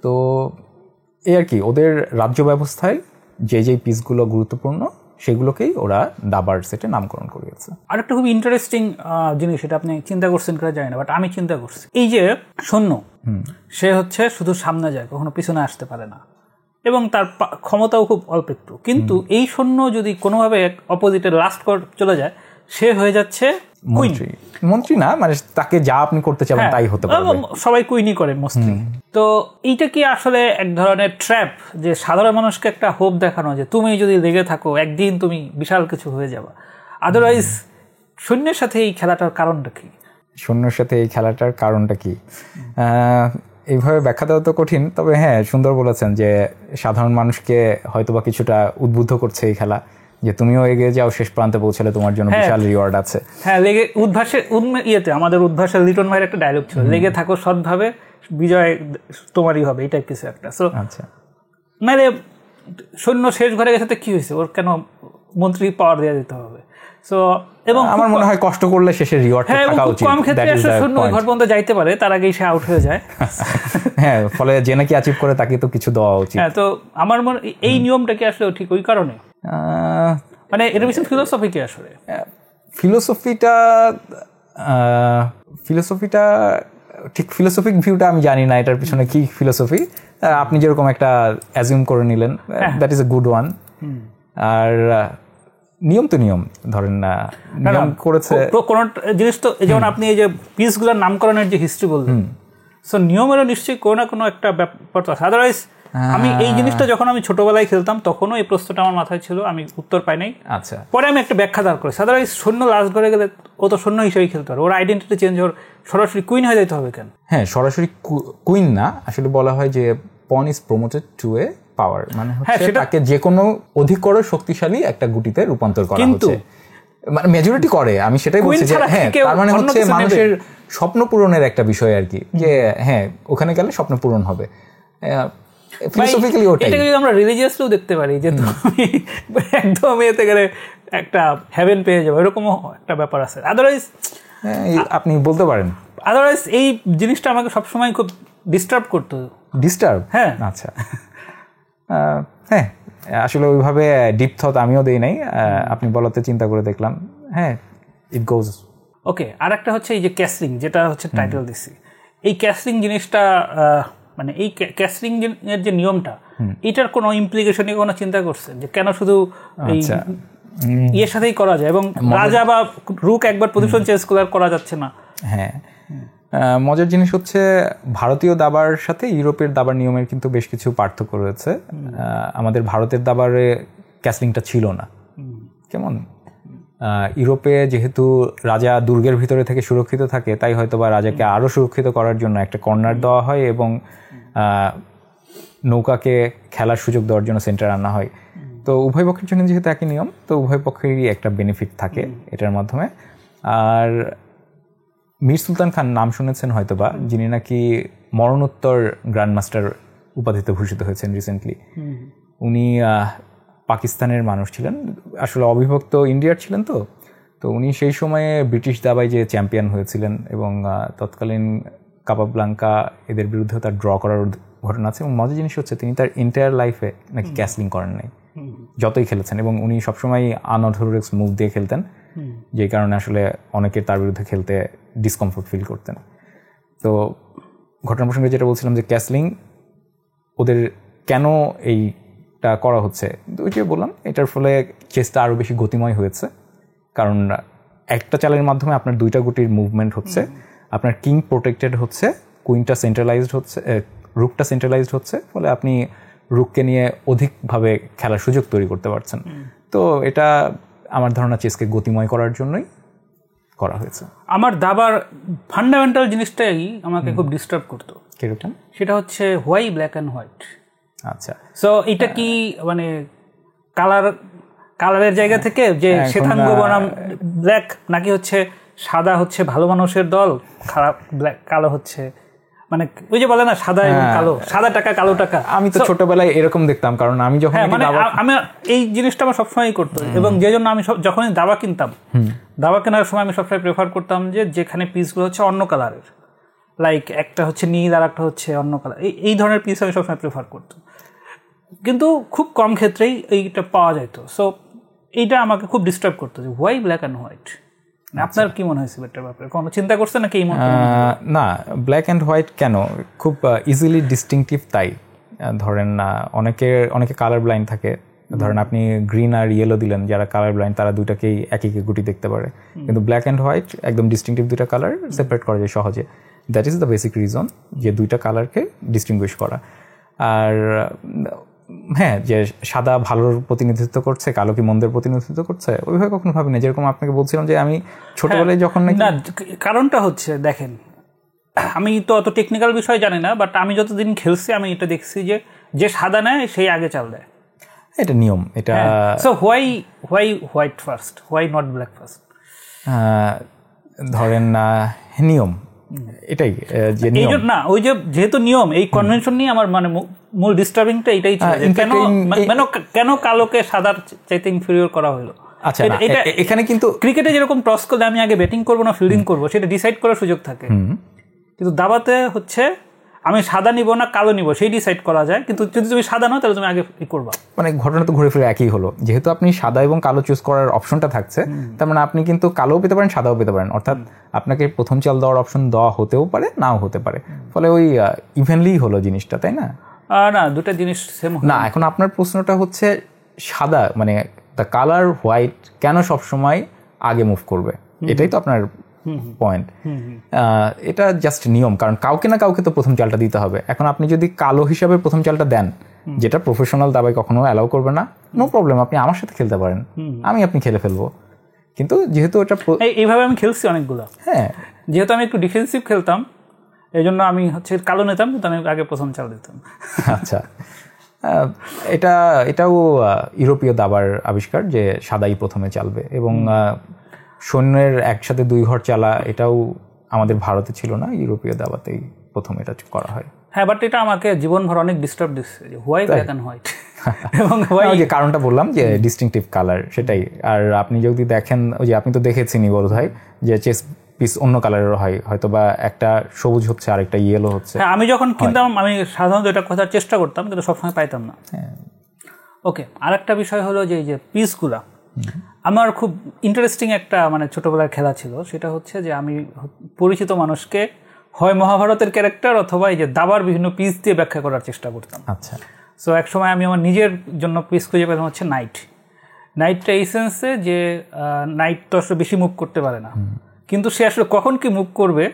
তো এই আর কি, ওদের রাজ্য ব্যবস্থায় যে পিসগুলো গুরুত্বপূর্ণ সেগুলোকেই ওরা দাবার সেটে নামকরণ করিয়েছে।
আরেকটা খুব ইন্টারেস্টিং জিনিস, সেটা আপনি চিন্তা করছেন কিনা জানি না, বাট আমি চিন্তা করছি, এই যে সৈন্য, সে হচ্ছে শুধু সামনে যায়, কখনো পিছনে আসতে পারে না, এবং তার ক্ষমতাও খুব অল্প একটু। কিন্তু এই সৈন্য যদি কোনোভাবে অপোজিটের লাস্ট চলে যায়, সে হয়ে যাচ্ছে
মন্ত্রী না, মানে তাকে যা আপনি করতে চান তাই হতে পারে,
সবাই কুইনই করে মোস্টলি। তো এইটা কি আসলে এক ধরনের ট্র্যাপ, যে সাধারণ মানুষকে একটা হোপ দেখানো যে তুমি যদি লেগে থাকো একদিন তুমি বিশাল কিছু হয়ে যাবে, আদারওয়াইজ সৈন্যের সাথে এই খেলাটার কারণটা কি?
সৈন্যের সাথে এই খেলাটার কারণটা কি এইভাবে ব্যাখ্যা দেওয়া তো কঠিন, তবে হ্যাঁ সুন্দর বলেছেন যে সাধারণ মানুষকে হয়তোবা কিছুটা উদ্বুদ্ধ করছে এই খেলা, যে তুমিও এগিয়ে যাও, শেষ প্রান্তে পৌঁছালে তোমার জন্য বিশাল রিওয়ার্ড আছে।
হ্যাঁ, লেগে আমাদের উদ্ভাসের লিটন ভাইয়ের একটা ডায়লগ ছিল, লেগে থাকো সৎভাবে, বিজয় তোমারই হবে, এটা কিছু একটা। সো
আচ্ছা,
নাহলে সৈন্য শেষ ঘরে গেছে তো কি হয়েছে, ওর কেন মন্ত্রী পাওয়ার দেওয়া দিতে হবে? সো এবং
আমার মনে হয় কষ্ট করলে শেষে রিওয়ার্ডটা থাকা উচিত।
কম ক্ষেত্রে আসলে শূন্য ঘর পর্যন্ত যাইতে পারে, তার আগেই সে আউট হয়ে যায়।
হ্যাঁ, ফলে যে নাকি অ্যাচিভ করে তাকে তো কিছু দেওয়া উচিত।
হ্যাঁ, তো আমার মনে এই নিয়মটা কি আসলে ঠিক ওই কারণে, মানে এর পিছনে ফিলোসফি কি আসলে?
ফিলোসফিটা ঠিক ফিলোসফিক ভিউটা আমি জানি না এটার পিছনে কি ফিলোসফি। আপনি যেরকম একটা অ্যাজিউম করে নিলেন, that is a good one. আর নিয়ম তো নিয়ম, ধরেন না নিয়ম করেছে
কোন জিনিস তো, যেমন আপনি এই যে পিসগুলোর নামকরণের যে হিস্ট্রি বললেন, সো নিয়মেরও নিশ্চয়ই কোনো না কোনো একটা ব্যাপার তো আছে। আদারওয়াইজ আমি এই জিনিসটা যখন আমি ছোটবেলায় খেলতাম তখনও এই প্রশ্নটা আমার মাথায় ছিল, আমি উত্তর পাই নাই।
আচ্ছা,
পরে আমি একটা ব্যাখ্যা দাঁড় করেছি। আদারওয়াইজ সৈন্য লাস্ট ঘরে গেলে ও তো সৈন্য হিসেবেই খেলতে পারে, ওর আইডেন্টিটি চেঞ্জ ওর সরাসরি কুইন হয়ে যেতে হবে কেন?
হ্যাঁ, সরাসরি কুইন না, আসলে বলা হয় যে পন ইজ প্রমোটেড টু এ পাওয়ার, মানে হচ্ছে তাকে যে কোনো অধিকতর শক্তিশালী একটা গুটিতে রূপান্তর করা হচ্ছে, মানে মেজরিটি করে। আমি সেটাই বলছি যে হ্যাঁ, তার মানে হচ্ছে মানুষের স্বপ্ন পূরণের একটা বিষয় আর কি, যে হ্যাঁ ওখানে গেলে স্বপ্ন পূরণ হবে। ফিলোসফিক্যালি ওটাই।
এটা আমরা রিলিজিয়াসলিও দেখতে পারি যে তুমি একদম এতে গেলে একটা হেভেন পেয়ে যাবে, এরকমও একটা ব্যাপার আছে। আদারওয়াইজ
আপনি বলতে পারেন।
আদারওয়াইজ এই জিনিসটা আমাকে সবসময় খুব ডিস্টার্ব করতো।
ডিস্টার্ব?
হ্যাঁ,
আচ্ছা। হ্যাঁ, আসলে ওইভাবে ডিপ থট আমিও দেই নাই, আপনি বলাতে চিন্তা করে দেখলাম। হ্যাঁ, ইট গোজ।
ওকে, আর একটা হচ্ছে এই যে ক্যাসলিং, যেটা হচ্ছে টাইটেল দিছি, এই ক্যাসলিং জিনিসটা, মানে এই ক্যাসলিং এর যে নিয়মটা, এটার কোনো ইমপ্লিকেশন নিয়ে কোনো চিন্তা করছেন যে কেন শুধু এই ইয়ের সাথেই করা যায় এবং রাজা বা রুক একবার পজিশন চেঞ্জ করা যাচ্ছে না?
হ্যাঁ, মজার জিনিস হচ্ছে ভারতীয় দাবার সাথে ইউরোপের দাবার নিয়মের কিন্তু বেশ কিছু পার্থক্য রয়েছে। আমাদের ভারতের দাবারে ক্যাসলিংটা ছিল না। কেমন, ইউরোপে যেহেতু রাজা দুর্গের ভিতরে থেকে সুরক্ষিত থাকে, তাই হয়তো বা রাজাকে আরও সুরক্ষিত করার জন্য একটা কর্নার দেওয়া হয় এবং নৌকাকে খেলার সুযোগ দেওয়ার জন্য সেন্টার আনা হয়। তো উভয় পক্ষের জন্য যেহেতু একই নিয়ম, তো উভয় পক্ষেরই একটা বেনিফিট থাকে এটার মাধ্যমে। আর মীর সুলতান খান নাম শুনেছেন হয়তোবা, যিনি নাকি মরণোত্তর গ্র্যান্ডমাস্টার উপাধিতে ভূষিত হয়েছেন রিসেন্টলি। উনি পাকিস্তানের মানুষ ছিলেন, আসলে অবিভক্ত ইন্ডিয়ার ছিলেন। তো উনি সেই সময়ে ব্রিটিশ দাবায় যে চ্যাম্পিয়ন হয়েছিলেন এবং তৎকালীন কাপাব্লাঙ্কা এদের বিরুদ্ধে তার ড্র করার ঘটনা আছে। এবং মজার জিনিস হচ্ছে তিনি তার এন্টায়ার লাইফে নাকি ক্যাসলিং করেন নাই, যতই খেলেছেন। এবং উনি সবসময় আনঅর্থোডক্স মুভ দিয়ে খেলতেন, যেই কারণে আসলে অনেকে তার বিরুদ্ধে খেলতে ডিসকমফোর্ট ফিল করতেন। তো ঘটনা প্রসঙ্গে যেটা বলছিলাম যে ক্যাসলিং ওদের কেন এইটা করা হচ্ছে, ওই যে বললাম এটার ফলে চেসটা আরও বেশি গতিময় হয়েছে। কারণ একটা চালের মাধ্যমে আপনার দুইটা গুটির মুভমেন্ট হচ্ছে, আপনার কিং প্রোটেক্টেড হচ্ছে, কুইনটা সেন্ট্রালাইজড হচ্ছে, রুকটা সেন্ট্রালাইজড হচ্ছে, ফলে আপনি রুককে নিয়ে অধিকভাবে খেলার সুযোগ তৈরি করতে পারছেন। তো এটা আমার ধারণা চেসকে গতিময় করার জন্যই করা হয়েছে।
আমার দাবার ফান্ডামেন্টাল জিনিসটাই আমাকে খুব ডিস্টার্ব করতো।
কিরকম?
সেটা হচ্ছে হোয়াই ব্ল্যাক অ্যান্ড হোয়াইট।
আচ্ছা,
সো এটা কি মানে কালারের জায়গা থেকে যে শ্বেতাঙ্গ বনাম ব্ল্যাক, নাকি হচ্ছে সাদা হচ্ছে ভালো মানুষের দল, খারাপ ব্ল্যাক কালো হচ্ছে, মানে ওই যে বলে না সাদা এবং কালো, সাদা টাকা কালো টাকা।
আমি তো ছোটবেলায় এরকম দেখতাম, কারণ আমি যখন
মানে আমি এই জিনিসটা আমার সবসময় করতো। এবং যে জন্য আমি যখনই দাবা কিনতাম, দাবা কেনার সময় আমি সবসময় প্রেফার করতাম যে যেখানে পিসগুলো হচ্ছে অন্য কালারের, লাইক একটা হচ্ছে নীল আর একটা হচ্ছে অন্য কালার, এই ধরনের পিস আমি সবসময় প্রেফার করতাম। কিন্তু খুব কম ক্ষেত্রেই এইটা পাওয়া যেত। সো এইটা আমাকে খুব ডিস্টার্ব করতো যে হোয়াই ব্ল্যাক অ্যান্ড হোয়াইট। আপনার কি মনে হয়েছে এটার ব্যাপারে, কোনো চিন্তা করছেন নাকি?
না, ব্ল্যাক অ্যান্ড হোয়াইট কেন, খুব ইজিলি ডিস্টিংটিভ। তাই ধরেন অনেকে কালার ব্লাইন্ড থাকে, ধরেন আপনি গ্রিন আর ইয়েলো দিলেন, যারা কালার ব্লাইন্ড তারা দুটাকেই একই গুটি দেখতে পারে। কিন্তু ব্ল্যাক অ্যান্ড হোয়াইট একদম ডিস্টিংটিভ, দুটা কালার সেপারেট করা যায় সহজে। That is the basic reason, যে দুইটা কালারকে ডিস্টিংগুইশ করা। আর হ্যাঁ, যে সাদা ভালোর প্রতিনিধিত্ব করছে, কালো কি মন্দের প্রতিনিধিত্ব করছে, ওইভাবে কখনো ভাবি না। যেরকম আপনাকে বলছিলাম যে আমি ছোটবেলায় যখন
না, কারণটা হচ্ছে দেখেন, আমি তো অত টেকনিক্যাল বিষয় জানি না, বাট আমি যতদিন খেলছি আমি এটা দেখছি যে সাদা নেয় সেই আগে চাল দেয়,
এটা নিয়ম। এটা
so why white first, why not black first,
ধরেন নিয়ম এটাই যে নিয়ম
না, ওই যে যেহেতু নিয়ম, এই কনভেনশন নিয়ে আমার মানে মূল ডিস্টার্বিংটা এটাই ছিল, কেন কালোকে সাদার চাইতে ইনফেরিয়র করা হলো।
আচ্ছা এখানে কিন্তু
ক্রিকেটে যেরকম টস করলে আমি আগে ব্যাটিং করবো না ফিল্ডিং করবো সেটা ডিসাইড করার সুযোগ থাকে, কিন্তু দাবাতে হচ্ছে আমি সাদা নিব না কালো নিব সেই ডিসাইড করা যায়, কিন্তু যদি তুমি সাদা নাও তাহলে তুমি আগে করবা।
মানে ঘটনা তো ঘুরে ফিরে একই হলো, যেহেতু আপনি সাদা এবং কালো চুজ করার অপশনটা থাকছে, তার মানে আপনি কিন্তু কালোও পেতে পারেন সাদাও পেতে পারেন, অর্থাৎ আপনাকে প্রথম চাল দেওয়ার অপশন দেওয়া হতেও পারে নাও হতে পারে, ফলে ওই ইভেনলি হলো জিনিসটা, তাই না?
না, দুটা জিনিস সেম
না। এখন আপনার প্রশ্নটা হচ্ছে সাদা মানে দ্য কালার হোয়াইট কেন সবসময় আগে মুভ করবে, এটাই তো আপনার পয়েন্ট। এটা জাস্ট নিয়ম, কারণ কাউকে না কাউকে তো প্রথম চালটা দিতে হবে। এখন আপনি যদি কালো হিসাবে প্রথম চালটা দেন, যেটা প্রফেশনাল দাবায় কখনো অ্যালাউ করবে না, নো প্রবলেম, আপনি আমার সাথে খেলতে পারেন, আপনি খেলে ফেলবো। কিন্তু যেহেতু এটা
এইভাবে আমি খেলছি অনেকগুলো,
হ্যাঁ,
যেহেতু আমি একটু ডিফেন্সিভ খেলতাম এই জন্য আমি হচ্ছে কালো নিতাম, কিন্তু আমি আগে প্রথম চাল দিতাম।
আচ্ছা, এটাও ইউরোপীয় দাবার আবিষ্কার যে সাদাই প্রথমে চালবে, এবং সৈন্যের একসাথে 2 ঘর চালা এটাও আমাদের ভারতে ছিল না, ইউরোপীয় দাবাতেই প্রথম এটা করা হয়।
হ্যাঁ, বাট এটা আমাকে জীবনভর অনেক ডিস্টার্ব দিচ্ছে, হোয়াই ব্ল্যাক এন্ড হোয়াইট, এবং
যে কারণটা বললাম যে ডিস্টিংটিভ কালার, সেটাই। আর আপনি যদি দেখেন, ওই যে আপনি তো দেখেছেনই বোধ হয় যে চেস পিস অন্য কালারের হয়, হয়তো বা একটা সবুজ হচ্ছে আর একটা ইয়েলো হচ্ছে।
হ্যাঁ, আমি যখন কিনতাম আমি সাধারণত এটা খোঁজার চেষ্টা করতাম, কিন্তু সবসময় পাইতাম না। ওকে, আরেকটা বিষয় হলো যে এই যে পিসগুলা, আমার খুব ইন্টারেস্টিং একটা মানে ছোটবেলার খেলা ছিল, সেটা হচ্ছে যে আমি পরিচিত মানুষকে হয় মহাভারতের ক্যারেক্টার অথবা এই যে দাবার বিভিন্ন পিস দিয়ে ব্যাখ্যা করার চেষ্টা করতাম।
আচ্ছা,
সো এক সময় আমি আমার নিজের জন্য পিস খুঁজে পেলাম হচ্ছে নাইটটা এই সেন্সে যে নাইট তো আসলে বেশি মুভ করতে পারে না, কিন্তু সে আসলে কখন কি মুভ করবে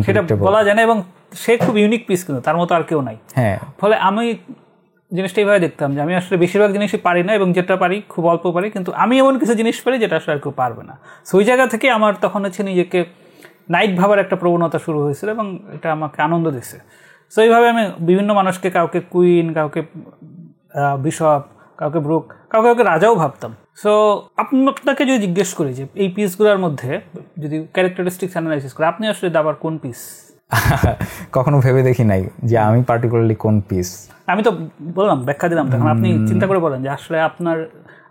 সেটা বলা যায় না, এবং সে খুব ইউনিক পিস, কিন্তু তার মতো আর কেউ নাই। ফলে আমি জিনিসটা এইভাবে দেখতাম যে আমি আসলে বেশিরভাগ জিনিসই পারি না, এবং যেটা পারি খুব অল্প পারি, কিন্তু আমি এমন কিছু জিনিস পারি যেটা আসলে আর কেউ পারবে না। সো ওই জায়গা থেকে আমার তখন হচ্ছে নিজেকে নাইট ভাবার একটা প্রবণতা শুরু হয়েছিল, এবং এটা আমাকে আনন্দ দিচ্ছে। সো এইভাবে আমি বিভিন্ন মানুষকে, কাউকে কুইন, কাউকে বিশপ, কাউকে ব্রুক, কাউকে রাজাও ভাবতাম। সো আপনাকে যদি জিজ্ঞেস করি যে এই পিসগুলোর মধ্যে যদি ক্যারেক্টারিস্টিক্স অ্যানালাইসিস করে আপনি আসলে দাবার কোন পিস?
কখনো ভেবে দেখি নাই যে আমি পার্টিকুলারলি কোন পিস।
আমি তো বললাম, ব্যাখ্যা দিলাম, তখন আপনি চিন্তা করে বলেন যে আসলে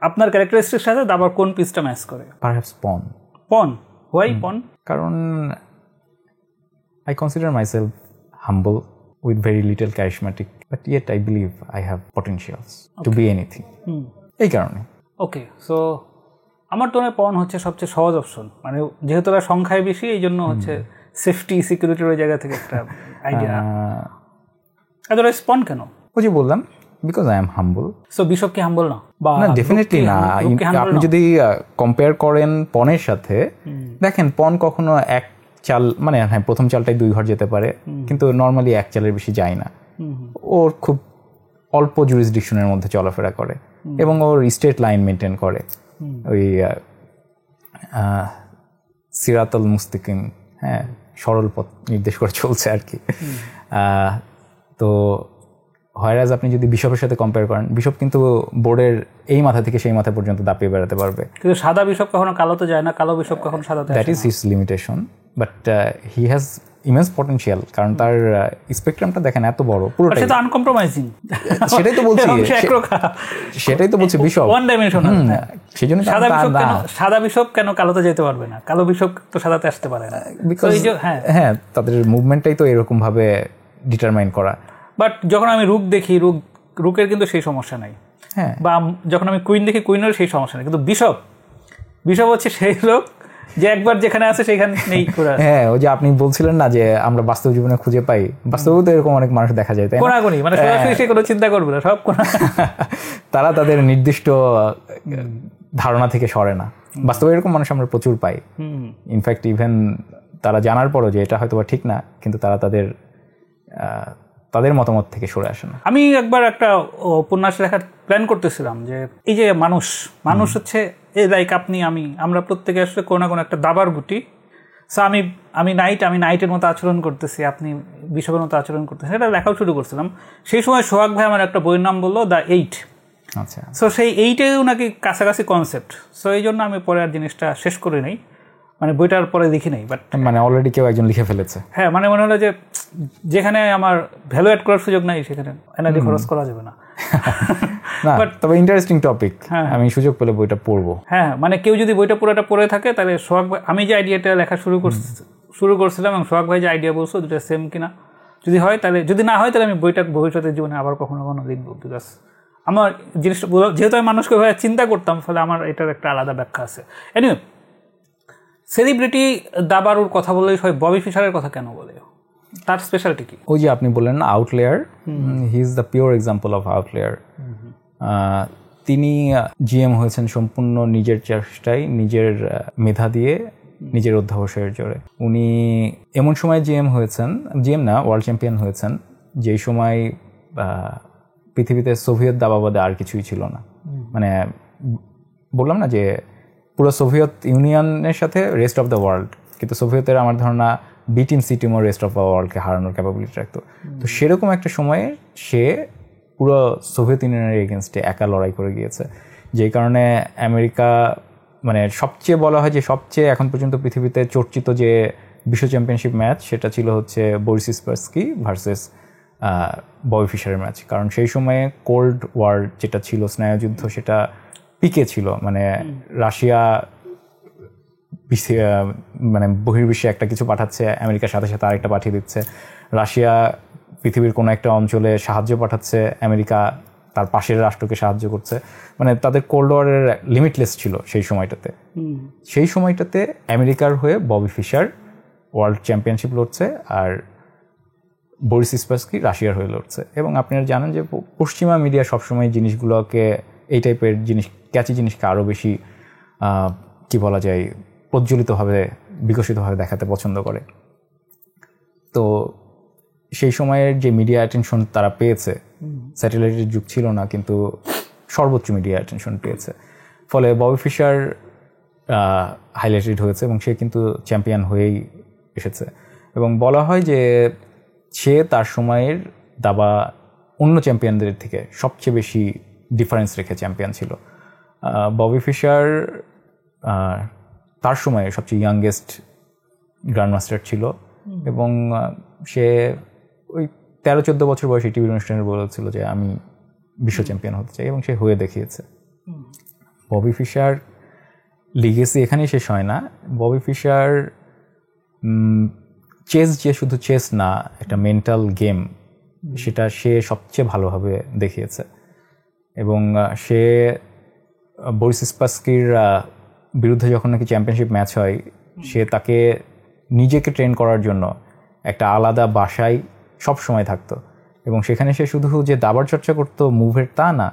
আপনার ক্যারেক্টারিস্টিক্স সাথে দাবার কোন পিসটা ম্যাচ করে।
পারহ্যাপস পন।
হোয়াই পন?
কারণ I consider myself humble with very little charismatic, but yet I believe I have potentials to be anything. এই কারণে।
ওকে, সো আমার তো পন হচ্ছে সবচেয়ে সহজ অপশন, মানে যেহেতু তার সংখ্যায় বেশি এই জন্য হচ্ছে সেফটি সিকিউরিটির ওই জায়গা থেকে একটা আইডিয়া। আদারওয়াইজ পন কেন?
ওই যে বললাম, because I am humble.
So bishop কি হাম্বল না?
না, ডেফিনেটলি না। আপনি যদি কম্পেয়ার করেন পনের সাথে, দেখেন পন কখনো এক চাল, মানে হ্যাঁ প্রথম চালটাই 2 ঘর যেতে পারে, কিন্তু নর্মালি 1 চালের বেশি যায় না। ওর খুব অল্প জুরিসডিকশনের মধ্যে চলাফেরা করে, এবং ওর স্টেট লাইন মেনটেন করে, ওই সিরাতুল মুস্তাকিম, হ্যাঁ, সরল পথ নির্দেশ করে চলছে আর কি। তো হয়রাজ আপনি যদি বিশপের সাথে কম্পেয়ার করেন, বিশপ কিন্তু বোর্ডের এই মাথা থেকে সেই মাথা পর্যন্ত দাপিয়ে বেড়াতে পারবে, কিন্তু
সাদা বিশপ কখনো কালোতে যায় না, কালো বিশপ কখনো সাদাতে।
That is his limitation, but he has immense potential, কারণ তার স্পেকট্রামটা দেখেন এত বড়, পুরোটাই সেটা
আনকম্প্রোমাইজিং।
সেটাই তো বলছি বিশপ ওয়ান ডাইমেনশনাল। সেজন্য
সাদা বিশপ কেন কালোতে যেতে পারবে না, কালো বিশপ তো সাদাতে আসতে পারে না,
বিকজ হ্যাঁ তাদের মুভমেন্টটাই তো এরকম ভাবে ডিটারমাইন করা।
বাট যখন আমি রুক দেখি, রুকের কিন্তু সেই সমস্যা নাই, হ্যাঁ, বা যখন আমি কুইন দেখি, কুইনের সেই সমস্যা নেই, কিন্তু বিশপ হচ্ছে সেই লোক যে একবার যেখানে আছে সেখানে নেই।
হ্যাঁ, ওই যে আপনি বলছিলেন না যে আমরা বাস্তব জীবনে খুঁজে পাই, বাস্তবেও তো এরকম অনেক মানুষ দেখা যায়, তাই না?
কোনাগুনি, মানে সরাসরি সে কোনো চিন্তা করবে না, সব
তারা তাদের নির্দিষ্ট ধারণা থেকে সরে না। বাস্তবে এরকম মানুষ আমরা প্রচুর পাই। ইনফ্যাক্ট ইভেন তারা জানার পরও যে এটা হয়তো বা ঠিক না, কিন্তু তারা তাদের মতামত থেকে সরে আসে না।
আমি একবার একটা উপন্যাস লেখার প্ল্যান করতেছিলাম যে এই যে মানুষ হচ্ছে এই লাইক আপনি আমরা প্রত্যেকে আসলে কোনো না কোনো একটা দাবার গুটি। সো আমি নাইটের মতো আচরণ করতেছি, আপনি বিশপের মতো আচরণ করতেছেন, এটা লেখাও শুরু করছিলাম। সেই সময় সোহাগ ভাই আমার একটা বইয়ের নাম বললো দ্য 8।
আচ্ছা,
সো সেই 8-এও নাকি কাছাকাছি কনসেপ্ট। সো এই জন্য আমি পরে আর জিনিসটা শেষ করে নেই, মানে বইটার পরে দেখি নাই, বাট
মানে অলরেডি কেউ একজন লিখে ফেলেছে।
হ্যাঁ, মানে মনে হলো যে যেখানে আমার ভ্যালু অ্যাড করার সুযোগ নাই সেখানে এনার্জি খরচ করা যাবে না।
না তবে ইন্টারেস্টিং টপিক, আমি সুযোগ পেলে বইটা পড়বো।
হ্যাঁ, মানে কেউ যদি বইটা পুরোটা পড়ে থাকে তাহলে সোহাগ ভাই, আমি যে আইডিয়াটা লেখা শুরু করছিলাম এবং সোহাগ ভাই যে আইডিয়া বলছো দুটো সেম কিনা, যদি হয় তাহলে, যদি না হয় তাহলে আমি বইটা ভবিষ্যতের জীবনে আবার কখনো কখনো লিখবো। বিকজ আমার জিনিসটা যেহেতু আমি মানুষকে ভাবে চিন্তা করতাম, ফলে আমার এটার একটা আলাদা ব্যাখ্যা আছে। এনিওয়ে, সেলিব্রিটি দাবারুর কথা বললেই সবাই ববি ফিশারের কথা কেন বলে? তার স্পেশালিটি কি?
ওই যে আপনি বললেন না outlier, he is the pure example of outlier. তিনি জিএম হয়েছেন সম্পূর্ণ নিজের চেষ্টায়, নিজের মেধা দিয়ে, নিজের অধ্যাবসায়ের জোরে। উনি এমন সময় জিএম না ওয়ার্ল্ড চ্যাম্পিয়ন হয়েছেন যেই সময় পৃথিবীতে সোভিয়েত দাবাবাদে আর কিছুই ছিল না। মানে বললাম না যে পুরো সোভিয়েত ইউনিয়নের সাথে রেস্ট অফ দ্য ওয়ার্ল্ড, কিন্তু সোভিয়েতের আমার ধারণা বিটিন সি টিমও রেস্ট অফ দ্য ওয়ার্ল্ডকে হারানোর ক্যাপাবিলিটি রাখতো। তো সেরকম একটা সময়ে সে পুরো সোভিয়েত ইউনিয়নের এগেনস্টে একা লড়াই করে গিয়েছে, যেই কারণে আমেরিকা, মানে সবচেয়ে বলা হয় যে সবচেয়ে এখন পর্যন্ত পৃথিবীতে চর্চিত যে বিশ্ব চ্যাম্পিয়নশিপ ম্যাচ, সেটা ছিল হচ্ছে Boris Kaspersky versus Bobby ফিশারের match. কারণ সেই সময়ে কোল্ড ওয়ার যেটা ছিল, স্নায়ুযুদ্ধ, সেটা পিকে ছিল। মানে রাশিয়া মানে বহির্বিশ্বে একটা কিছু পাঠাচ্ছে, আমেরিকার সাথে সাথে আরেকটা পাঠিয়ে দিচ্ছে। রাশিয়া পৃথিবীর কোনো একটা অঞ্চলে সাহায্য পাঠাচ্ছে, আমেরিকা তার পাশের রাষ্ট্রকে সাহায্য করছে। মানে তাদের কোল্ড ওয়ারের লিমিটলেস ছিল সেই সময়টাতে। সেই সময়টাতে আমেরিকার হয়ে ববি ফিশার ওয়ার্ল্ড চ্যাম্পিয়নশিপ লড়ছে, আর বরিস কাসপারস্কি রাশিয়ার হয়ে লড়ছে। এবং আপনারা জানেন যে পশ্চিমা মিডিয়া সবসময় জিনিসগুলোকে, এই টাইপের জিনিস, ক্যাচি জিনিসকে আরও বেশি কি বলা যায়, প্রজ্বলিতভাবে, বিকশিতভাবে দেখাতে পছন্দ করে। তো সেই সময়ের যে মিডিয়া অ্যাটেনশন তারা পেয়েছে, স্যাটেলাইটের যুগ ছিল না, কিন্তু সর্বোচ্চ মিডিয়া অ্যাটেনশন পেয়েছে, ফলে ববি ফিশার হাইলাইটেড হয়েছে এবং সে কিন্তু চ্যাম্পিয়ন হয়েই এসেছে। এবং বলা হয় যে সে তার সময়ের দাবা অন্য চ্যাম্পিয়নদের থেকে সবচেয়ে বেশি ডিফারেন্স রেখে চ্যাম্পিয়ন ছিল। ববি ফিশার তার সময়ে সবচেয়ে ইয়াংগেস্ট গ্র্যান্ডমাস্টার ছিল এবং সে ওই 13-14 বছর বয়সে টিভির অনুষ্ঠানে বলেছিল যে আমি বিশ্ব চ্যাম্পিয়ন হতে চাই, এবং সে হয়ে দেখিয়েছে। ববি ফিশার লিগেসি এখানেই শেষ হয় না। ববি ফিশার চেস, যে শুধু চেস না, একটা মেন্টাল গেম, সেটা সে সবচেয়ে ভালোভাবে দেখিয়েছে। এবং সে বরিস কাসপারস্কির বিরুদ্ধে যখন নাকি চ্যাম্পিয়নশিপ ম্যাচ হয়, সে তাকে নিজেকে ট্রেন করার জন্য একটা আলাদা বাসায় সব সময় থাকতো। এবং সেখানে সে শুধু যে দাবার চর্চা করতো মুভের, তা না,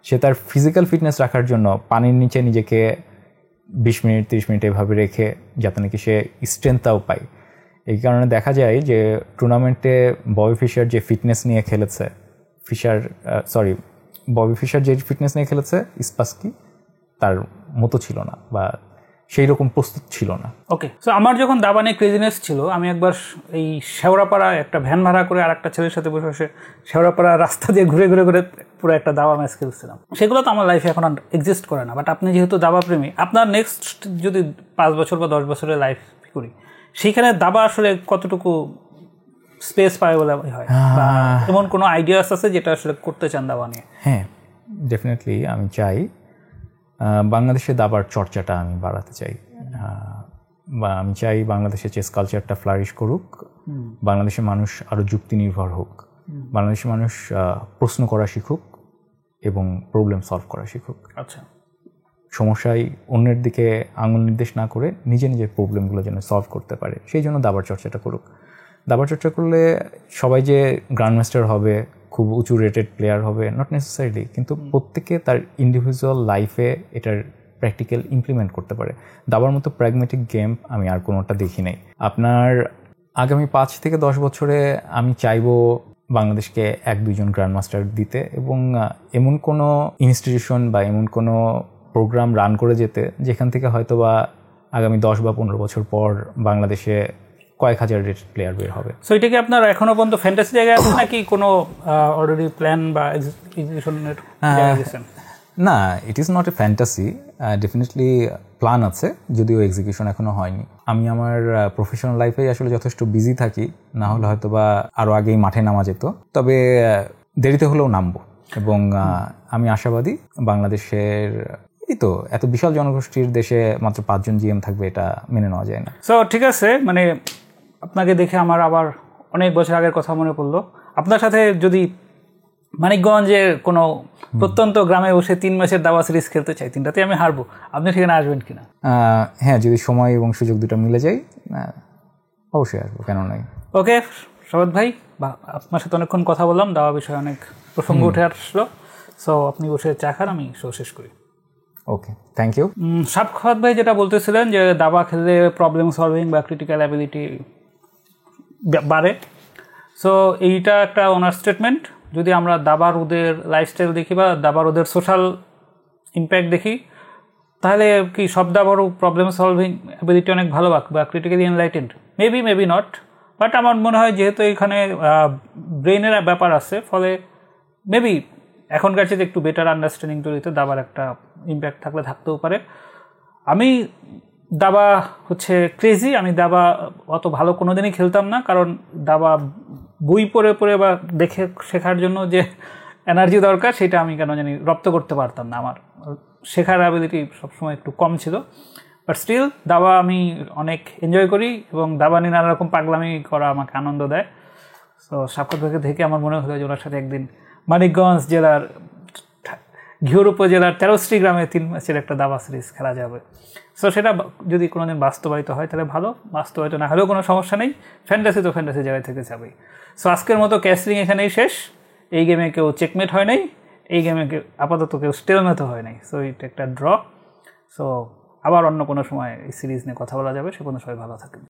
সে তার ফিজিক্যাল ফিটনেস রাখার জন্য পানির নিচে নিজেকে 20 মিনিট 30 মিনিট এভাবে রেখে, যাতে নাকি সে স্ট্রেংথটাও পায়। এই কারণে দেখা যায় যে টুর্নামেন্টে ববি ফিশার যে ফিটনেস নিয়ে খেলেছে, ববি ফিশার যে ফিটনেস নিয়ে খেলেছে, কাসপারস্কি তার মতো ছিল না, বা সেই রকম প্রস্তুত ছিল না।
ওকে, সো আমার যখন দাবা নিয়ে ক্রেজিনেস ছিল, আমি একবার এই শেওড়াপাড়া একটা ভ্যান ভাড়া করে আর একটা ছেলের সাথে বসে বসে শেওড়াপাড়া রাস্তা দিয়ে ঘুরে ঘুরে ঘুরে পুরো একটা দাবা ম্যাচ খেলছিলাম। সেগুলো তো আমার লাইফে এখন এক্সিস্ট করে না। বাট আপনি যেহেতু দাবা প্রেমী, আপনার নেক্সট যদি 5 বছর বা 10 বছরের লাইফ করি, সেইখানে দাবা আসলে কতটুকু স্পেস পায় বলে হয়, এমন কোনো আইডিয়াস আছে যেটা আসলে করতে চান দাবা নিয়ে?
হ্যাঁ, ডেফিনেটলি আমি চাই বাংলাদেশে দাবার চর্চাটা আমি বাড়াতে চাই, বা আমি চাই বাংলাদেশের চেস কালচারটা ফ্লারিশ করুক, বাংলাদেশের মানুষ আরও যুক্তি নির্ভর হোক, বাংলাদেশের মানুষ প্রশ্ন করা শিখুক এবং প্রবলেম সলভ করা শিখুক।
আচ্ছা,
সমস্যায় অন্যের দিকে আঙুল নির্দেশ না করে নিজে নিজের প্রবলেমগুলো যেন সলভ করতে পারে, সেই জন্য দাবার চর্চাটা করুক। দাবার চর্চা করলে সবাই যে গ্র্যান্ডমাস্টার হবে, খুব উঁচু রেটেড প্লেয়ার হবে, নট নেসেসারিলি, কিন্তু প্রত্যেকে তার ইন্ডিভিজুয়াল লাইফে এটার প্র্যাকটিক্যাল ইমপ্লিমেন্ট করতে পারে। দাবার মতো প্র্যাগমেটিক গেম আমি আর কোনোটা দেখি নাই। আপনার আগামী 5 থেকে 10 বছরে আমি চাইবো বাংলাদেশকে 1-2 জন গ্র্যান্ডমাস্টার দিতে, এবং এমন কোনো ইনস্টিটিউশন বা এমন কোনো প্রোগ্রাম রান করে যেতে যেখান থেকে হয়তো বা আগামী 10 বা 15 বছর পর বাংলাদেশে কয়েক হাজার রেটেড প্লেয়ার বের হবে।
সো এটা কি আপনার এখনো পর্যন্ত ফ্যান্টাসি জায়গায় আছে নাকি কোনো অলরেডি প্ল্যান বা এক্সিকিউশনের জায়গায় গেছেন?
না, it is not a fantasy, definitely plan আছে, যদিও এক্সিকিউশন এখনো হয়নি। আমি আমার প্রফেশনাল লাইফেই আসলে যথেষ্ট বিজি থাকি, না হলে হয়তো বা আরও আগেই মাঠে নামা যেত, তবে দেরিতে হলেও নামবো। এবং আমি আশাবাদী বাংলাদেশের এই তো এত বিশাল জনগোষ্ঠীর দেশে মাত্র 5 জন জিএম থাকবে, এটা মেনে নেওয়া যায় না।
সো ঠিক আছে, মানে আপনাকে দেখে আমার আবার অনেক বছর আগের কথা মনে পড়লো। আপনার সাথে যদি মানিকগঞ্জের কোনো প্রত্যন্ত গ্রামে বসে 3 মাসের দাবা সিরিজ খেলতে চাই, 3টাতে আমি হারবো, আপনি সেখানে আসবেন কিনা?
হ্যাঁ, যদি সময় এবং সুযোগ দুটো মিলে যায় অবশ্যই আসবো, কেন নয়।
ওকে সবাদ ভাই, আপনার সাথে অনেকক্ষণ কথা বললাম, দাবা বিষয়ে অনেক প্রসঙ্গ উঠে আসলো। সো আপনি বসে চা খান, আমি শো শেষ করি।
ওকে, থ্যাংক ইউ।
সাবখাত ভাই যেটা বলতেছিলেন যে দাবা খেললে প্রবলেম সলভিং বা ক্রিটিক্যাল অ্যাবিলিটি বাড়ে। সো এইটা একটা ওনার স্টেটমেন্ট। যদি আমরা দাবার ওদের লাইফস্টাইল দেখি বা দাবার ওদের সোশ্যাল ইম্প্যাক্ট দেখি, তাহলে কি সব দাবারও প্রবলেম সলভিং অ্যাবিলিটি অনেক ভালো বা critically enlightened? Maybe not, but আমার মনে হয় যেহেতু এখানে ব্রেনের ব্যাপার আছে, ফলে মেবি এখনকার চেয়ে একটু বেটার আন্ডারস্ট্যান্ডিং তৈরিতে দাবার একটা ইম্প্যাক্ট থাকতেও পারে। আমি দাবা হচ্ছে ক্রেজি, আমি দাবা অত ভালো কোনো দিনই খেলতাম না, কারণ দাবা বই পড়ে বা দেখে শেখার জন্য যে এনার্জি দরকার সেটা আমি কেন জানি রপ্ত করতে পারতাম না, আমার শেখার অ্যাবিলিটি সবসময় একটু কম ছিল। বাট স্টিল দাবা আমি অনেক এনজয় করি এবং দাবা নিয়ে নানা রকম পাগলামি করা আমাকে আনন্দ দেয়। সো সাক্ষাৎ ভাইকে দেখে আমার মনে হলো যে ওনার সাথে একদিন মানিকগঞ্জ জেলার ঘিওর উপজেলার 13টি গ্রামে 3 ম্যাচের একটা দাবা সিরিজ খেলা যাবে। সো সেটা যদি কোনোদিন বাস্তবায়িত হয় তাহলে ভালো, বাস্তবায়িত না হলেও কোনো সমস্যা নেই, ফ্যান্টাসি তো ফ্যান্টাসি জায়গায় থেকে যাবেই। সো আজকের মতো ক্যাসলিং এখানেই শেষ। এই গেমে কেউ চেকমেট হয় নাই, এই গেমে আপাতত কেউ স্টেলমেটও হয় নাই। সো এটা একটা ড্র। সো আবার অন্য কোনো সময় এই সিরিজ নিয়ে কথা বলা যাবে। সে কোনো সবাই ভালো থাকেন।